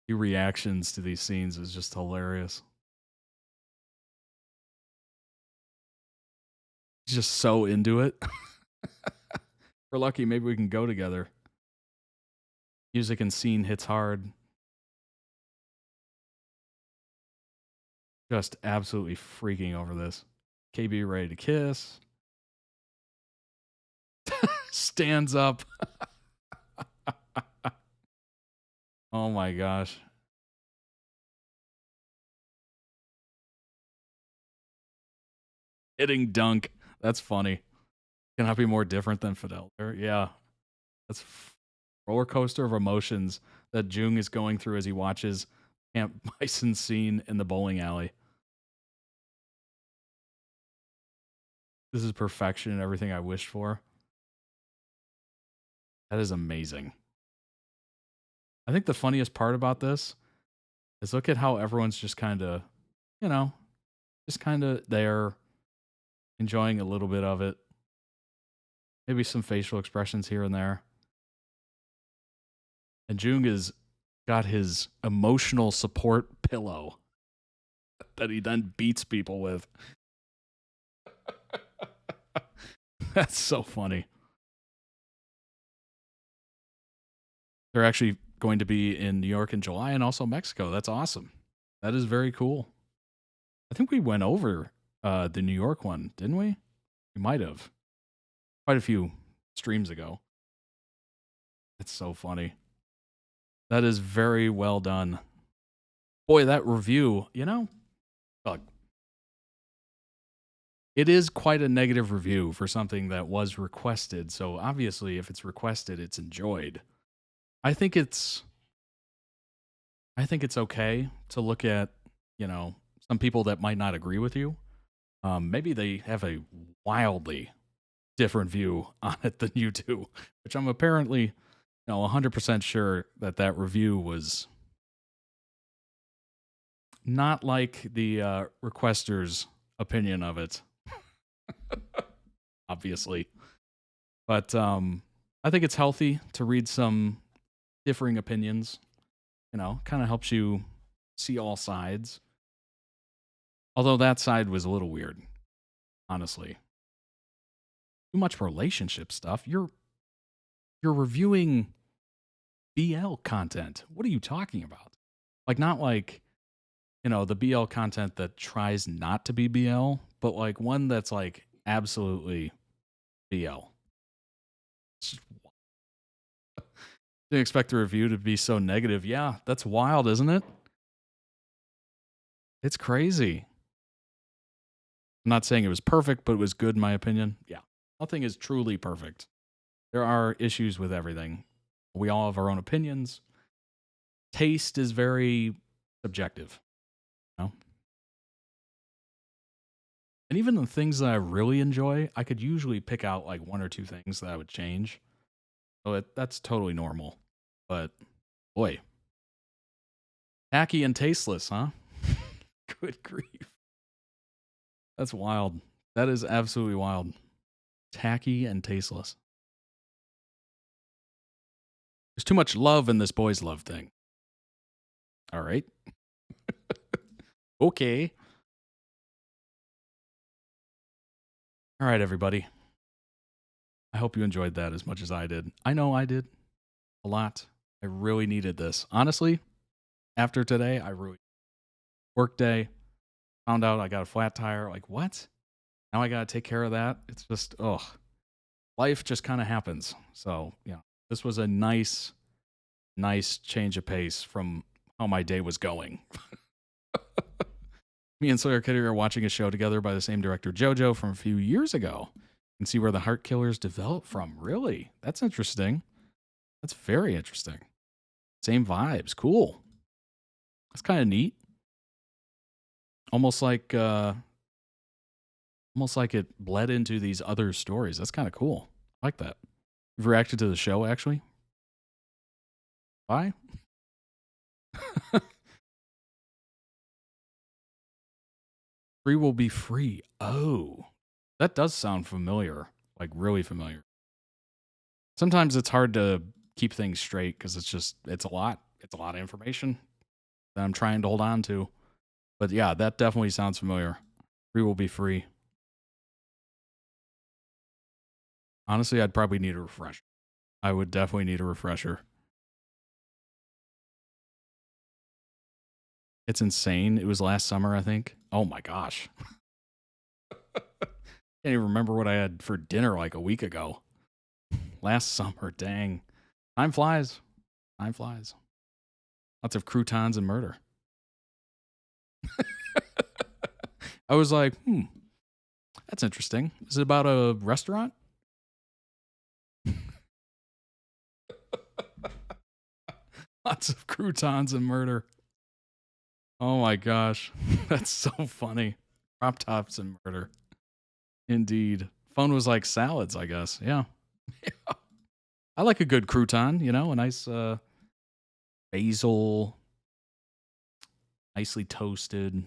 Your reactions to these scenes is just hilarious. He's just so into it. We're lucky, maybe we can go together. Music and scene hits hard. Just absolutely freaking over this. KB ready to kiss. Stands up. Oh my gosh. Hitting dunk. That's funny. Cannot be more different than Fidel. Yeah. That's roller coaster of emotions that Jung is going through as he watches Camp Bison's scene in the bowling alley. This is perfection and everything I wished for. That is amazing. I think the funniest part about this is look at how everyone's just kind of, you know, just kind of there, enjoying a little bit of it. Maybe some facial expressions here and there. And Jung has got his emotional support pillow that he then beats people with. That's so funny. They're actually going to be in New York in July and also Mexico. That's awesome. That is very cool. I think we went over the New York one, didn't we? We might have. Quite a few streams ago. It's so funny. That is very well done. Boy, that review, you know, look, it is quite a negative review for something that was requested. So obviously, if it's requested, it's enjoyed. I think it's okay to look at, you know, some people that might not agree with you. Maybe they have a wildly different view on it than you do, which I'm apparently, you know, 100% sure that that review was not like the requester's opinion of it. Obviously. But I think it's healthy to read some differing opinions. You know, kind of helps you see all sides. Although that side was a little weird, honestly. Too much relationship stuff. You're reviewing BL content. What are you talking about? Like, not like, you know, the BL content that tries not to be BL, but like one that's like absolutely BL. Didn't expect the review to be so negative. Yeah, that's wild, isn't it? It's crazy. I'm not saying it was perfect, but it was good in my opinion. Yeah, nothing is truly perfect. There are issues with everything. We all have our own opinions. Taste is very subjective. You know? And even the things that I really enjoy, I could usually pick out like one or two things that I would change. So that's totally normal. But boy, tacky and tasteless, huh? Good grief. That's wild. That is absolutely wild. Tacky and tasteless. There's too much love in this boys love thing. All right. Okay. All right, everybody. I hope you enjoyed that as much as I did. I know I did. A lot. I really needed this. Honestly, after today, I really work day. Found out I got a flat tire. Like, what? Now I got to take care of that. It's just, life just kind of happens. So, yeah, this was a nice change of pace from how my day was going. Me and Sawyer Kitty are watching a show together by the same director, JoJo, from a few years ago. You can see where the Heart Killers developed from. Really? That's interesting. That's very interesting. Same vibes. Cool. That's kind of neat. Almost like it bled into these other stories. That's kind of cool. I like that. You've reacted to the show, actually? Why? Free will be free. Oh, that does sound familiar. Like really familiar. Sometimes it's hard to keep things straight because it's a lot. It's a lot of information that I'm trying to hold on to. But yeah, that definitely sounds familiar. Free will be free. Honestly, I'd probably need a refresher. I would definitely need a refresher. It's insane. It was last summer, I think. Oh my gosh. Can't even remember what I had for dinner like a week ago. Last summer, dang. Time flies. Time flies. Lots of croutons and murder. I was like, that's interesting. Is it about a restaurant? Lots of croutons and murder. Oh my gosh. That's so funny. Crop tops and murder. Indeed. Phone was like salads, I guess. Yeah. I like a good crouton, a nice basil, nicely toasted,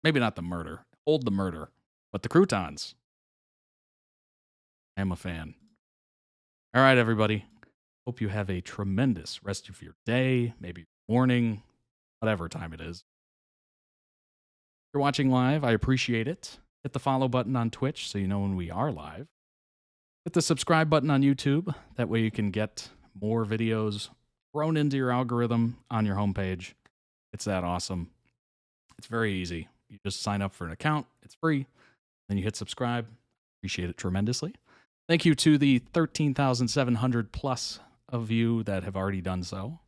Maybe not the murder. Hold the murder. But the croutons. I am a fan. All right, everybody. Hope you have a tremendous rest of your day, maybe morning, whatever time it is. If you're watching live, I appreciate it. Hit the follow button on Twitch so you know when we are live. Hit the subscribe button on YouTube. That way you can get more videos thrown into your algorithm on your homepage. It's that awesome. It's very easy. You just sign up for an account. It's free. Then you hit subscribe. Appreciate it tremendously. Thank you to the 13,700 plus of you that have already done so.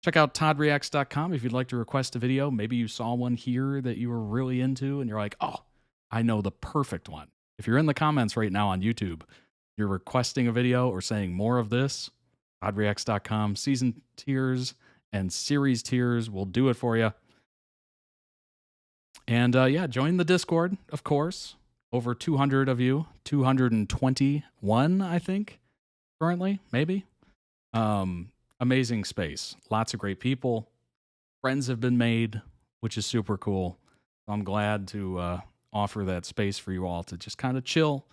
Check out toddreacts.com if you'd like to request a video. Maybe you saw one here that you were really into and you're like, oh, I know the perfect one. If you're in the comments right now on YouTube, you're requesting a video or saying more of this, toddreacts.com, season tiers and series tiers will do it for you. And yeah, join the Discord, of course. Over 200 of you, 221, I think, currently, maybe. Amazing space. Lots of great people. Friends have been made, which is super cool. I'm glad to offer that space for you all to just kind of chill,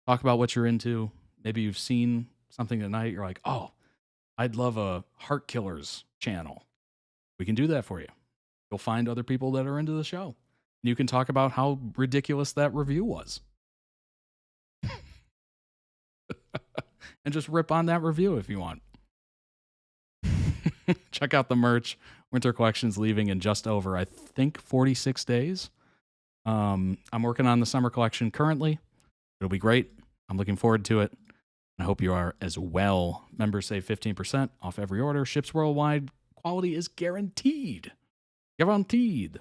talk about what you're into. Maybe you've seen something tonight. You're like, oh, I'd love a Heart Killers channel. We can do that for you. You'll find other people that are into the show. And you can talk about how ridiculous that review was. And just rip on that review if you want. Check out the merch. Winter collection's leaving in just over, I think, 46 days. I'm working on the summer collection currently. It'll be great. I'm looking forward to it. I hope you are as well. Members save 15% off every order. Ships worldwide. Quality is guaranteed. Guaranteed.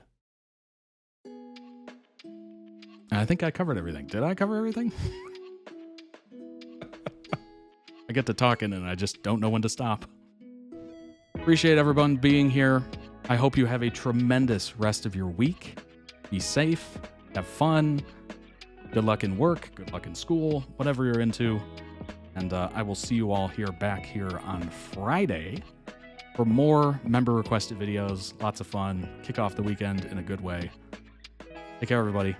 I think I covered everything. Did I cover everything? I get to talking and I just don't know when to stop. Appreciate everyone being here. I hope you have a tremendous rest of your week. Be safe. Have fun. Good luck in work. Good luck in school. Whatever you're into. And I will see you all back here on Friday for more member requested videos. Lots of fun. Kick off the weekend in a good way. Take care, everybody.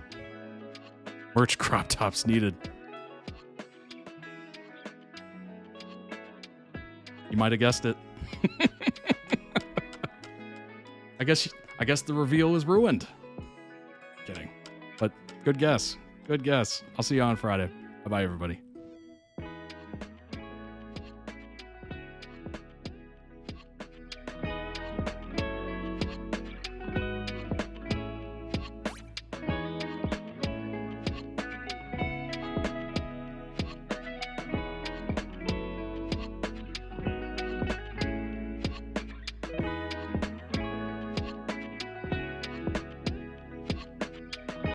Merch crop tops needed. You might have guessed it. I guess the reveal was ruined. Kidding. But good guess. Good guess. I'll see you on Friday. Bye-bye, everybody.